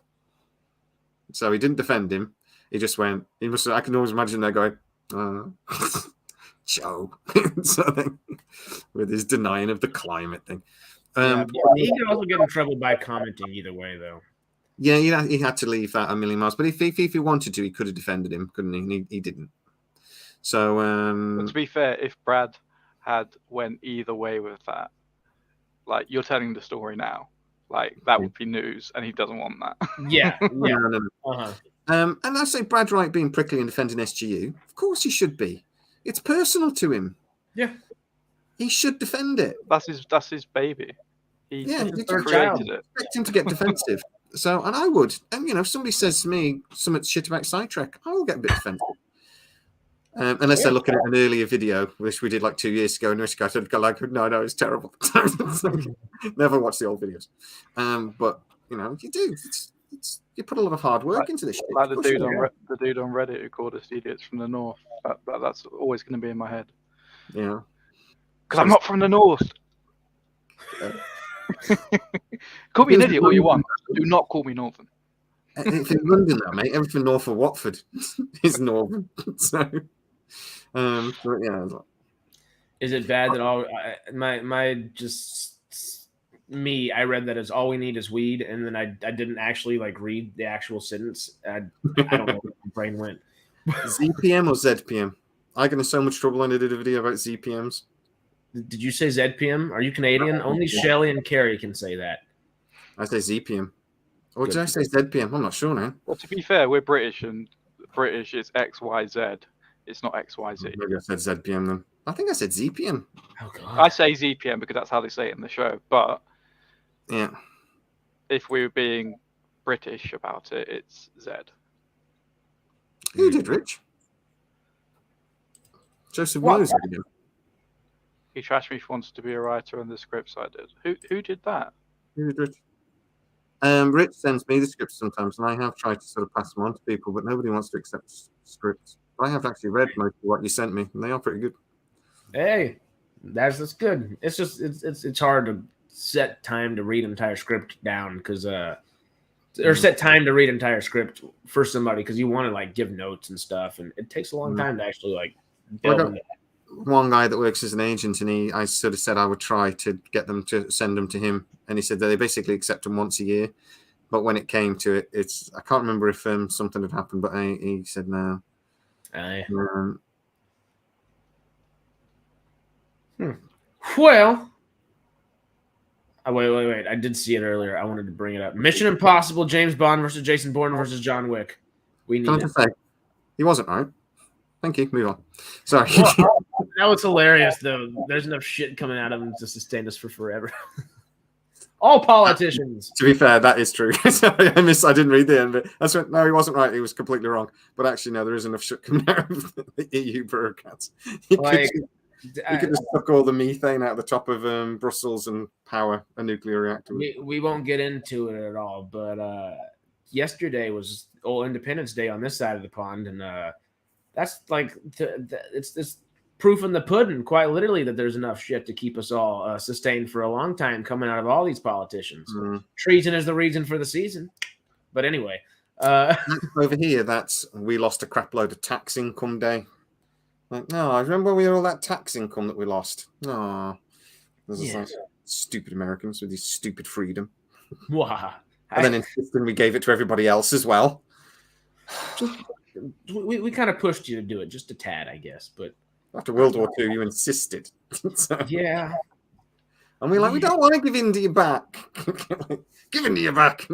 So he didn't defend him. He just went, I can always imagine they're going, Joe, something with his denying of the climate thing. He can also get in trouble by commenting either way, though. Yeah, he had to leave that a million miles. But if he wanted to, he could have defended him, couldn't he? He didn't. So, but to be fair, if Brad had went either way with that, like you're telling the story now, like that would be news, and he doesn't want that. Yeah. No. Uh-huh. And I say Brad Wright being prickly and defending SGU. Of course, he should be. It's personal to him. Yeah, he should defend it. That's his baby. He created it. Expect him to get defensive. So, and I would. And if somebody says to me something shit about SciTrek, I will get a bit defensive. Unless they're looking at an earlier video, which we did like 2 years ago, and this guy said, like, no, it's terrible. Never watch the old videos. But you do. You put a lot of hard work into this shit. Like the dude on Reddit who called us idiots from the north. That's always going to be in my head. Yeah. Because I'm not from the north. Call me an idiot all you want. Do not call me northern. It's in London now, mate. Everything north of Watford is northern. So, yeah. Is it bad that all I read that as all we need is weed, and then I didn't actually read the actual sentence. I don't know where my brain went. ZPM or ZPM? I got in so much trouble when I did a video about ZPMs. Did you say ZPM? Are you Canadian? Only Shelley and Carrie can say that. I say ZPM. Or did I say ZPM? I'm not sure now. Well, to be fair, we're British, and British is XYZ. It's not XYZ. Maybe I said ZPM then. I think I said ZPM. Oh, God. I say ZPM because that's how they say it in the show. But yeah, if we were being British about it, it's Z. Who did, Rich? Joseph Mosey again. He trashed me for wanting to be a writer on the scripts I did. Who did that? Who did Rich? Rich sends me the scripts sometimes, and I have tried to sort of pass them on to people, but nobody wants to accept scripts. But I have actually read most of what you sent me, and they are pretty good. Hey, that's good. It's just it's hard to set time to read an entire script down because or set time to read an entire script for somebody because you want to give notes and stuff, and it takes a long time to actually build into that. One guy that works as an agent, and I sort of said I would try to get them to send them to him, and he said that they basically accept them once a year. But when it came to it, I can't remember if something had happened, but he said no. Well, wait. I did see it earlier. I wanted to bring it up. Mission Impossible: James Bond versus Jason Bourne versus John Wick. We need it. Say, he wasn't right. Thank you. Move on. Sorry. Well, that was hilarious, though. There's enough shit coming out of him to sustain us for forever. All politicians. To be fair, that is true. Sorry, I didn't read the end of it. No, he wasn't right. He was completely wrong. But actually, no, there is enough shit coming out of the EU bureaucrats. He could have suck all the methane out of the top of Brussels and power a nuclear reactor. We won't get into it at all. But yesterday was Independence Day on this side of the pond, and that's it's proof in the pudding, quite literally, that there's enough shit to keep us all sustained for a long time coming out of all these politicians. Treason is the reason for the season. But anyway. Over here, we lost a crap load of tax income day. No, I remember we had all that tax income that we lost. No. Stupid Americans with this stupid freedom. Wow. And then insisting we gave it to everybody else as well. We kind of pushed you to do it just a tad, I guess, but after World War II, you insisted. Yeah. And we're we don't want to give India back. Give India back.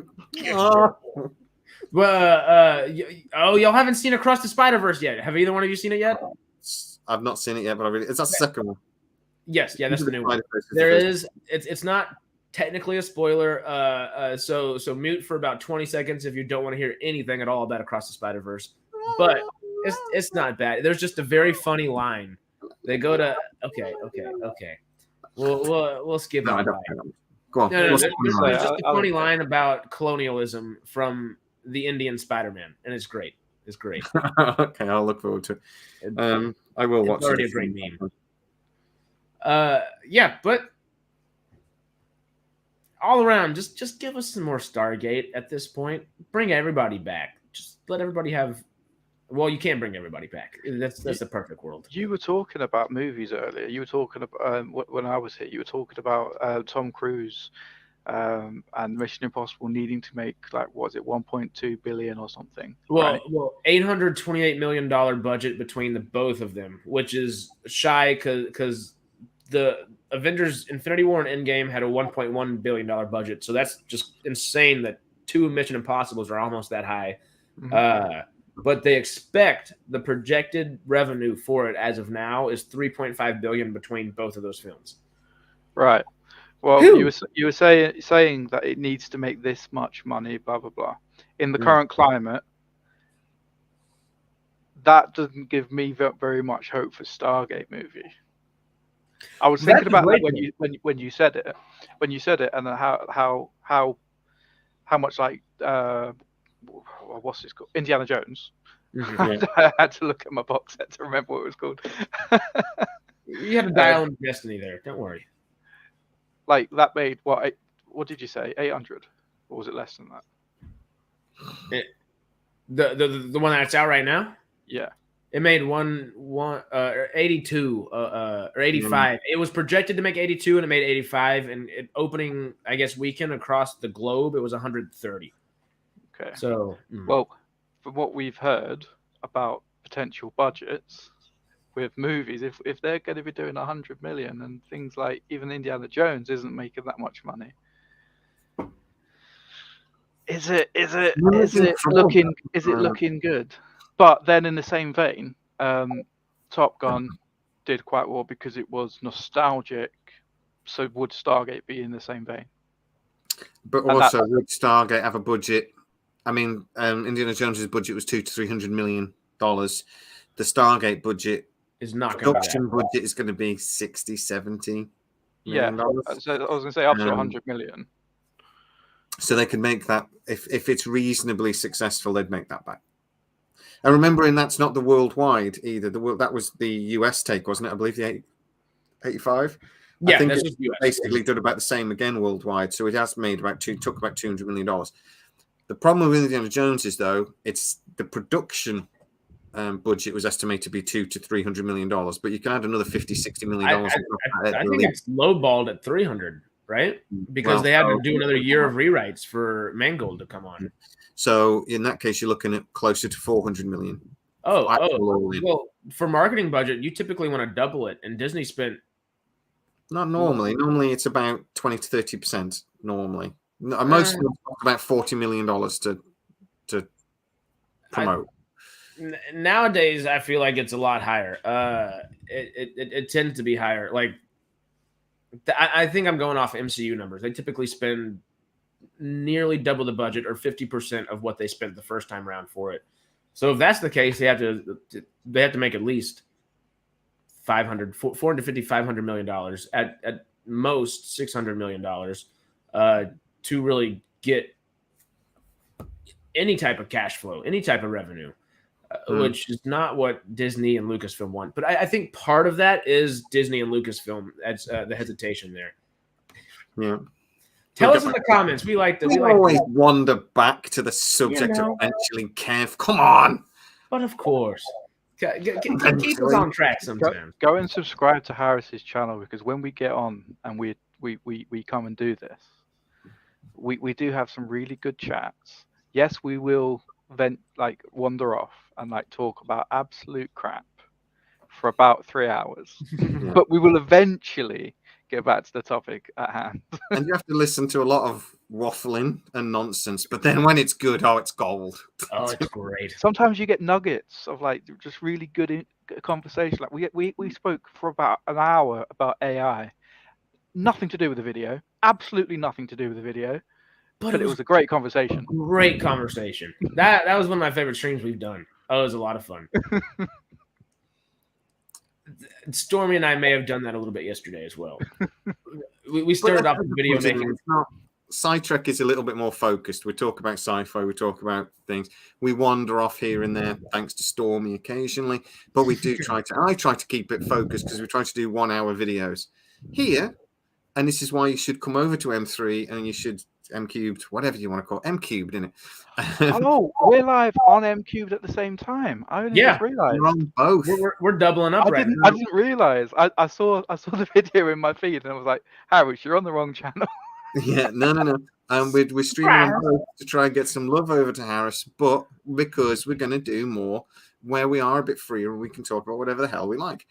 Well, y'all haven't seen Across the Spider-Verse yet. Have either one of you seen it yet? I've not seen it yet, but it's the second one. Yes, yeah, that's the new one. It's not technically a spoiler. So mute for about 20 seconds if you don't want to hear anything at all about Across the Spider-Verse. But it's not bad. There's just a very funny line. They go to okay. We'll skip No, I on don't. that. Go on. No, What's there's going on? just a funny line about colonialism from the Indian Spider-Man, and it's great. It's great. Okay, I'll look forward to it. I will watch It's already it. a great meme. Yeah, but all around, just give us some more Stargate at this point. Bring everybody back. Just let everybody have. Well, you can't bring everybody back. That's the perfect world. You were talking about movies earlier. You were talking about when I was here. You were talking about Tom Cruise and Mission Impossible needing to make like what was it, 1.2 billion or something? Well, $828 million budget between the both of them, which is shy because the Avengers: Infinity War and Endgame had a $1.1 billion budget, so that's just insane that two Mission Impossibles are almost that high. Mhm. But they expect the projected revenue for it as of now is $3.5 billion between both of those films. Right. Well, Whew. you were saying that it needs to make this much money, blah blah blah. In the current climate, that doesn't give me very much hope for Stargate movie. I was thinking about that when you said it, and how much like what's this called, Indiana Jones. I had to look at my box set to remember what it was called. You had to dial in Destiny there. Don't worry. Like that made what? What did you say? 800, or was it less than that? The one that's out right now. Yeah. It made 82 or 85. It was projected to make 82, and it made 85. And opening, I guess, weekend across the globe, it was 130. Okay. So, well, from what we've heard about potential budgets with movies, if they're going to be doing 100 million and things like even Indiana Jones isn't making that much money, is it looking good? But then in the same vein, Top Gun did quite well because it was nostalgic. So would Stargate be in the same vein? But also, would Stargate have a budget? I mean, Indiana Jones's budget was $200 to $300 million. The Stargate budget is not production budget is going to be 60, 70 million dollars. So I was going to say up to 100 million. So they could make that if it's reasonably successful, they'd make that back. And remembering that's not the worldwide either. That was the US take, wasn't it? I believe the 85. Yeah, I think it's basically done about the same again worldwide. So it has made took about $200 million. The problem with Indiana Jones is though it's the production budget was estimated to be $200 to $300 million, but you can add another $50-60 million. I think it's lowballed at 300, right? Because they had to do another year of rewrites for Mangold to come on. So in that case, you're looking at closer to 400 million. Well, for marketing budget, you typically want to double it, and Disney spent. Not normally. Normally, it's about 20 to 30%. Normally, most of them about $40 million to promote. Nowadays, I feel like it's a lot higher. It tends to be higher. Like, I think I'm going off MCU numbers. They typically spend nearly double the budget or 50% of what they spent the first time around for it. So if that's the case, they have to make at least $500 million at most $600 million to really get any type of cash flow, any type of revenue, which is not what Disney and Lucasfilm want. But I think part of that is Disney and Lucasfilm. That's the hesitation there. Yeah. Tell us in the comments. We always wander back to the subject of eventually, Kev. Come on. But of course. Keep us on track sometimes. Go and subscribe to Harris's channel, because when we get on and we come and do this, we do have some really good chats. Yes, we will wander off and talk about absolute crap for about 3 hours. But we will eventually get back to the topic at hand. And you have to listen to a lot of waffling and nonsense, but then when it's good, it's gold. Oh, it's great. Sometimes you get nuggets of just really good conversation. We spoke for about an hour about AI. Nothing to do with the video. Absolutely nothing to do with the video. But it was a great conversation. Great conversation. That was one of my favorite streams we've done. Oh, it was a lot of fun. Stormy and I may have done that a little bit yesterday as well. we started off the video making. SciTrek is a little bit more focused. We talk about sci-fi, we talk about things. We wander off here and there, thanks to Stormy occasionally, but we do I try to keep it focused because we try to do 1 hour videos here. And this is why you should come over to M3 and you should MCubed, whatever you want to call it, MCubed, innit? Oh, we're live on MCubed at the same time. I only just realised. We're on both. We're doubling up right now. I didn't realise. I saw the video in my feed and I was like, Harris, you're on the wrong channel. Yeah, no. We're streaming on both to try and get some love over to Harris, but because we're going to do more where we are a bit freer and we can talk about whatever the hell we like.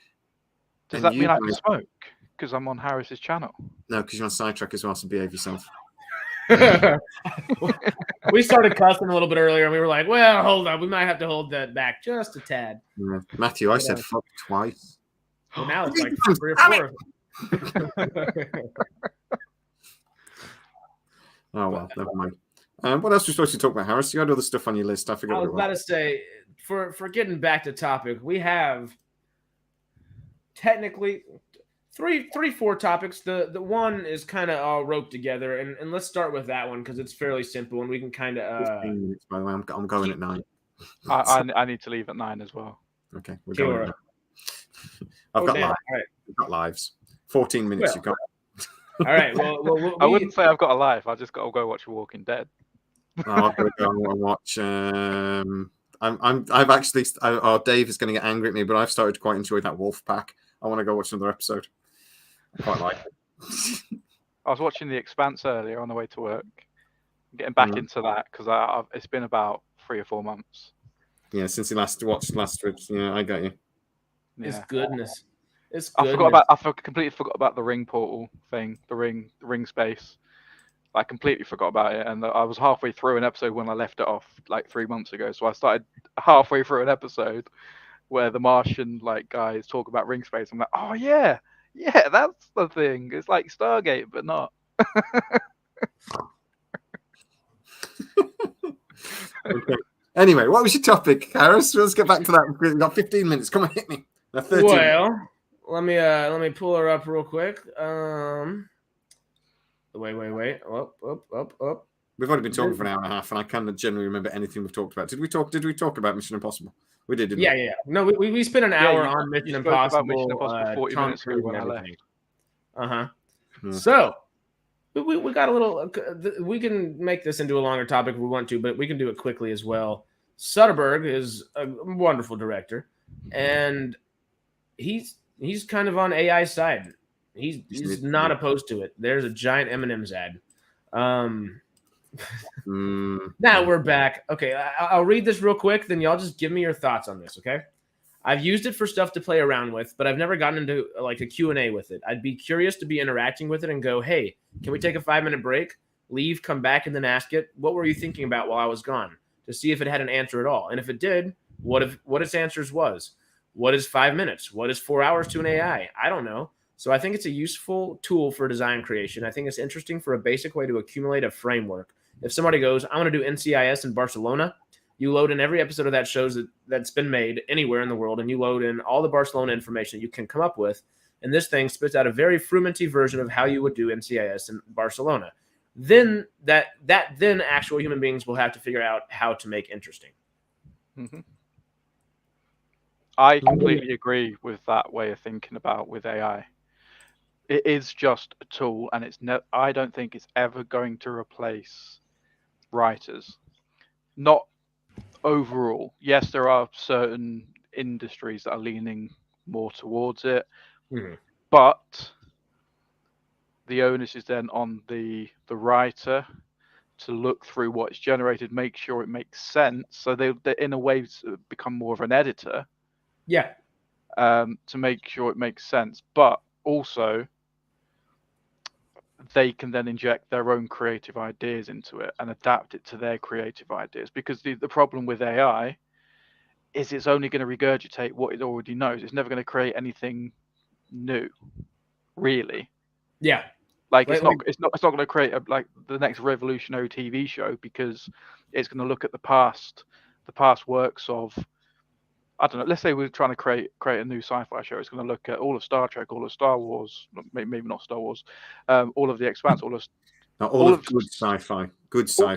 Does that mean I can smoke? Because I'm on Harris's channel. No, because you're on SciTrek as well, so behave yourself. We started cussing a little bit earlier and we were like, well, hold on, we might have to hold that back just a tad. Yeah. Matthew, I said fuck twice. Well, now it's like 3 or 4. Oh, well, never mind. What else are we supposed to talk about, Harris? You had other stuff on your list. I forgot. I was about to say, for getting back to topic, we have technically four topics. The one is kind of all roped together, and let's start with that one because it's fairly simple, and we can kind of. 15 minutes, by the way. I'm going at 9. I need to leave at 9 as well. Okay, we're going. I've got lives. Right. I've got lives. 14 minutes. Well, you've got. All right. Well, I wouldn't say I've got a life. I just got to go watch Walking Dead. I've got to go and watch. I've actually. Dave is going to get angry at me, but I've started to quite enjoy that Wolf Pack. I want to go watch another episode. I quite like it. I was watching The Expanse earlier on the way to work. I'm getting back into that because it's been about 3 or 4 months. Yeah, since you watched last week. Yeah, I got you. Yeah. It's goodness. It's goodness. I completely forgot about the ring portal thing, the ring space. I completely forgot about it, and I was halfway through an episode when I left it off like 3 months ago. So I started halfway through an episode where the Martian guys talk about ring space. I'm like, oh yeah, that's the thing. It's like Stargate, but not. Okay. Anyway, what was your topic, Harris? Let's get back to that. We've got 15 minutes. Come on, hit me. Well, let me pull her up real quick. Wait. Up. We've only been talking for an hour and a half, and I can't generally remember anything we've talked about. Did we talk about Mission Impossible? We did, didn't we? Yeah. No, we spent an hour on Mission Impossible. Mission Impossible 40 minutes ago when I left. So we got a little. We can make this into a longer topic if we want to, but we can do it quickly as well. Soderbergh is a wonderful director, and he's kind of on AI side. He's not opposed to it. There's a giant M&M's ad. Now we're back. Okay, I'll read this real quick, then y'all just give me your thoughts on this, okay? I've used it for stuff to play around with, but I've never gotten into like a Q&A with it. I'd be curious to be interacting with it and go, hey, can we take a 5-minute break, leave, come back, and then ask it, what were you thinking about while I was gone? To see if it had an answer at all. And if it did, what its answers was. What is 5 minutes? What is 4 hours to an AI? I don't know. So I think it's a useful tool for design creation. I think it's interesting for a basic way to accumulate a framework. If somebody goes, I want to do NCIS in Barcelona, you load in every episode of that shows that's been made anywhere in the world, and you load in all the Barcelona information you can come up with, and this thing spits out a very frumenty version of how you would do NCIS in Barcelona. Then then actual human beings will have to figure out how to make interesting. Mm-hmm. I completely agree with that way of thinking about with AI. It is just a tool, and I don't think it's ever going to replace writers. Not overall. Yes, there are certain industries that are leaning more towards it, but the onus is then on the writer to look through what's generated, make sure it makes sense. So they in a way become more of an editor. Yeah. To make sure it makes sense, but also they can then inject their own creative ideas into it and adapt it to their creative ideas. Because the problem with AI is it's only going to regurgitate what it already knows. It's never going to create anything new, really. Yeah. It's not going to create like the next revolutionary TV show, because it's going to look at the past works of I don't know. Let's say we're trying to create a new sci-fi show. It's going to look at all of Star Trek, all of Star Wars, maybe not Star Wars, all of The Expanse, all of good sci-fi,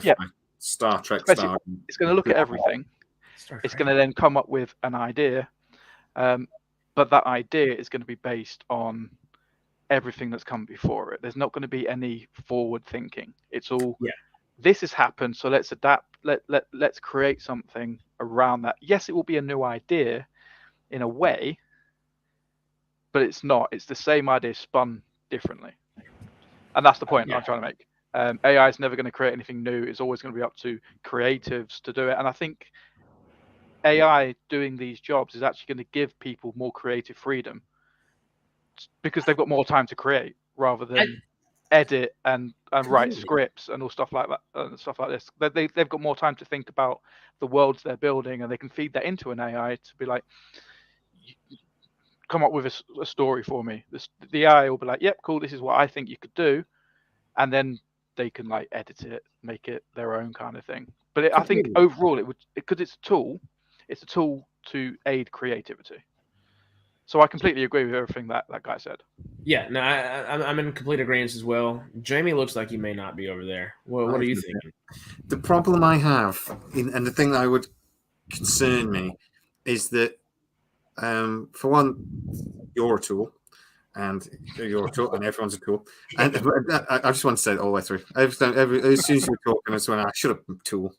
yeah. Star Trek, It's going to look at everything. It's going to then come up with an idea, but that idea is going to be based on everything that's come before it. There's not going to be any forward thinking. It's all this has happened, so let's adapt. Let's create something around that. Yes, it will be a new idea in a way, but it's not. It's the same idea spun differently, and that's the point I'm trying to make. AI is never going to create anything new. It's always going to be up to creatives to do it, and I think AI doing these jobs is actually going to give people more creative freedom because they've got more time to create rather than edit and write scripts and all stuff like that and stuff like this. They've got more time to think about the worlds they're building, and they can feed that into an AI to be like, come up with a story for me. The AI will be like, yep, cool, this is what I think you could do, and then they can like edit it, make it their own kind of thing. But I think overall it would, because it's a tool to aid creativity. So I completely agree with everything that guy said. Yeah, no, I'm in complete agreement as well. Jamie looks like he may not be over there. What are you thinking? The problem I have, and the thing that would concern me, is that, for one, you're a tool, and everyone's a tool. And I just want to say it all the way through. As soon as you're talking, I just went, I should have tool.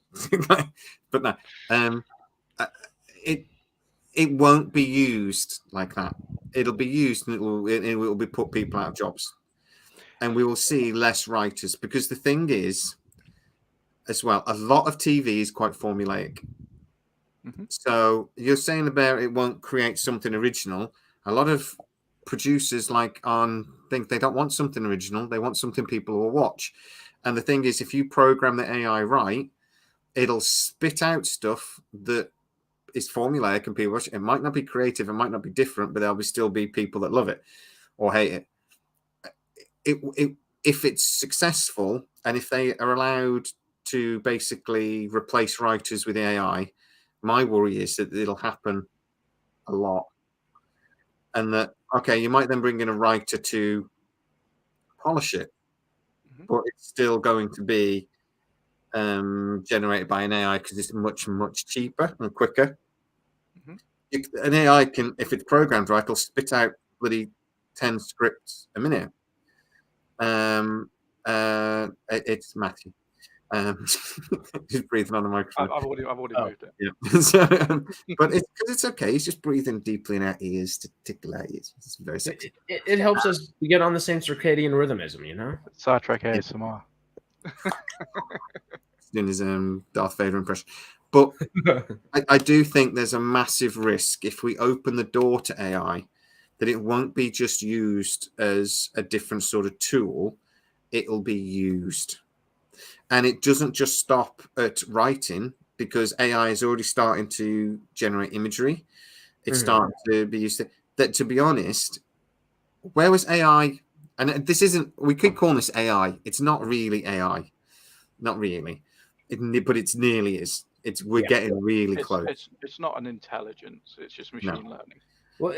But no, it won't be used like that. It'll be used, and it will be put people out of jobs, and we will see less writers, because the thing is, as well, a lot of TV is quite formulaic. Mm-hmm. So you're saying about it won't create something original. A lot of producers think they don't want something original. They want something people will watch. And the thing is, if you program the AI right, it'll spit out stuff that is formulaic and people watch it. It might not be creative, it might not be different, but there'll still be people that love it or hate it. If it's successful, and if they are allowed to basically replace writers with AI, my worry is that it'll happen a lot. And that, okay, you might then bring in a writer to polish it, but it's still going to be generated by an AI because it's much, much cheaper and quicker. An AI can, if it's programmed right, it'll spit out bloody 10 scripts a minute. It's Matthew. He's breathing on the microphone. I've already moved it. Yeah. So, but it's okay. He's just breathing deeply in our ears to tickle our ears. It's very sexy. It helps us get on the same circadian rhythmism, you know? SciTrek ASMR. Doing his Darth Vader impression. But I do think there's a massive risk if we open the door to AI that it won't be just used as a different sort of tool. It'll be used. And it doesn't just stop at writing, because AI is already starting to generate imagery. It's starting to be used to be honest, where was AI? And this isn't, we keep calling this AI. It's not really AI. Not really. But it's nearly is. We're getting really close. It's not an intelligence. It's just machine learning. Well,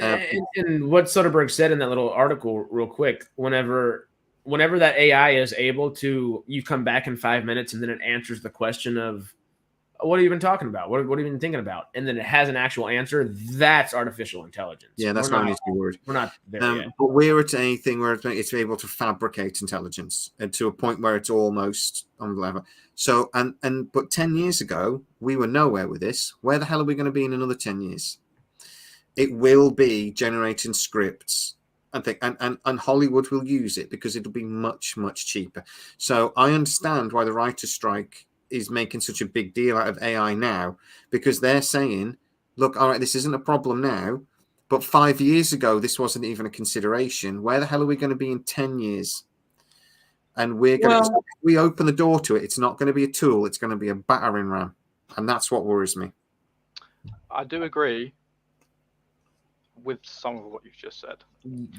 and what Soderbergh said in that little article, real quick, whenever that AI is able to, you come back in 5 minutes and then it answers the question of, what have you been talking about? What have you been thinking about? And then it has an actual answer. That's artificial intelligence. Yeah, that's what I need to be worried. We're not there yet. But we're at anything where it's able to fabricate intelligence, and to a point where it's almost on the level. So, but 10 years ago, we were nowhere with this. Where the hell are we going to be in another 10 years? It will be generating scripts. And Hollywood will use it because it'll be much, much cheaper. So I understand why the writer's strike is making such a big deal out of AI now, because they're saying, look, all right, this isn't a problem now, but 5 years ago, this wasn't even a consideration. Where the hell are we going to be in 10 years? And we open the door to it. It's not going to be a tool. It's going to be a battering ram. And that's what worries me. I do agree with some of what you've just said.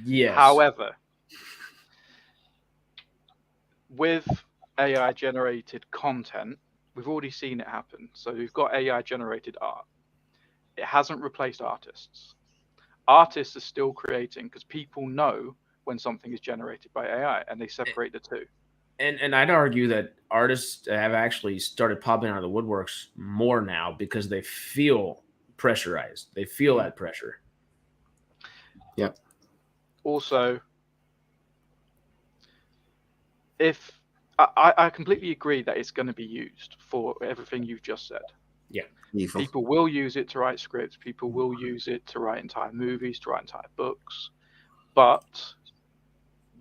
Yes. However, with AI generated content, we've already seen it happen. So we've got AI generated art. it hasn't replaced artists. Artists are still creating because people know when something is generated by AI, and they separate the two. And I'd argue that artists have actually started popping out of the woodworks more now because they feel pressurized. They feel that pressure. Yeah. Also, if I completely agree that it's going to be used for everything you've just said. Yeah. Evil. People will use it to write scripts. People will use it to write entire movies, to write entire books. But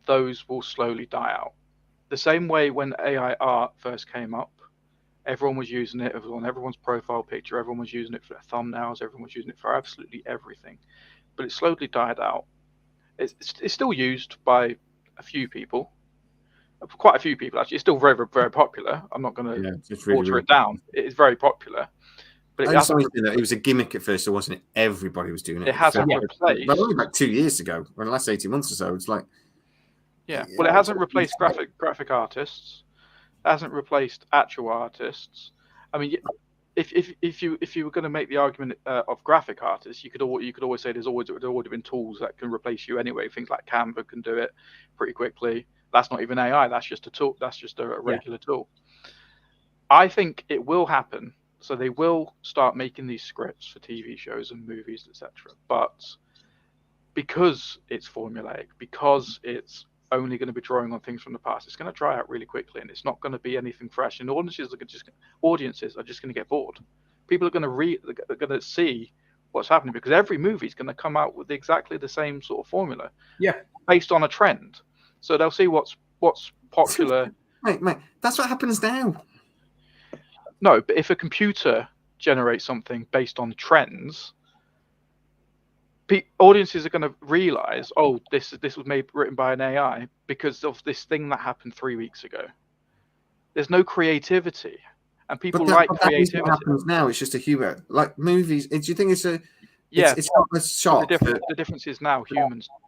those will slowly die out. The same way when AI art first came up, everyone was using it. It was on everyone's profile picture. Everyone was using it for their thumbnails. Everyone was using it for absolutely everything. But it slowly died out. It's still used by a few people. Quite a few people, actually. It's still very, very popular. I'm not going to water it down. It is very popular. But it was a gimmick at first, so wasn't it? Everybody was doing it. It hasn't replaced. But only like 2 years ago, or the last 18 months or so, it's like. Yeah, well, it hasn't replaced graphic artists. It hasn't replaced actual artists. I mean, if you were going to make the argument of graphic artists, you could always say there's already been tools that can replace you anyway. Things like Canva can do it pretty quickly. That's not even AI. That's just a tool. That's just a regular tool. I think it will happen. So they will start making these scripts for TV shows and movies, etc. But because it's formulaic, because it's only going to be drawing on things from the past, it's going to dry out really quickly, and it's not going to be anything fresh. And audiences are just going to get bored. People are going to see what's happening because every movie is going to come out with exactly the same sort of formula, based on a trend. So they'll see what's popular. Mate, that's what happens now. No, but if a computer generates something based on trends, audiences are going to realize, oh, this was written by an AI because of this thing that happened 3 weeks ago. There's no creativity, and people like creativity. What happens now? It's just a humor, like movies. Do you think it's a? It's not as sharp. The difference is now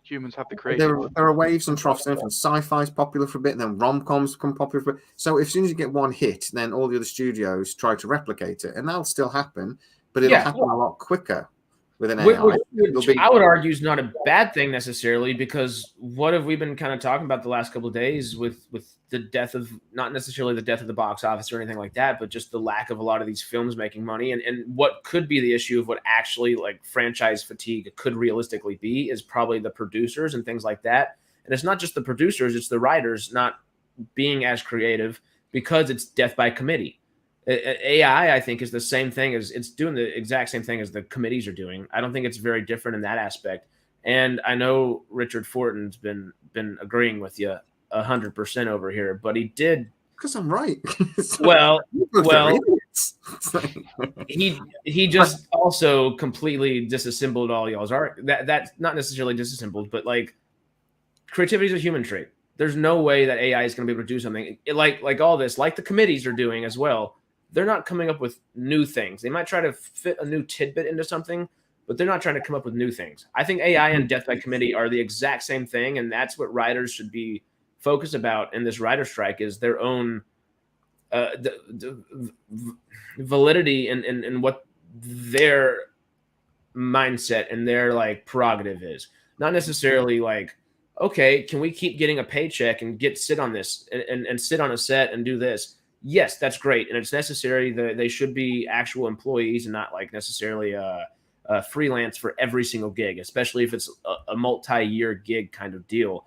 humans have the creativity. There are waves and troughs. And sci-fi is popular for a bit, and then rom-coms become popular for a bit. So as soon as you get one hit, then all the other studios try to replicate it, and that'll still happen, but it'll happen a lot quicker with an AI. Which I would argue is not a bad thing necessarily, because what have we been kind of talking about the last couple of days with the death of, not necessarily the death of the box office or anything like that, but just the lack of a lot of these films making money, and what could be the issue of what actually like franchise fatigue could realistically be is probably the producers and things like that. And it's not just the producers, it's the writers not being as creative because it's death by committee. AI, I think, is the same thing as it's doing the exact same thing as the committees are doing. I don't think it's very different in that aspect. And I know Richard Fortin's been agreeing with you 100% over here, but he did because I'm right. well, he just also completely disassembled all y'all's art. That's not necessarily disassembled, but like creativity is a human trait. There's no way that AI is going to be able to do something like all this, like the committees are doing as well. They're not coming up with new things. They might try to fit a new tidbit into something, but they're not trying to come up with new things. I think AI and death by committee are the exact same thing, and that's what writers should be focused about in this writer strike, is their own the validity and what their mindset and their like prerogative is. Not necessarily like, okay, can we keep getting a paycheck and sit on this and sit on a set and do this? Yes, that's great, and it's necessary. They should be actual employees and not like necessarily a freelance for every single gig, especially if it's a multi-year gig kind of deal.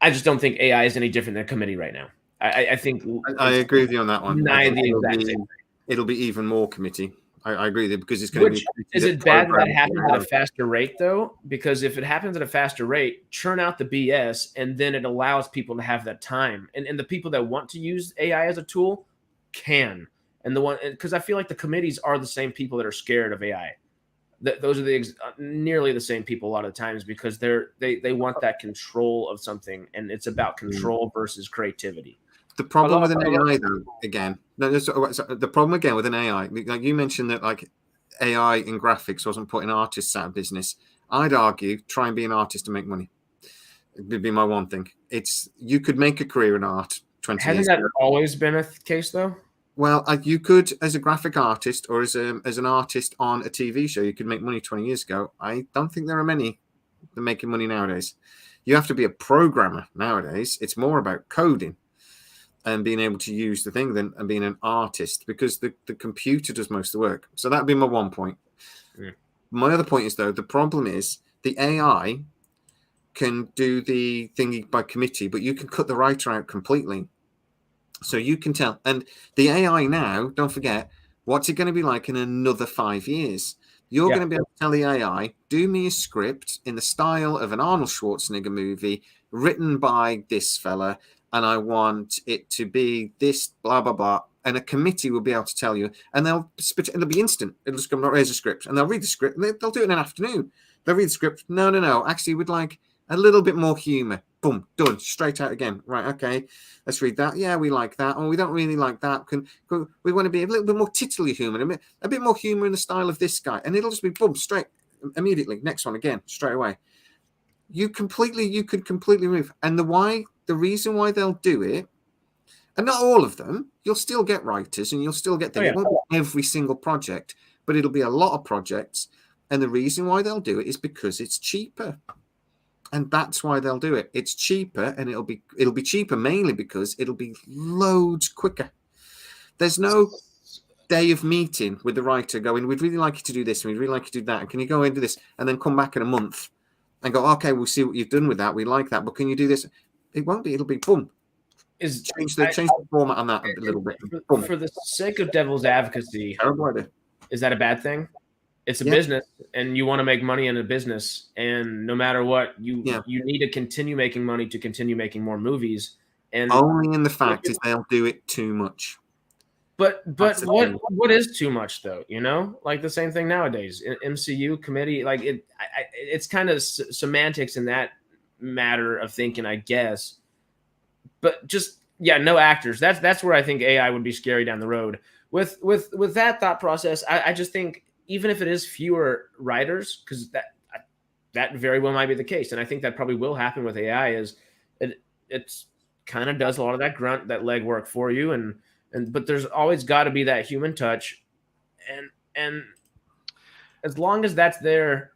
I just don't think AI is any different than a committee right now. I think I agree with you on that one. It'll be even more committee. I agree with you because it's going to be. Is it bad that happens at a faster rate though? Because if it happens at a faster rate, churn out the BS, and then it allows people to have that time. And the people that want to use AI as a tool can. And because I feel like the committees are the same people that are scared of AI. Those are nearly the same people a lot of the times because they want that control of something, and it's about control versus creativity. The problem with an AI, though, the problem again with an AI, like you mentioned that like AI in graphics wasn't putting artists out of business. I'd argue try and be an artist to make money. It'd be my one thing. You could make a career in art 20 years ago. Hasn't that always been a case, though? Well, you could, as a graphic artist or as an artist on a TV show, you could make money 20 years ago. I don't think there are many that are making money nowadays. You have to be a programmer nowadays. It's more about coding and being able to use the thing than being an artist, because the computer does most of the work. So that'd be my one point. Yeah. My other point is, though, the problem is the AI can do the thingy by committee, but you can cut the writer out completely. So you can tell. And the AI now, don't forget, what's it going to be like in another 5 years? You're going to be able to tell the AI, do me a script in the style of an Arnold Schwarzenegger movie written by this fella, and I want it to be this, blah, blah, blah. And a committee will be able to tell you, and they'll spit it, it'll be instant. It'll just come, here's a script. And they'll read the script, and they'll do it in an afternoon. They'll read the script. No. Actually, we'd like a little bit more humor. Boom, done. Straight out again. Right, okay. Let's read that. Yeah, we like that. Oh, we don't really like that. We want to be a little bit more titular humor, a bit more humor in the style of this guy. And it'll just be boom, straight, immediately. Next one again, straight away. You could completely remove. And the reason why they'll do it, and not all of them, you'll still get writers and you'll still get them. It won't be every single project, but it'll be a lot of projects. And the reason why they'll do it is because it's cheaper. And that's why they'll do it. It's cheaper, and it'll be cheaper mainly because it'll be loads quicker. There's no day of meeting with the writer going, we'd really like you to do this, and we'd really like you to do that. And can you go and do this? And then come back in a month and go, okay, we'll see what you've done with that. We like that, but can you do this? It won't be. It'll be boom. Change the format on that a little bit. For the sake of devil's advocacy, is that a bad thing? It's a business, and you want to make money in a business, and no matter what, you need to continue making money to continue making more movies. And only in the fact is they'll do it too much. But what is too much, though? You know, like the same thing nowadays. MCU committee, like it's kind of semantics in that matter of thinking, I guess. But just no actors. That's where I think AI would be scary down the road. With that thought process, I just think, even if it is fewer writers, because that very well might be the case, and I think that probably will happen with AI, is it's kind of does a lot of that grunt, that leg work for you, but there's always got to be that human touch, and as long as that's there,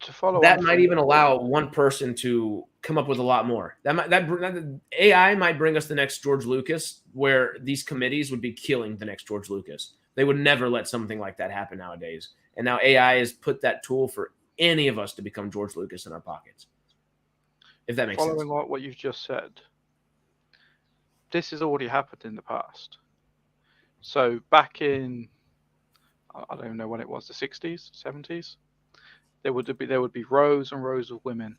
to follow that might even allow one person to come up with a lot more. That AI might bring us the next George Lucas, where these committees would be killing the next George Lucas. They would never let something like that happen nowadays. And now AI has put that tool for any of us to become George Lucas in our pockets. If that makes sense. Following what you've just said, this has already happened in the past. So back in, I don't know when it was, the 60s, 70s, there would be rows and rows of women.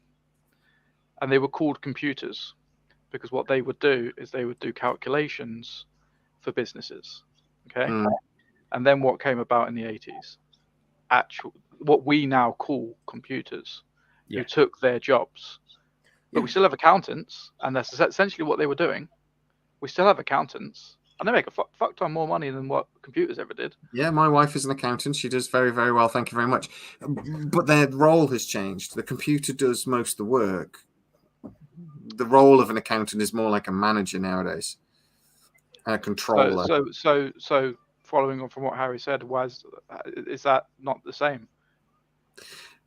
And they were called computers, because what they would do is they would do calculations for businesses. Okay. And then what came about in the 80s? What we now call computers, who took their jobs. But we still have accountants, and that's essentially what they were doing. We still have accountants, and they make a fuck ton more money than what computers ever did. Yeah, my wife is an accountant. She does very, very well. Thank you very much. But their role has changed. The computer does most of the work. The role of an accountant is more like a manager nowadays, and a controller. So following on from what Harry said, is that not the same?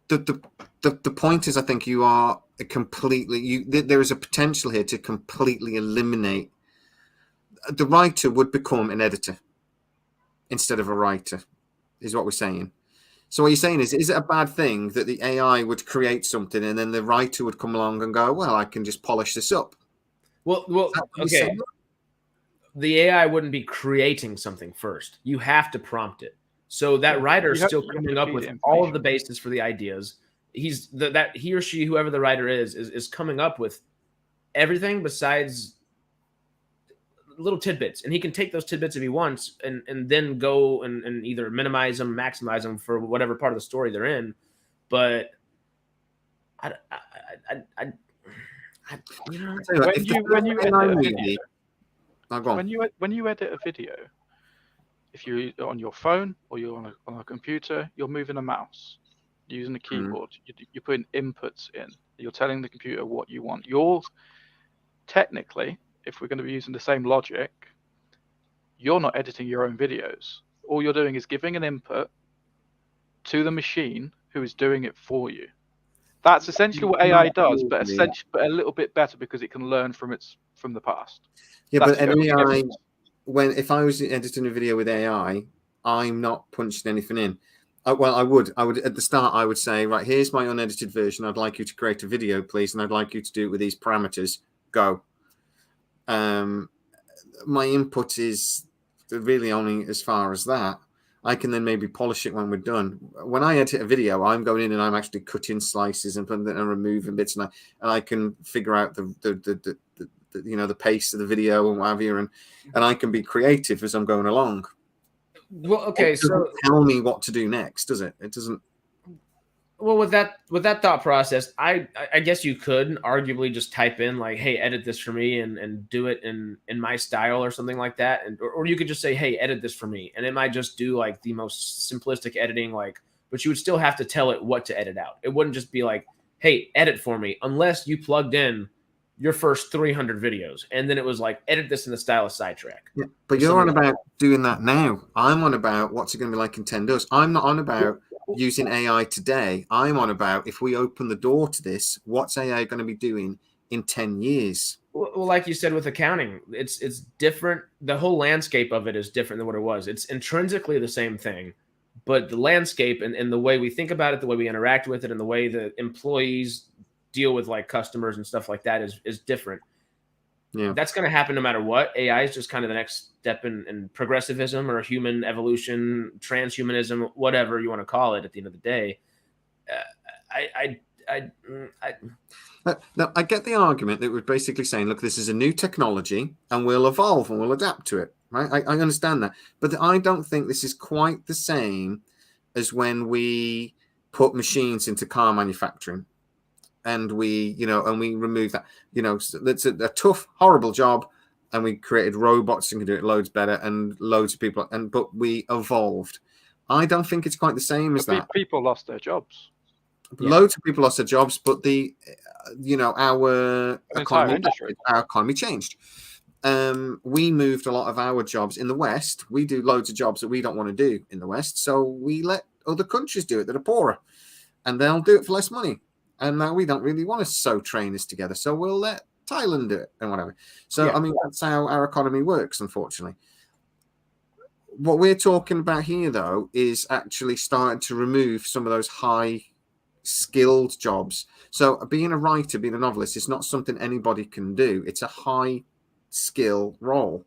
The point is, I think you are there is a potential here to completely eliminate. The writer would become an editor instead of a writer, is what we're saying. So what you're saying is it a bad thing that the AI would create something and then the writer would come along and go, well, I can just polish this up? Well, okay. The AI wouldn't be creating something first. You have to prompt it. So that writer is still coming up with all of the basis for the ideas. That he or she, whoever the writer is coming up with everything besides little tidbits. And he can take those tidbits if he wants and then go and either minimize them, maximize them for whatever part of the story they're in. But when you edit a video, if you're on your phone or you're on a computer, you're moving a mouse, you're using a keyboard, you're putting inputs in, you're telling the computer what you want. You're technically, if we're going to be using the same logic, you're not editing your own videos. All you're doing is giving an input to the machine who is doing it for you. That's essentially what AI does, but a little bit better because it can learn from the past. Yeah, but an AI, if I was editing a video with AI, I'm not punching anything in. Well, I would at the start. I would say, right, here's my unedited version. I'd like you to create a video, please, and I'd like you to do it with these parameters. Go. My input is really only as far as that. I can then maybe polish it when we're done. When I edit a video, I'm going in and I'm actually cutting slices and putting and removing bits, and I can figure out the pace of the video and what have you, and I can be creative as I'm going along. Well, okay, so tell me what to do next, does it? It doesn't. Well, with that thought process, I guess you could arguably just type in like, hey, edit this for me and do it in my style or something like that. Or you could just say, hey, edit this for me. And it might just do like the most simplistic editing, but you would still have to tell it what to edit out. It wouldn't just be like, hey, edit for me, unless you plugged in your first 300 videos. And then it was like, edit this in the style of SciTrek. Yeah, but you're on about doing that now. I'm on about what's it going to be like in 10 years. I'm not on about using AI today. I'm on about if we open the door to this, what's AI going to be doing in 10 years? Well, like you said with accounting, it's different. The whole landscape of it is different than what it was. It's intrinsically the same thing, but the landscape and the way we think about it, the way we interact with it, and the way the employees deal with like customers and stuff like that is different. Yeah, that's going to happen no matter what. AI is just kind of the next step in progressivism or human evolution, transhumanism, whatever you want to call it. At the end of the day, No, I get the argument that we're basically saying, look, this is a new technology and we'll evolve and we'll adapt to it, right? I understand that, but I don't think this is quite the same as when we put machines into car manufacturing. And we remove that, so that's a tough, horrible job. And we created robots and can do it loads better and loads of people. But we evolved. I don't think it's quite the same as that. People lost their jobs. Loads of people lost their jobs, but our economy changed. We moved a lot of our jobs in the West. We do loads of jobs that we don't want to do in the West. So we let other countries do it that are poorer, and they'll do it for less money. And now we don't really want to sew trainers together, so we'll let Thailand do it and whatever. So, yeah. I mean, that's how our economy works, unfortunately. What we're talking about here, though, is actually starting to remove some of those high-skilled jobs. So being a writer, being a novelist, is not something anybody can do. It's a high-skill role.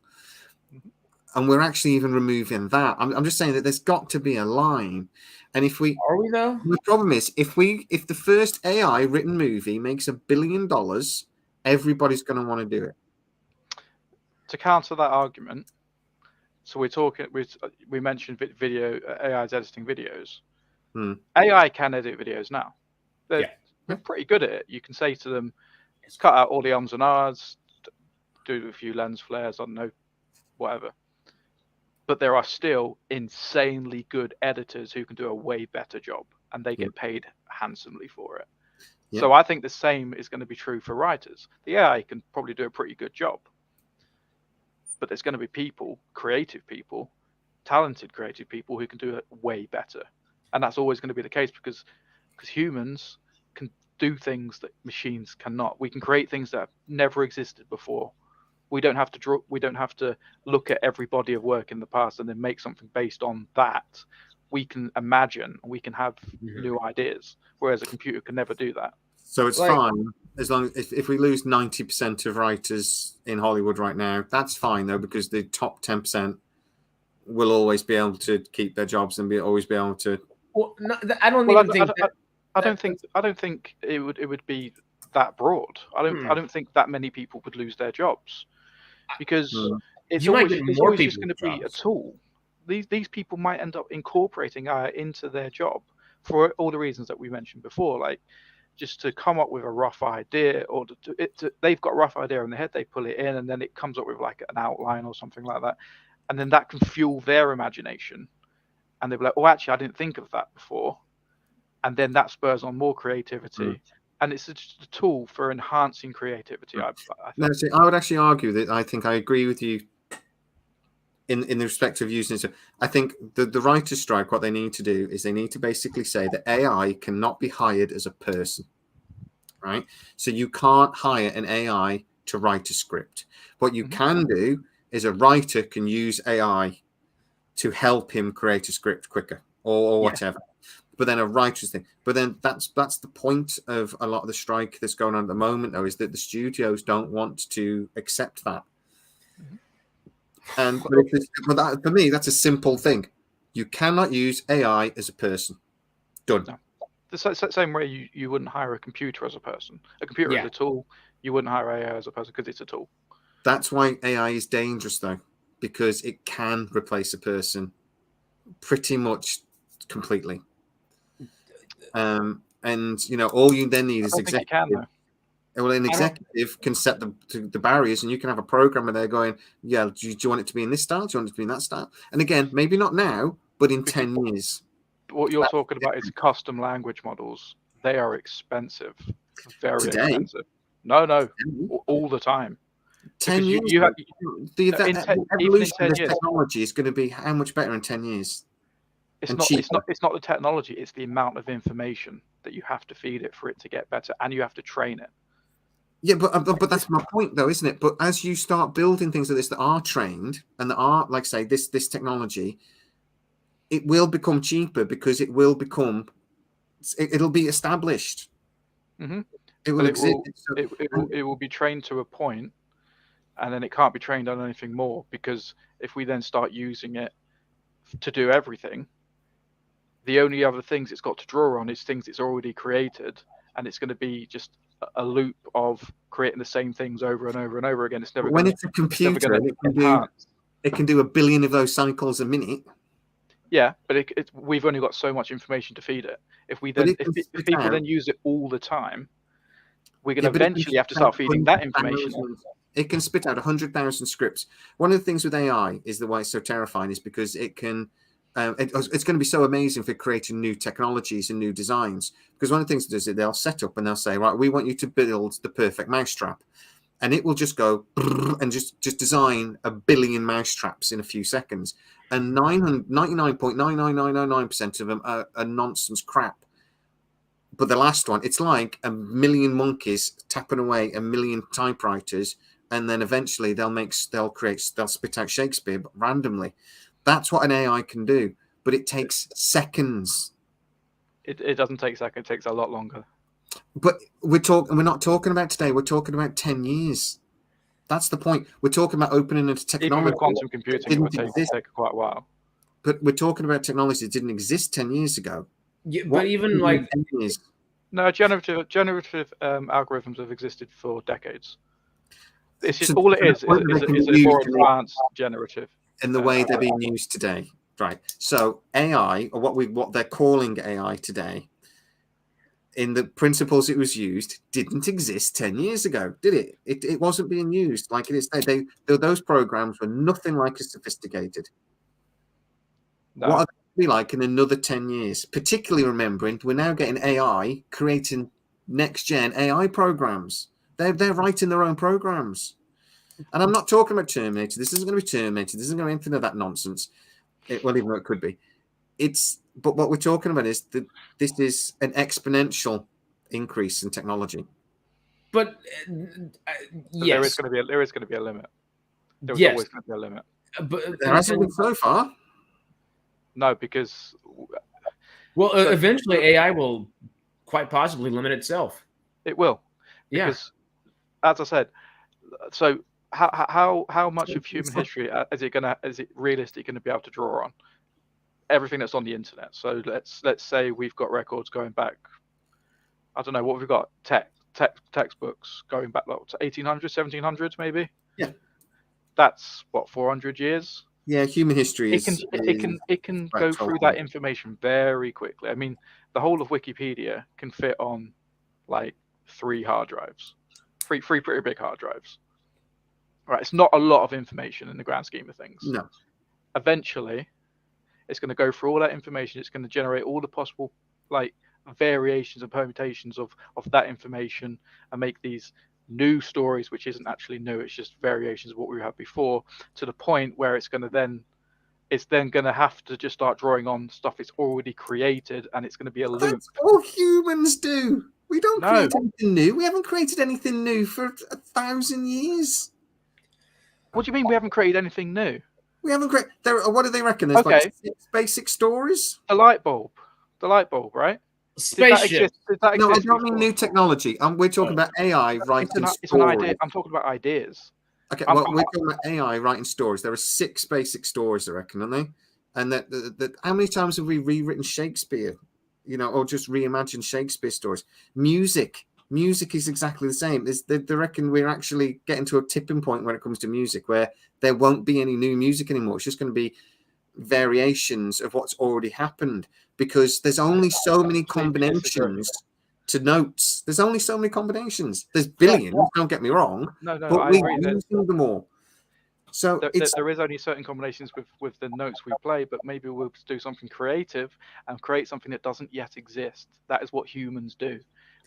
And we're actually even removing that. I'm just saying that there's got to be a line. And if we are we though? The problem is if the first AI written movie makes $1 billion, everybody's going to want to do it. To counter that argument, so we mentioned video AI's editing videos. AI can edit videos now. They're pretty good at it. You can say to them, cut out all the ums and ahs, do a few lens flares, I don't know, whatever. But there are still insanely good editors who can do a way better job, and they get paid handsomely for it. Yeah. So I think the same is going to be true for writers. The AI can probably do a pretty good job, but there's going to be people, creative people, talented creative people who can do it way better. And that's always going to be the case because humans can do things that machines cannot. We can create things that have never existed before. We don't have to draw. We don't have to look at every body of work in the past and then make something based on that. We can imagine. We can have new ideas, whereas a computer can never do that. So it's fine as long as if we lose 90% of writers in Hollywood right now, that's fine though, because the top 10% will always be able to keep their jobs and always be able to. Well, no, I don't think. I don't think it would be that broad. I don't think that many people would lose their jobs. Because it's always just going to be a tool. These people might end up incorporating AI into their job for all the reasons that we mentioned before, like just to come up with a rough idea, or they've got a rough idea in their head, they pull it in, and then it comes up with like an outline or something like that, and then that can fuel their imagination, and they'll be like, "Oh, actually, I didn't think of that before," and then that spurs on more creativity. And it's just a tool for enhancing creativity. I would actually argue that I think I agree with you in the respect of using it. So I think the writer's strike, what they need to do is they need to basically say that AI cannot be hired as a person, right? So you can't hire an AI to write a script. What you can do is a writer can use AI to help him create a script quicker or whatever. But then a writer's thing. But then that's the point of a lot of the strike that's going on at the moment, though, is that the studios don't want to accept that. And but that, for me, that's a simple thing. You cannot use AI as a person. Done. No. The same way you wouldn't hire a computer as a person. A computer is a tool. You wouldn't hire AI as a person because it's a tool. That's why AI is dangerous, though, because it can replace a person pretty much completely. And all you then need is executive. Well, an executive can set the barriers, and you can have a programmer there going, "Yeah, do you want it to be in this style? Do you want it to be in that style?" And again, maybe not now, but in 10 years. What you're talking about is custom language models. They are expensive, very expensive. No, all the time. 10 years. The evolution of this technology is going to be how much better in 10 years? It's not the technology. It's the amount of information that you have to feed it for it to get better, and you have to train it. Yeah, but that's my point, though, isn't it? But as you start building things like this that are trained and that are, like, say, this technology, it will become cheaper because it'll be established. It will exist. It will be trained to a point, and then it can't be trained on anything more, because if we then start using it to do everything, the only other things it's got to draw on is things it's already created, and it's going to be just a loop of creating the same things over and over and over again. It's never. When it's a computer, it can do a billion of those cycles a minute. Yeah, but we've only got so much information to feed it. If people then use it all the time, we're going to eventually have to start feeding that information. It can spit out 100,000 scripts. One of the things with AI is the why it's so terrifying is because it can. It's going to be so amazing for creating new technologies and new designs. Because one of the things it does is they'll set up and they'll say, right, we want you to build the perfect mousetrap, and it will just go and just design a billion mousetraps in a few seconds, and 99.99999% of them are nonsense crap. But the last one, it's like a million monkeys tapping away a million typewriters, and then eventually they'll spit out Shakespeare randomly. That's what an AI can do, but it takes seconds. It doesn't take seconds. It takes a lot longer. But we're not talking about today. We're talking about 10 years. That's the point. We're talking about opening into technology. Even with quantum computing, it would take quite a while. But we're talking about technology that didn't exist 10 years ago. Yeah, but even like 10 years? No, generative algorithms have existed for decades. It's just all it is a more advanced generative. In the way they're being used today, right? So AI, or what they're calling AI today, in the principles it was used, didn't exist 10 years ago, did it? It wasn't being used like it is today. Those programs were nothing like as sophisticated. No. What are they going to be like in another 10 years? Particularly remembering we're now getting AI creating next-gen AI programs. They're writing their own programs. And I'm not talking about Terminator. This isn't going to be Terminator. This isn't going to be anything of that nonsense. Well, even though it could be. But what we're talking about is that this is an exponential increase in technology. But yes, there is going to be a limit. There's always going to be a limit. But there hasn't been so far. No, because eventually AI will quite possibly limit itself. It will. Because, as I said, so how much of human history is it realistically going to be able to draw on? Everything that's on the internet. So let's say we've got records going back, I don't know what we've got, textbooks going back to 1800s, 1700s maybe. Yeah, that's what, 400 years. Yeah, human history it can go through that information very quickly. I mean, the whole of Wikipedia can fit on like 3 hard drives, three pretty big hard drives. Right, it's not a lot of information in the grand scheme of things. No. Eventually, it's going to go through all that information. It's going to generate all the possible like variations and permutations of that information and make these new stories, which isn't actually new, it's just variations of what we had before, to the point where it's then going to have to just start drawing on stuff it's already created, and it's going to be a loop. That's all humans do. We don't No. create anything new. We haven't created anything new for 1,000 years. What do you mean we haven't created anything new? We haven't created. What do they reckon? There's like 6 basic stories. The light bulb, right? Spaceship. Did that No, I exist don't mean before? new technology. We're talking about AI writing It's stories. an idea. I'm talking about ideas. Okay, well, we're talking about AI writing stories. There are 6 basic stories, I reckon, aren't they? And that how many times have we rewritten Shakespeare, or just reimagined Shakespeare stories? Music is exactly the same. They reckon we're actually getting to a tipping point when it comes to music, where there won't be any new music anymore. It's just going to be variations of what's already happened, because there's only so many combinations to notes. There's only so many combinations. There's billions, don't get me wrong. No, but I we're agree. using them all. So there is only certain combinations with the notes we play, but maybe we'll do something creative and create something that doesn't yet exist. That is what humans do.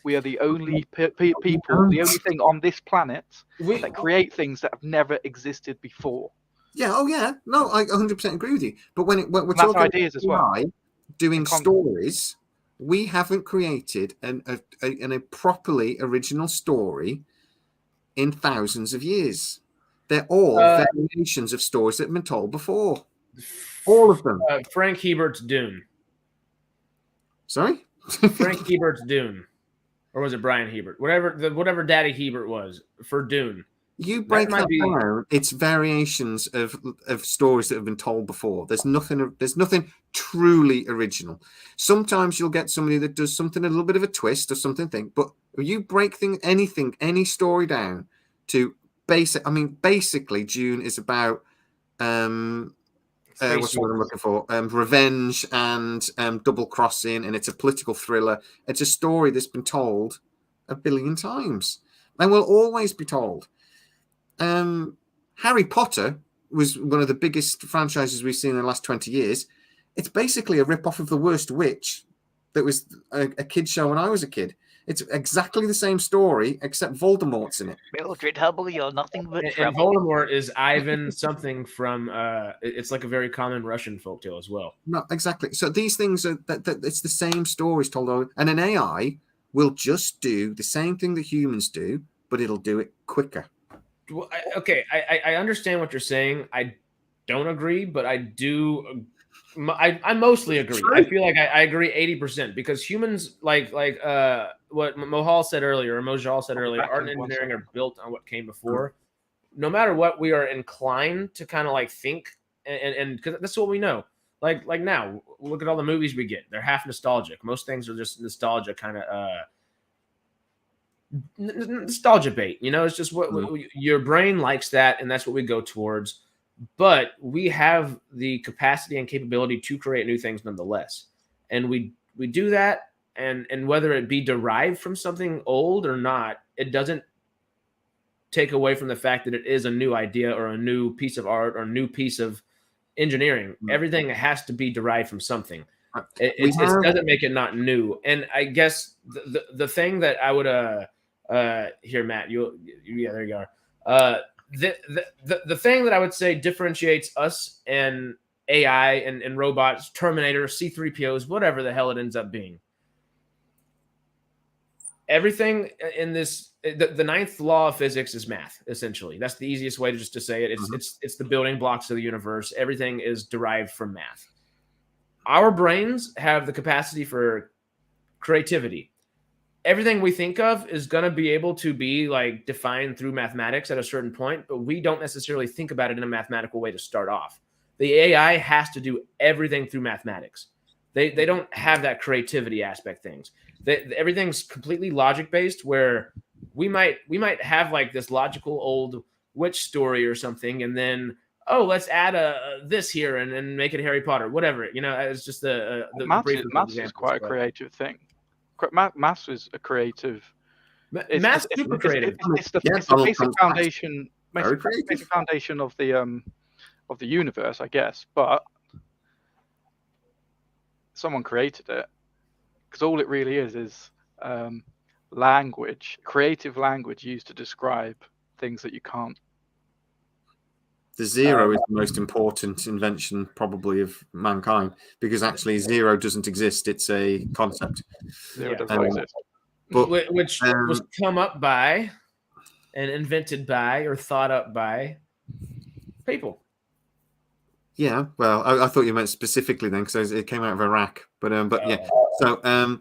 We are the only people, the only thing on this planet that create things that have never existed before. Yeah, oh yeah. No, I 100% agree with you. But when we're talking about ideas as well, doing stories, we haven't created a properly original story in thousands of years. They're all variations of stories that have been told before. All of them. Frank Hebert's Dune. Sorry? Frank Hebert's Dune. Or was it Brian Hebert? Whatever Daddy Hebert was for Dune. You break that down, it's variations of stories that have been told before. There's nothing truly original. Sometimes you'll get somebody that does something a little bit of a twist or something, but you break any story down to basically Dune is about what's the word I'm looking for? Revenge and double crossing, and it's a political thriller. It's a story that's been told 1 billion times and will always be told. Harry Potter was one of the biggest franchises we've seen in the last 20 years. It's basically a rip-off of The Worst Witch that was a kid show when I was a kid. It's exactly the same story, except Voldemort's in it. Mildred Hubble, you're nothing but and trouble. Voldemort is Ivan something from it's like a very common Russian folktale as well. No, exactly. So these things are that it's the same stories told over, and an AI will just do the same thing that humans do, but it'll do it quicker. Well, I understand what you're saying. I don't agree, but I do. I mostly agree. I feel like I agree 80% because humans, like what Mojal said earlier, art and engineering are built on what came before. No matter what, we are inclined to kind of like think, and because that's what we know. Like now, look at all the movies we get; they're half nostalgic. Most things are just nostalgia kind of. Nostalgia bait, it's just what your brain likes that, and that's what we go towards. But we have the capacity and capability to create new things nonetheless, and we do that, and whether it be derived from something old or not, it doesn't take away from the fact that it is a new idea or a new piece of art or a new piece of engineering. Everything has to be derived from something. It doesn't make it not new. And I guess the thing that I would here, Matt, yeah, there you are. The thing that I would say differentiates us and AI and robots, Terminator, C-3POs, whatever the hell it ends up being. Everything in this, the ninth law of physics is math, essentially. That's the easiest way to say it. It's the building blocks of the universe. Everything is derived from math. Our brains have the capacity for creativity. Everything we think of is going to be able to be like defined through mathematics at a certain point, but we don't necessarily think about it in a mathematical way to start off. The AI has to do everything through mathematics. They don't have that creativity aspect things. Everything's completely logic based, where we might have like this logical old witch story or something, and then let's add this here and make it Harry Potter, whatever. It's just the maths is quite a creative thing. Maths is a creative. Maths super creative. It's the basic foundation. Basic foundation of the universe, I guess. But someone created it, because all it really is language, creative language used to describe things that you can't. The zero is the most important invention probably of mankind, because actually zero doesn't exist. It's a concept. Zero doesn't exist. But, which was come up by and invented by or thought up by people. Yeah, well, I thought you meant specifically then, because it came out of Iraq. But yeah, so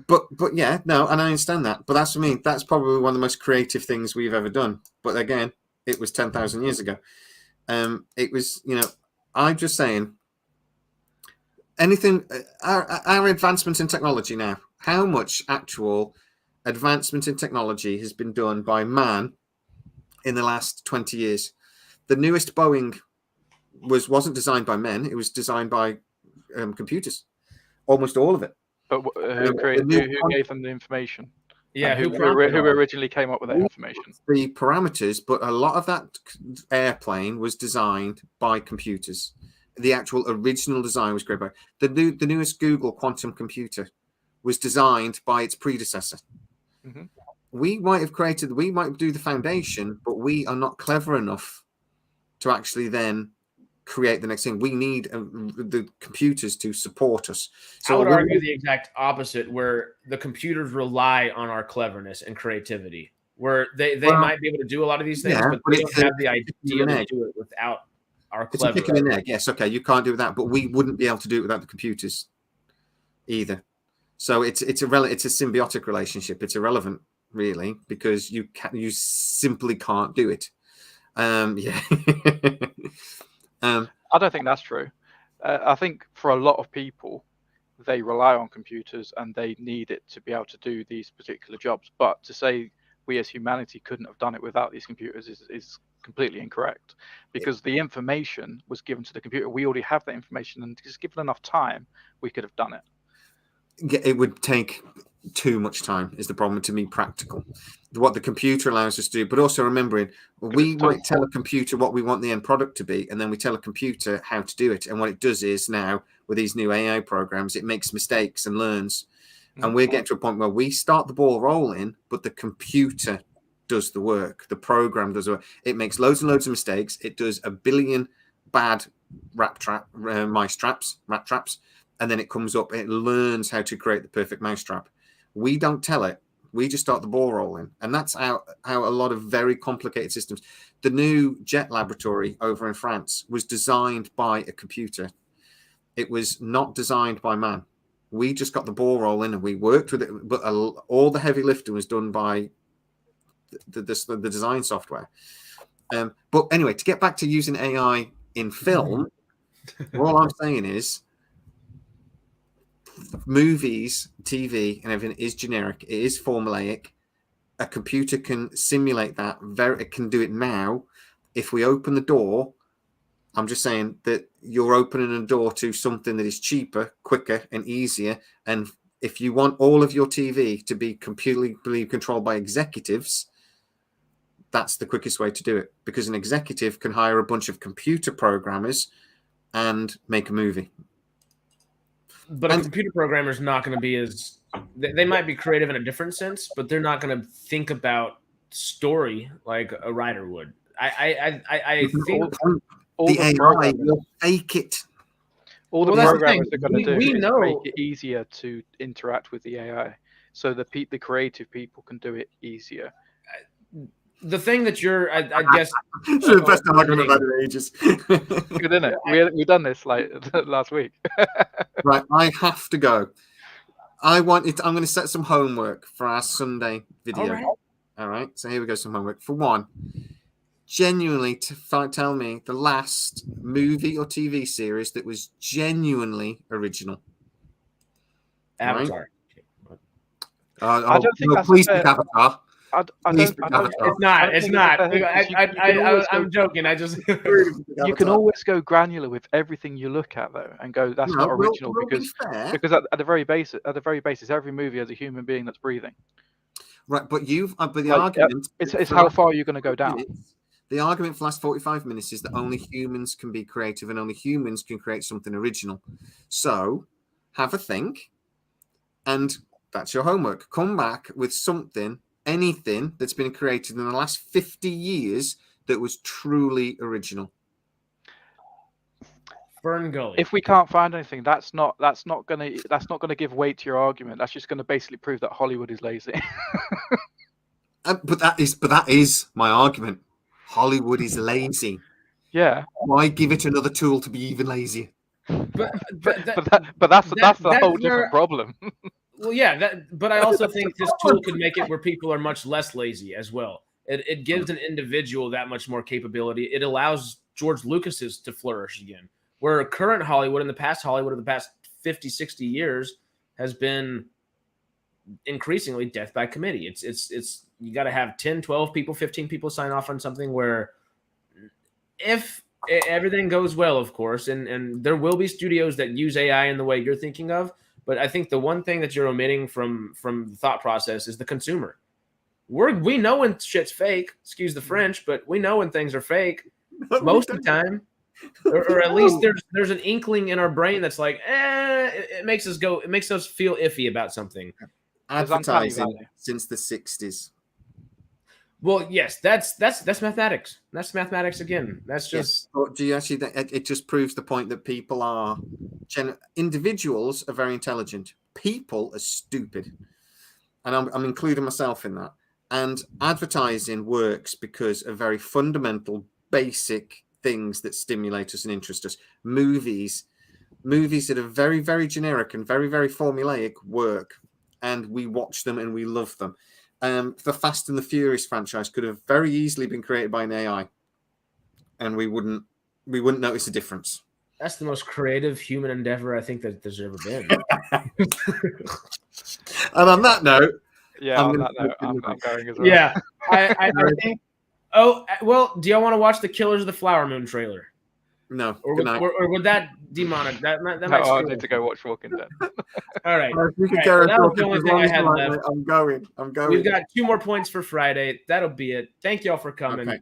but yeah, no, and I understand that. But that's for me. That's probably one of the most creative things we've ever done. But again, it was 10,000 years ago. It was, I'm just saying. Anything, our advancement in technology now. How much actual advancement in technology has been done by man in the last 20 years? The newest Boeing wasn't designed by men; it was designed by computers. Almost all of it. But who gave them the information? Yeah, who originally came up with that information? The parameters, but a lot of that airplane was designed by computers. The actual original design was created by the newest Google quantum computer was designed by its predecessor. Mm-hmm. We might do the foundation, but we are not clever enough to actually then create the next thing. We need the computers to support us. So I would argue the exact opposite, where the computers rely on our cleverness and creativity, where they might be able to do a lot of these things, but they don't have the idea to do it without our cleverness. It's a chicken and egg. Yes, okay, you can't do that, but we wouldn't be able to do it without the computers either. So it's a symbiotic relationship. It's irrelevant, really, because you simply can't do it. Yeah. I don't think that's true. I think for a lot of people, they rely on computers and they need it to be able to do these particular jobs. But to say we as humanity couldn't have done it without these computers is completely incorrect, because the information was given to the computer. We already have that information, and just given enough time, we could have done it. It would take too much time is the problem, to be practical. What the computer allows us to do, but also remembering we might tell a computer what we want the end product to be, and then we tell a computer how to do it. And what it does is now with these new AI programs, it makes mistakes and learns. And we're getting to a point where we start the ball rolling, but the computer does the work. The program does the work. It makes loads and loads of mistakes. It does a billion bad rat traps, and then it comes up. It learns how to create the perfect mousetrap. We don't tell it. We just start the ball rolling. And that's how a lot of very complicated systems. The new jet laboratory over in France was designed by a computer. It was not designed by man. We just got the ball rolling and we worked with it. But all the heavy lifting was done by the design software. But anyway, to get back to using AI in film, all I'm saying is movies, TV, and everything is generic. It is formulaic. A computer can simulate that. It can do it now. If we open the door, I'm just saying that you're opening a door to something that is cheaper, quicker, and easier. And if you want all of your TV to be completely controlled by executives, that's the quickest way to do it, because an executive can hire a bunch of computer programmers and make a movie. But a computer programmer is not going to be as... They might be creative in a different sense, but they're not going to think about story like a writer would. I think... The AI will fake it. All the programmers are going to do is make it easier to interact with the AI, so the creative people can do it easier. The thing that you're, I guess, it's the best time I've done about in ages. Good, isn't it? We've done this like last week. Right, I have to go. I'm going to set some homework for our Sunday video. All right. So here we go. Some homework. For one, genuinely tell me the last movie or TV series that was genuinely original. Avatar. Right? I don't think that's please pick Avatar. It's not. I'm joking. You can always go granular with everything you look at, though, and go, "That's not original," because at the very basis, every movie has a human being that's breathing. Right, but the argument it's how far you're going to go down. The argument for the last 45 minutes is that only humans can be creative and only humans can create something original. So have a think, and That's your homework. Come back with something, anything that's been created in the last 50 years that was truly original. Fern Gully. If we can't find anything, that's not gonna give weight to your argument. That's just gonna basically prove that Hollywood is lazy. But that is my argument. Hollywood is lazy. Yeah. Why give it another tool to be even lazier? But that's a whole different problem. Well, yeah, but I also think this tool could make it where people are much less lazy as well. It gives an individual that much more capability. It allows George Lucas's to flourish again, where current Hollywood and the past Hollywood of the past 50, 60 years has been increasingly death by committee. It's you got to have 10, 12 people, 15 people sign off on something where if everything goes well, of course, and there will be studios that use AI in the way you're thinking of, but I think the one thing that you're omitting from the thought process is the consumer. We know when shit's fake, excuse the French, but we know when things are fake most of the time. Or at least there's an inkling in our brain that's like, it makes us feel iffy about something. Advertising since the 60s. Well, yes, that's mathematics. That's mathematics again. That's just. But do you actually? It just proves the point that people are individuals are very intelligent. People are stupid, and I'm including myself in that. And advertising works because of very fundamental, basic things that stimulate us and interest us. Movies that are very, very generic and very, very formulaic work, and we watch them and we love them. The Fast and the Furious franchise could have very easily been created by an AI, and we wouldn't notice a difference. That's the most creative human endeavor I think that there's ever been. And on that note, I'm going as well. Yeah, I think. Oh well, do y'all want to watch the Killers of the Flower Moon trailer? No. Or would that demonic? That might. I need to go watch Walking Dead. All right. We can Well, that was the only thing I had left. I'm going. We've got 2 more points for Friday. That'll be it. Thank y'all for coming. Okay.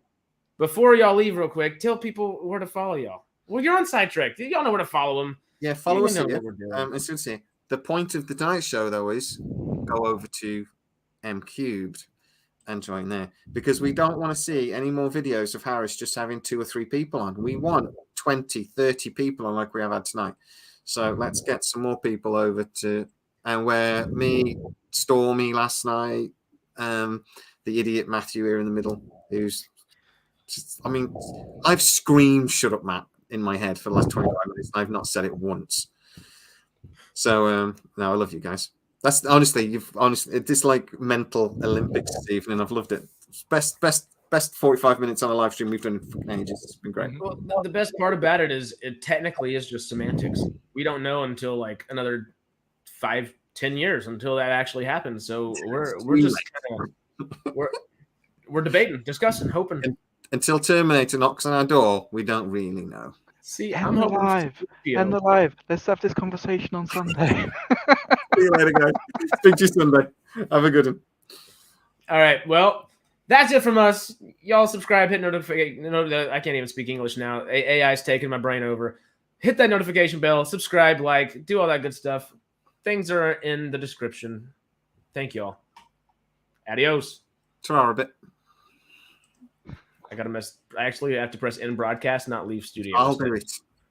Before y'all leave, real quick, tell people where to follow y'all. Well, you're on SciTrek. Y'all know where to follow them. Yeah, follow us know here. what we're doing. As soon as the point of the Tonight Show, though, is go over to MCubed and join there, because we don't want to see any more videos of Harris just having 2 or 3 people on. We want 20, 30 people on like we have had tonight. So let's get some more people over to, and where me, Stormy last night, the idiot Matthew here in the middle, who's just, I mean, I've screamed "Shut up, Matt" in my head for the last 25 minutes, and I've not said it once. So no, I love you guys. That's honestly, it's like mental Olympics this evening. I've loved it. Best 45 minutes on a live stream we've done in ages. It's been great. Well, the best part about it is it technically is just semantics. We don't know until like another 5-10 years until that actually happens. So we're just we're debating, discussing, hoping. Until Terminator knocks on our door, we don't really know. See, I'm alive. Let's have this conversation on Sunday. See you later, guys. Speak to you Sunday. Have a good one. All right. Well, that's it from us. Y'all subscribe, hit notification. I can't even speak English now. AI's taking my brain over. Hit that notification bell, subscribe, like, do all that good stuff. Things are in the description. Thank you all. Adios. Ta-ra a bit. I actually have to press end broadcast, not leave studio. I'll do it.